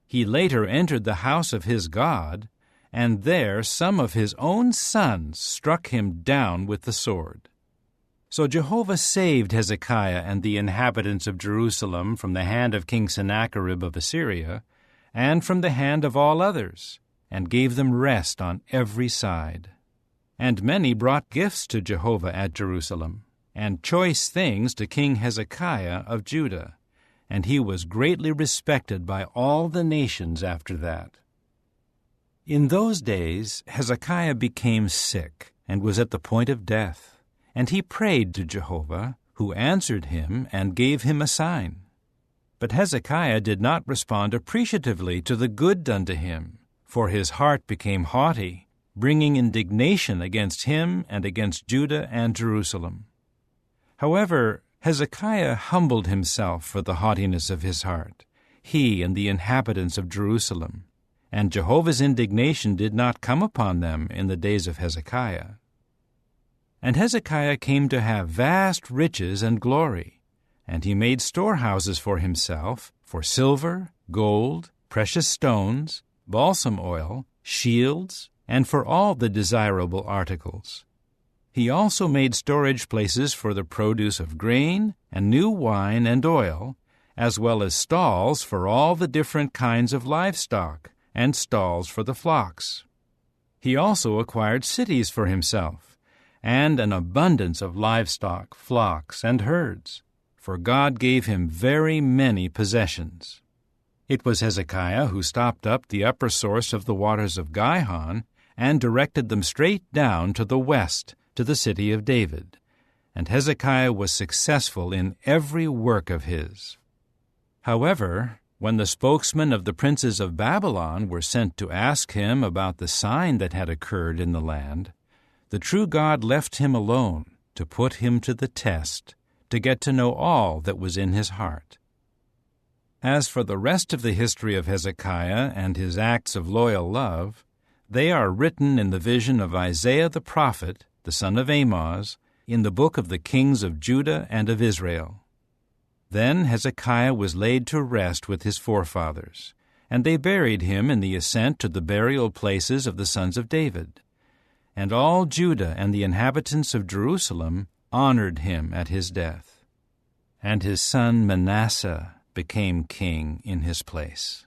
He later entered the house of his God, and there some of his own sons struck him down with the sword. So Jehovah saved Hezekiah and the inhabitants of Jerusalem from the hand of King Sennacherib of Assyria, and from the hand of all others, and gave them rest on every side. And many brought gifts to Jehovah at Jerusalem, and choice things to King Hezekiah of Judah, and he was greatly respected by all the nations after that. In those days Hezekiah became sick, and was at the point of death, and he prayed to Jehovah, who answered him and gave him a sign. But Hezekiah did not respond appreciatively to the good done to him, for his heart became haughty, bringing indignation against him and against Judah and Jerusalem. However, Hezekiah humbled himself for the haughtiness of his heart, he and the inhabitants of Jerusalem, and Jehovah's indignation did not come upon them in the days of Hezekiah. And Hezekiah came to have vast riches and glory, and he made storehouses for himself, for silver, gold, precious stones, balsam oil, shields, and for all the desirable articles. He also made storage places for the produce of grain, and new wine and oil, as well as stalls for all the different kinds of livestock, and stalls for the flocks. He also acquired cities for himself, and an abundance of livestock, flocks, and herds, for God gave him very many possessions. It was Hezekiah who stopped up the upper source of the waters of Gihon, and directed them straight down to the west, to the city of David. And Hezekiah was successful in every work of his. However, when the spokesmen of the princes of Babylon were sent to ask him about the sign that had occurred in the land, the true God left him alone to put him to the test, to get to know all that was in his heart. As for the rest of the history of Hezekiah and his acts of loyal love, they are written in the vision of Isaiah the prophet, the son of Amoz, in the book of the kings of Judah and of Israel. Then Hezekiah was laid to rest with his forefathers, and they buried him in the ascent to the burial places of the sons of David. And all Judah and the inhabitants of Jerusalem honored him at his death. And his son Manasseh became king in his place.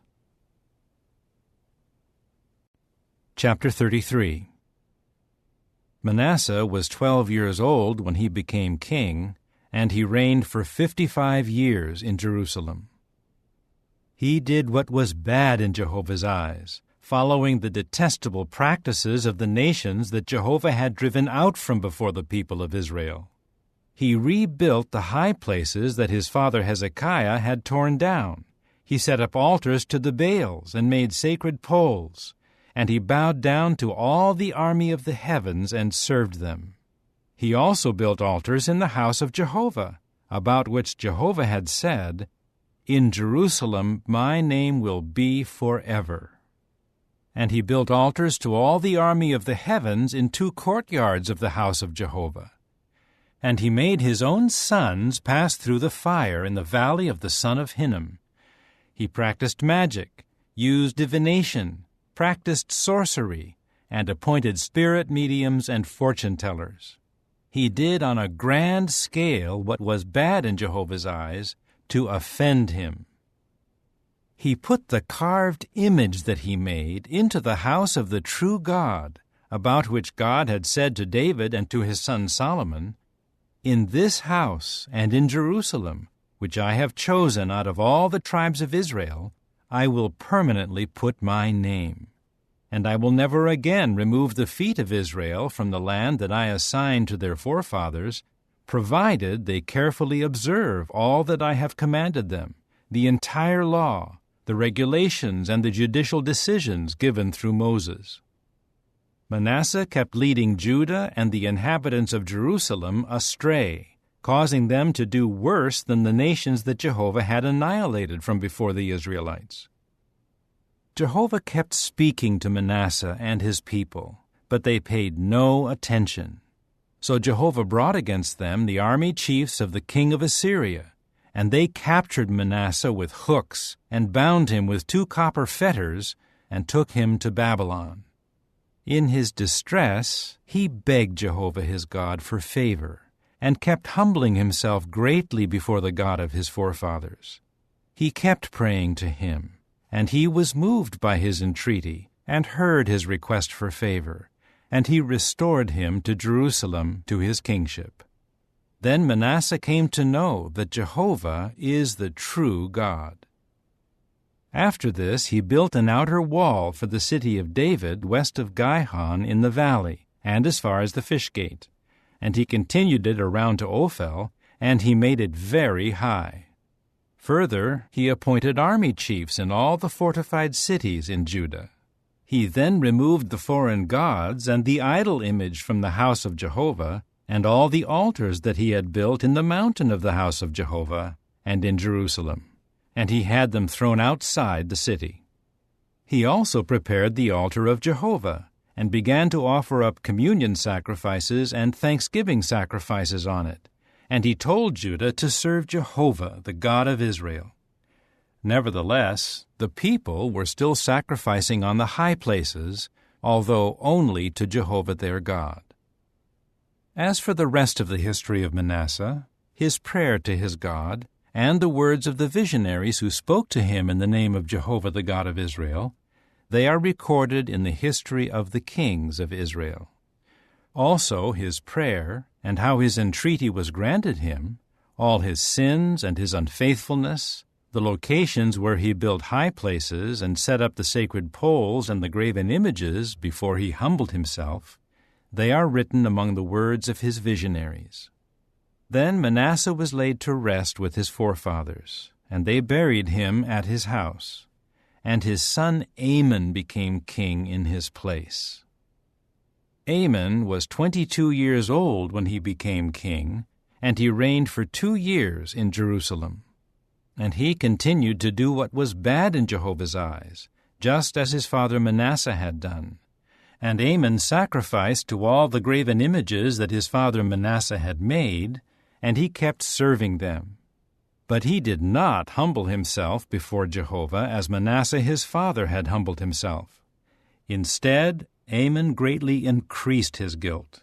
Chapter 33. Manasseh was 12 years old when he became king, and he reigned for 55 years in Jerusalem. He did what was bad in Jehovah's eyes, following the detestable practices of the nations that Jehovah had driven out from before the people of Israel. He rebuilt the high places that his father Hezekiah had torn down. He set up altars to the Baals and made sacred poles, and he bowed down to all the army of the heavens and served them. He also built altars in the house of Jehovah, about which Jehovah had said, "In Jerusalem my name will be forever." And he built altars to all the army of the heavens in 2 courtyards of the house of Jehovah. And he made his own sons pass through the fire in the valley of the son of Hinnom. He practiced magic, used divination, practiced sorcery, and appointed spirit mediums and fortune-tellers. He did on a grand scale what was bad in Jehovah's eyes to offend him. He put the carved image that he made into the house of the true God, about which God had said to David and to his son Solomon, "In this house and in Jerusalem, which I have chosen out of all the tribes of Israel, I will permanently put my name. And I will never again remove the feet of Israel from the land that I assigned to their forefathers, provided they carefully observe all that I have commanded them, the entire law, the regulations, and the judicial decisions given through Moses." Manasseh kept leading Judah and the inhabitants of Jerusalem astray, causing them to do worse than the nations that Jehovah had annihilated from before the Israelites. Jehovah kept speaking to Manasseh and his people, but they paid no attention. So Jehovah brought against them the army chiefs of the king of Assyria, and they captured Manasseh with hooks and bound him with 2 copper fetters and took him to Babylon. In his distress, he begged Jehovah his God for favor, and kept humbling himself greatly before the God of his forefathers. He kept praying to him, and he was moved by his entreaty, and heard his request for favor, and he restored him to Jerusalem to his kingship. Then Manasseh came to know that Jehovah is the true God. After this he built an outer wall for the city of David west of Gihon in the valley, and as far as the fish gate. And he continued it around to Ophel, and he made it very high. Further, he appointed army chiefs in all the fortified cities in Judah. He then removed the foreign gods and the idol image from the house of Jehovah, and all the altars that he had built in the mountain of the house of Jehovah, and in Jerusalem. And he had them thrown outside the city. He also prepared the altar of Jehovah, and began to offer up communion sacrifices and thanksgiving sacrifices on it. And he told Judah to serve Jehovah, the God of Israel. Nevertheless, the people were still sacrificing on the high places, although only to Jehovah their God. As for the rest of the history of Manasseh, his prayer to his God, and the words of the visionaries who spoke to him in the name of Jehovah the God of Israel, they are recorded in the history of the kings of Israel. Also his prayer, and how his entreaty was granted him, all his sins and his unfaithfulness, the locations where he built high places and set up the sacred poles and the graven images before he humbled himself, they are written among the words of his visionaries. Then Manasseh was laid to rest with his forefathers, and they buried him at his house. And his son Amon became king in his place. Amon was 22 years old when he became king, and he reigned for 2 years in Jerusalem. And he continued to do what was bad in Jehovah's eyes, just as his father Manasseh had done. And Amon sacrificed to all the graven images that his father Manasseh had made, and he kept serving them. But he did not humble himself before Jehovah as Manasseh his father had humbled himself. Instead, Amon greatly increased his guilt.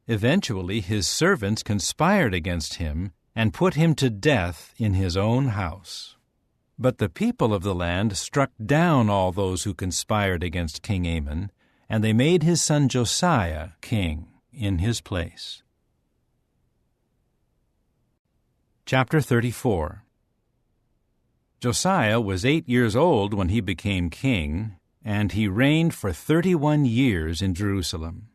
Eventually his servants conspired against him and put him to death in his own house. But the people of the land struck down all those who conspired against King Amon, and they made his son Josiah king in his place. Chapter 34. Josiah was 8 years old when he became king, and he reigned for 31 years in Jerusalem.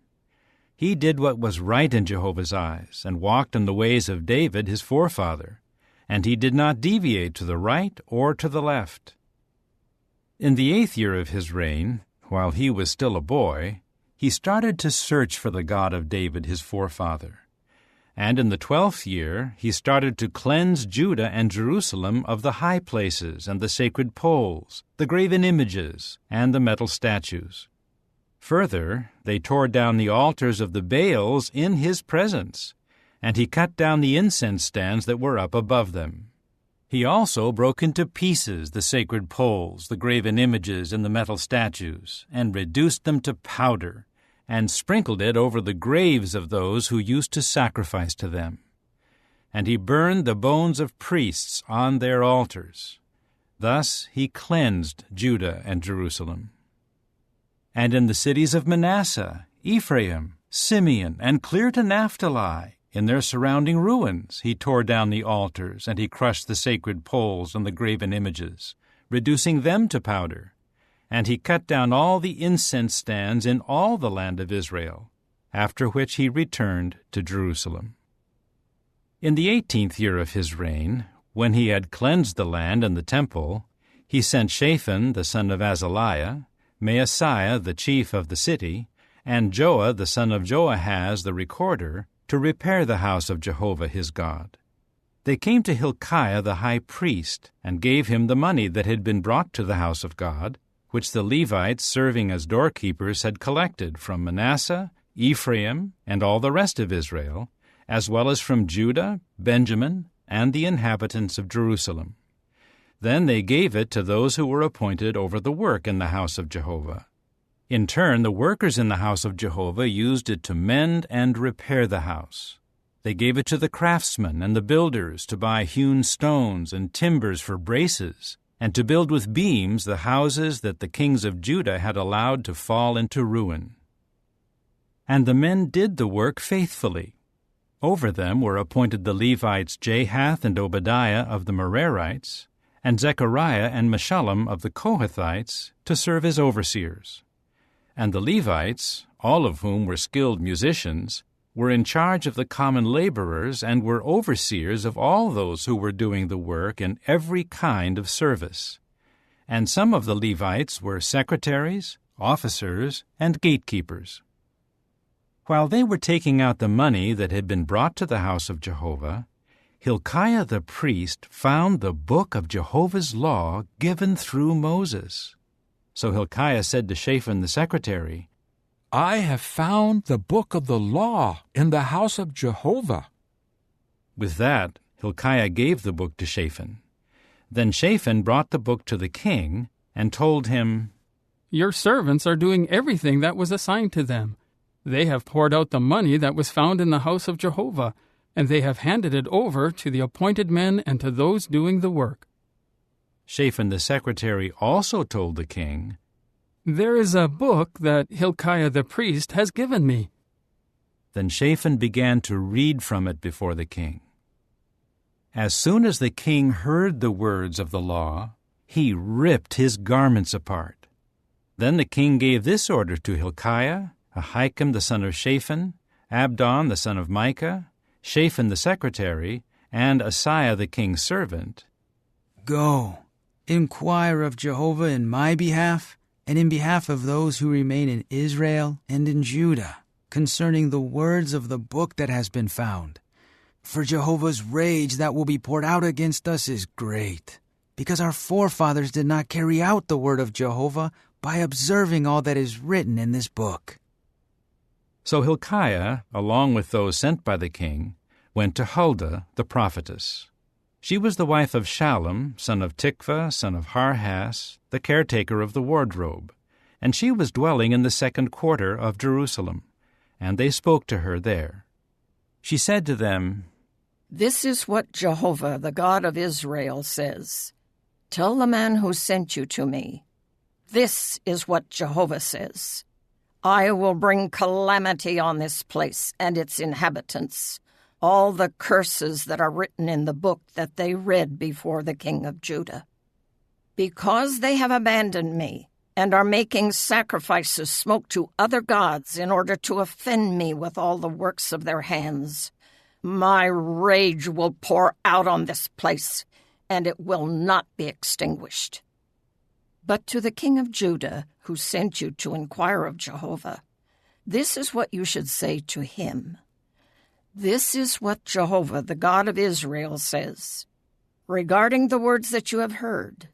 He did what was right in Jehovah's eyes, and walked in the ways of David his forefather, and he did not deviate to the right or to the left. In the 8th year of his reign, while he was still a boy, he started to search for the God of David his forefather. And in the 12th year he started to cleanse Judah and Jerusalem of the high places and the sacred poles, the graven images, and the metal statues. Further, they tore down the altars of the Baals in his presence, and he cut down the incense stands that were up above them. He also broke into pieces the sacred poles, the graven images, and the metal statues, and reduced them to powder, and sprinkled it over the graves of those who used to sacrifice to them. And he burned the bones of priests on their altars. Thus he cleansed Judah and Jerusalem. And in the cities of Manasseh, Ephraim, Simeon, and clear to Naphtali, in their surrounding ruins, he tore down the altars, and he crushed the sacred poles and the graven images, reducing them to powder. And he cut down all the incense stands in all the land of Israel, after which he returned to Jerusalem. In the 18th year of his reign, when he had cleansed the land and the temple, he sent Shaphan the son of Azaliah, Maaseiah the chief of the city, and Joah the son of Joahaz the recorder, to repair the house of Jehovah his God. They came to Hilkiah the high priest, and gave him the money that had been brought to the house of God, which the Levites serving as doorkeepers had collected from Manasseh, Ephraim, and all the rest of Israel, as well as from Judah, Benjamin, and the inhabitants of Jerusalem. Then they gave it to those who were appointed over the work in the house of Jehovah. In turn, the workers in the house of Jehovah used it to mend and repair the house. They gave it to the craftsmen and the builders to buy hewn stones and timbers for braces, and to build with beams the houses that the kings of Judah had allowed to fall into ruin. And the men did the work faithfully. Over them were appointed the Levites Jahath and Obadiah of the Merarites, and Zechariah and Meshullam of the Kohathites to serve as overseers. And the Levites, all of whom were skilled musicians, were in charge of the common laborers and were overseers of all those who were doing the work in every kind of service. And some of the Levites were secretaries, officers, and gatekeepers. While they were taking out the money that had been brought to the house of Jehovah, Hilkiah the priest found the book of Jehovah's law given through Moses. So Hilkiah said to Shaphan the secretary, I have found the book of the law in the house of Jehovah. With that, Hilkiah gave the book to Shaphan. Then Shaphan brought the book to the king and told him, Your servants are doing everything that was assigned to them. They have poured out the money that was found in the house of Jehovah, and they have handed it over to the appointed men and to those doing the work. Shaphan the secretary also told the king, There is a book that Hilkiah the priest has given me. Then Shaphan began to read from it before the king. As soon as the king heard the words of the law, he ripped his garments apart. Then the king gave this order to Hilkiah, Ahikam the son of Shaphan, Abdon the son of Micah, Shaphan the secretary, and Asaiah the king's servant. Go, inquire of Jehovah in my behalf, and in behalf of those who remain in Israel and in Judah, concerning the words of the book that has been found. For Jehovah's rage that will be poured out against us is great, because our forefathers did not carry out the word of Jehovah by observing all that is written in this book. So Hilkiah, along with those sent by the king, went to Huldah the prophetess. She was the wife of Shallum, son of Tikvah, son of Harhas, the caretaker of the wardrobe, and she was dwelling in the 2nd quarter of Jerusalem, and they spoke to her there. She said to them, This is what Jehovah, the God of Israel, says. Tell the man who sent you to me. This is what Jehovah says. I will bring calamity on this place and its inhabitants, all the curses that are written in the book that they read before the king of Judah. Because they have abandoned me and are making sacrifices smoked to other gods in order to offend me with all the works of their hands, my rage will pour out on this place, and it will not be extinguished. But to the king of Judah, who sent you to inquire of Jehovah, this is what you should say to him. This is what Jehovah, the God of Israel, says. Regarding the words that you have heard,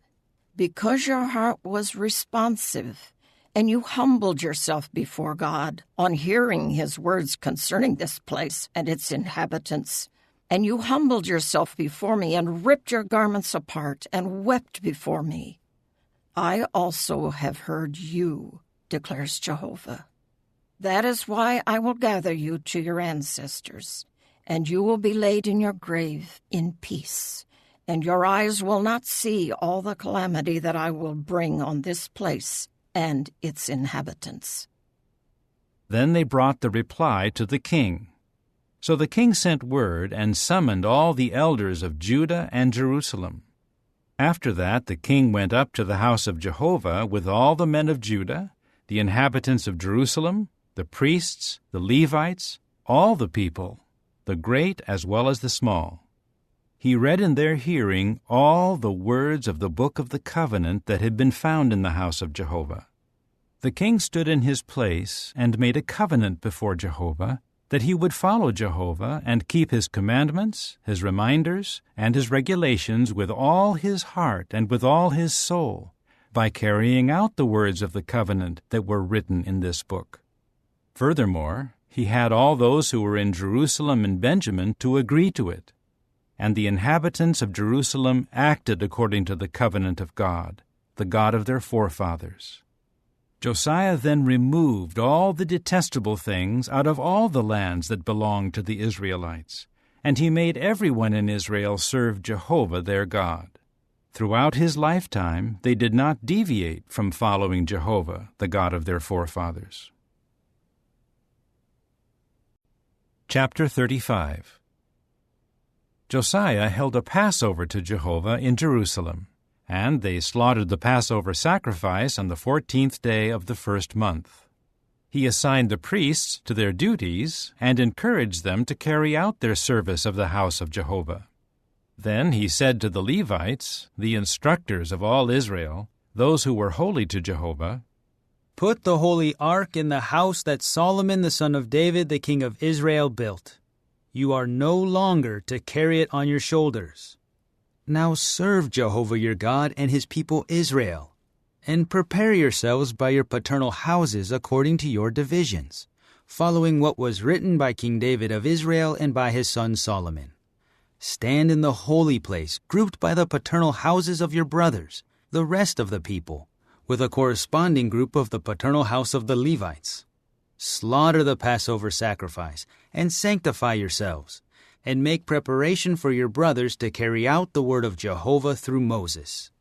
because your heart was responsive, And you humbled yourself before God on hearing his words concerning this place and its inhabitants. And you humbled yourself before me and ripped your garments apart and wept before me. I also have heard you, declares Jehovah. That is why I will gather you to your ancestors, and you will be laid in your grave in peace, and your eyes will not see all the calamity that I will bring on this place and its inhabitants. Then they brought the reply to the king. So the king sent word and summoned all the elders of Judah and Jerusalem. After that the king went up to the house of Jehovah with all the men of Judah, the inhabitants of Jerusalem, the priests, the Levites, all the people, the great as well as the small. He read in their hearing all the words of the book of the covenant that had been found in the house of Jehovah. The king stood in his place and made a covenant before Jehovah that he would follow Jehovah and keep his commandments, his reminders, and his regulations with all his heart and with all his soul, by carrying out the words of the covenant that were written in this book. Furthermore, he had all those who were in Jerusalem and Benjamin to agree to it. And the inhabitants of Jerusalem acted according to the covenant of God, the God of their forefathers. Josiah then removed all the detestable things out of all the lands that belonged to the Israelites, and he made everyone in Israel serve Jehovah their God. Throughout his lifetime they did not deviate from following Jehovah, the God of their forefathers. Chapter 35. Josiah held a Passover to Jehovah in Jerusalem, and they slaughtered the Passover sacrifice on the 14th day of the first month. He assigned the priests to their duties and encouraged them to carry out their service of the house of Jehovah. Then he said to the Levites, the instructors of all Israel, those who were holy to Jehovah, "Put the holy ark in the house that Solomon the son of David the king of Israel built. You are no longer to carry it on your shoulders. Now serve Jehovah your God and his people Israel, and prepare yourselves by your paternal houses according to your divisions, following what was written by King David of Israel and by his son Solomon. Stand in the holy place, grouped by the paternal houses of your brothers, the rest of the people, with a corresponding group of the paternal house of the Levites. Slaughter the Passover sacrifice, and sanctify yourselves, and make preparation for your brothers to carry out the word of Jehovah through Moses."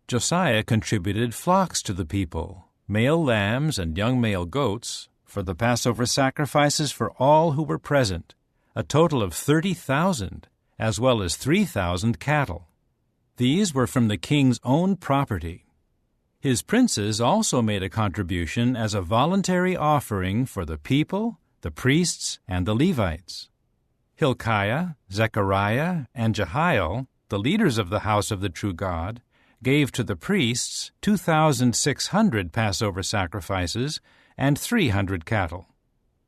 Josiah contributed flocks to the people, male lambs and young male goats, for the Passover sacrifices for all who were present, a total of 30,000, as well as 3,000 cattle. These were from the king's own property. His princes also made a contribution as a voluntary offering for the people, the priests, and the Levites. Hilkiah, Zechariah, and Jehiel, the leaders of the house of the true God, gave to the priests 2,600 Passover sacrifices and 300 cattle.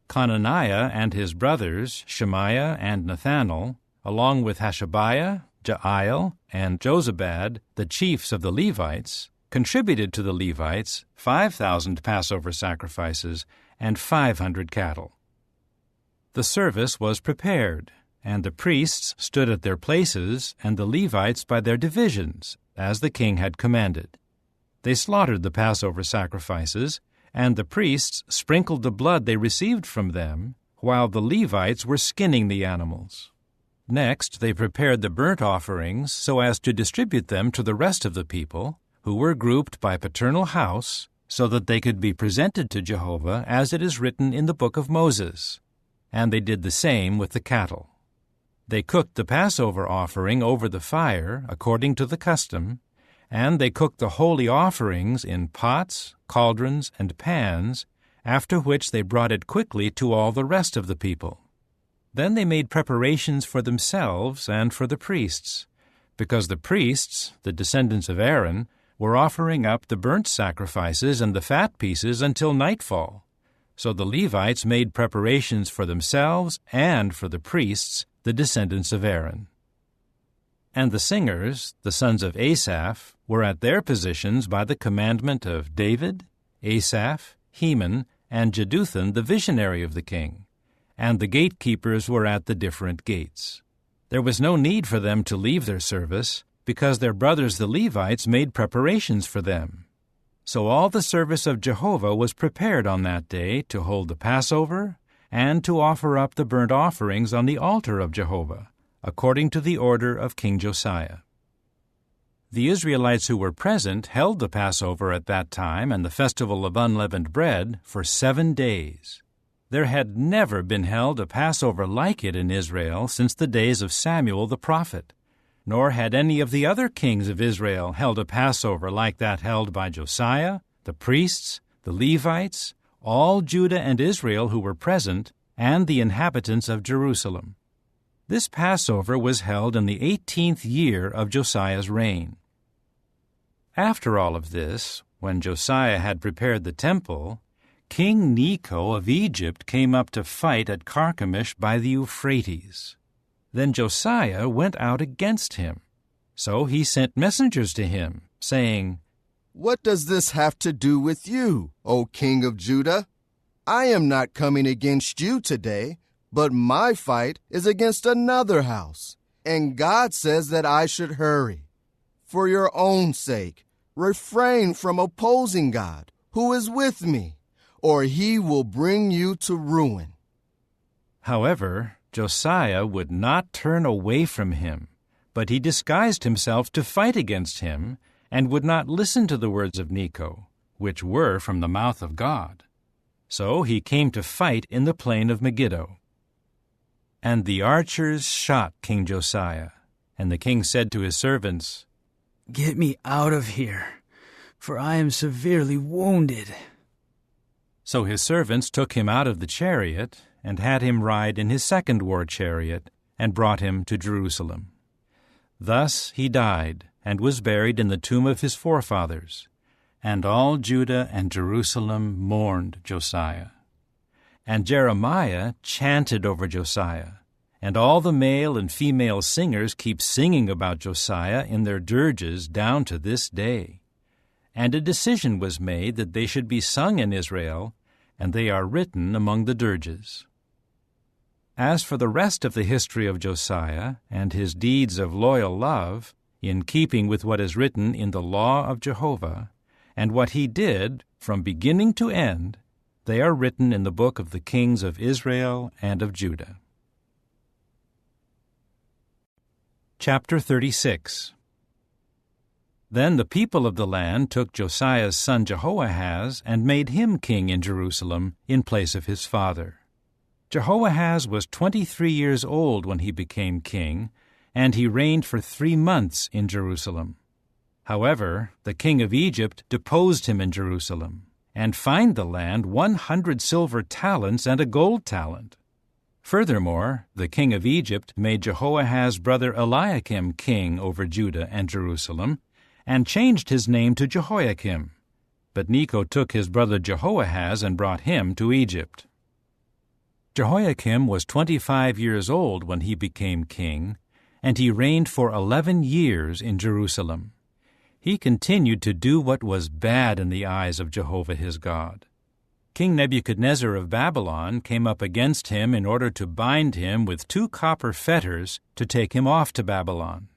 Conaniah and his brothers, Shemaiah and Nethanel, along with Hashabiah, Jael, and Jozabad, the chiefs of the Levites, contributed to the Levites 5,000 Passover sacrifices and 500 cattle. The service was prepared, and the priests stood at their places and the Levites by their divisions, as the king had commanded. They slaughtered the Passover sacrifices, and the priests sprinkled the blood they received from them, while the Levites were skinning the animals. Next, they prepared the burnt offerings so as to distribute them to the rest of the people, who were grouped by paternal house, so that they could be presented to Jehovah as it is written in the book of Moses. And they did the same with the cattle. They cooked the Passover offering over the fire, according to the custom, and they cooked the holy offerings in pots, cauldrons, and pans, after which they brought it quickly to all the rest of the people. Then they made preparations for themselves and for the priests, because the priests, the descendants of Aaron, were offering up the burnt sacrifices and the fat pieces until nightfall. So the Levites made preparations for themselves and for the priests, the descendants of Aaron. And the singers, the sons of Asaph, were at their positions by the commandment of David, Asaph, Heman, and Jeduthun the visionary of the king, and the gatekeepers were at the different gates. There was no need for them to leave their service, because their brothers the Levites made preparations for them. So all the service of Jehovah was prepared on that day to hold the Passover and to offer up the burnt offerings on the altar of Jehovah, according to the order of King Josiah. The Israelites who were present held the Passover at that time and the festival of unleavened bread for 7 days. There had never been held a Passover like it in Israel since the days of Samuel the prophet, nor had any of the other kings of Israel held a Passover like that held by Josiah, the priests, the Levites, all Judah and Israel who were present, and the inhabitants of Jerusalem. This Passover was held in the 18th year of Josiah's reign. After all of this, when Josiah had prepared the temple, King Necho of Egypt came up to fight at Carchemish by the Euphrates. Then Josiah went out against him. So he sent messengers to him, saying, "What does this have to do with you, O king of Judah? I am not coming against you today, but my fight is against another house, and God says that I should hurry. For your own sake, refrain from opposing God, who is with me, or he will bring you to ruin." However, Josiah would not turn away from him, but he disguised himself to fight against him, and would not listen to the words of Necho, which were from the mouth of God. So he came to fight in the plain of Megiddo. And the archers shot King Josiah, and the king said to his servants, "Get me out of here, for I am severely wounded." So his servants took him out of the chariot, and had him ride in his second war chariot, and brought him to Jerusalem. Thus he died, and was buried in the tomb of his forefathers. And all Judah and Jerusalem mourned Josiah. And Jeremiah chanted over Josiah, and all the male and female singers keep singing about Josiah in their dirges down to this day. And a decision was made that they should be sung in Israel, and they are written among the dirges. As for the rest of the history of Josiah and his deeds of loyal love, in keeping with what is written in the law of Jehovah, and what he did from beginning to end, they are written in the book of the kings of Israel and of Judah. Chapter 36. Then the people of the land took Josiah's son Jehoahaz and made him king in Jerusalem in place of his father. Jehoahaz was 23 years old when he became king, and he reigned for 3 months in Jerusalem. However, the king of Egypt deposed him in Jerusalem, and fined the land 100 silver talents and a gold talent. Furthermore, the king of Egypt made Jehoahaz's brother Eliakim king over Judah and Jerusalem, and changed his name to Jehoiakim. But Necho took his brother Jehoahaz and brought him to Egypt. Jehoiakim was 25 years old when he became king, and he reigned for 11 years in Jerusalem. He continued to do what was bad in the eyes of Jehovah his God. King Nebuchadnezzar of Babylon came up against him in order to bind him with 2 copper fetters to take him off to Babylon.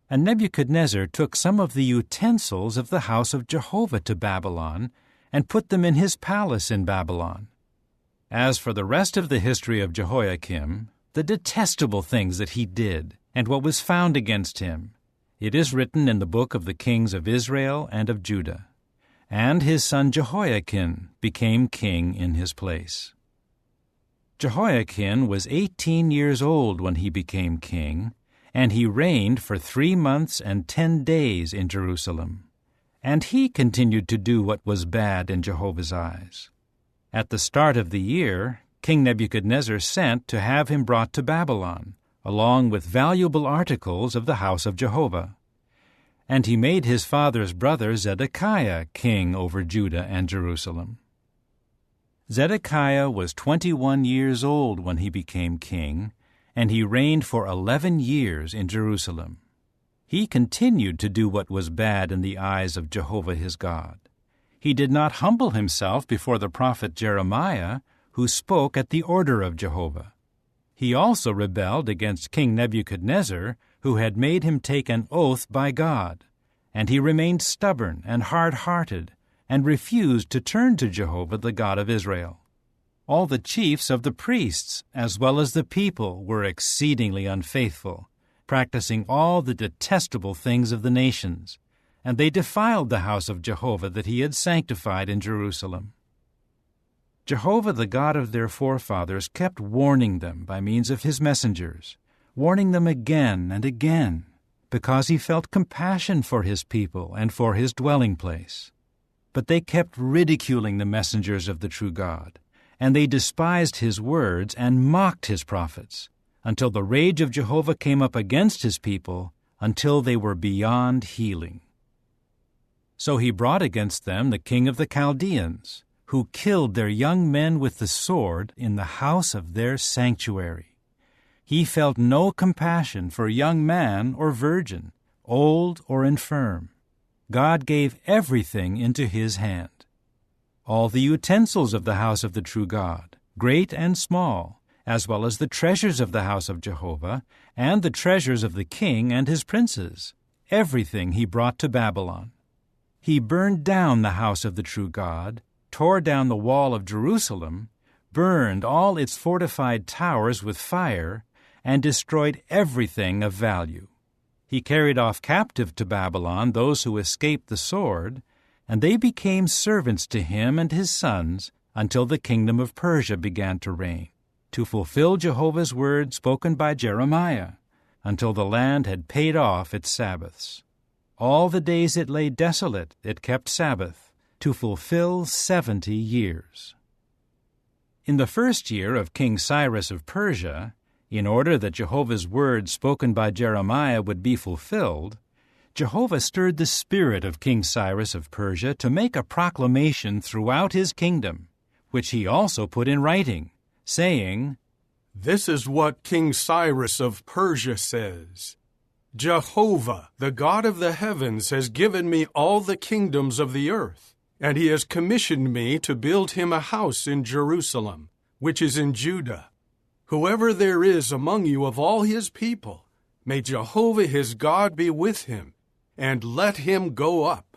And Nebuchadnezzar took some of the utensils of the house of Jehovah to Babylon and put them in his palace in Babylon. As for the rest of the history of Jehoiakim, the detestable things that he did, and what was found against him, it is written in the book of the kings of Israel and of Judah. And his son Jehoiakim became king in his place. Jehoiakim was 18 years old when he became king, and he reigned for 3 months and 10 days in Jerusalem. And he continued to do what was bad in Jehovah's eyes. At the start of the year, King Nebuchadnezzar sent to have him brought to Babylon, along with valuable articles of the house of Jehovah. And he made his father's brother Zedekiah king over Judah and Jerusalem. Zedekiah was 21 years old when he became king, and he reigned for 11 years in Jerusalem. He continued to do what was bad in the eyes of Jehovah his God. He did not humble himself before the prophet Jeremiah, who spoke at the order of Jehovah. He also rebelled against King Nebuchadnezzar, who had made him take an oath by God, and he remained stubborn and hard-hearted, and refused to turn to Jehovah, the God of Israel. All the chiefs of the priests, as well as the people, were exceedingly unfaithful, practicing all the detestable things of the nations, and they defiled the house of Jehovah that he had sanctified in Jerusalem. Jehovah, the God of their forefathers, kept warning them by means of his messengers, warning them again and again, because he felt compassion for his people and for his dwelling place. But they kept ridiculing the messengers of the true God, and they despised his words and mocked his prophets, until the rage of Jehovah came up against his people, until they were beyond healing. So he brought against them the king of the Chaldeans, who killed their young men with the sword in the house of their sanctuary. He felt no compassion for young man or virgin, old or infirm. God gave everything into his hand. All the utensils of the house of the true God, great and small, as well as the treasures of the house of Jehovah, and the treasures of the king and his princes, everything he brought to Babylon. He burned down the house of the true God, tore down the wall of Jerusalem, burned all its fortified towers with fire, and destroyed everything of value. He carried off captive to Babylon those who escaped the sword, and they became servants to him and his sons until the kingdom of Persia began to reign, to fulfill Jehovah's word spoken by Jeremiah, until the land had paid off its Sabbaths. All the days it lay desolate, it kept Sabbath, to fulfill 70 years. In the first year of King Cyrus of Persia, in order that Jehovah's word spoken by Jeremiah would be fulfilled, Jehovah stirred the spirit of King Cyrus of Persia to make a proclamation throughout his kingdom, which he also put in writing, saying, "This is what King Cyrus of Persia says. Jehovah, the God of the heavens, has given me all the kingdoms of the earth, and he has commissioned me to build him a house in Jerusalem, which is in Judah. Whoever there is among you of all his people, may Jehovah his God be with him, and let him go up,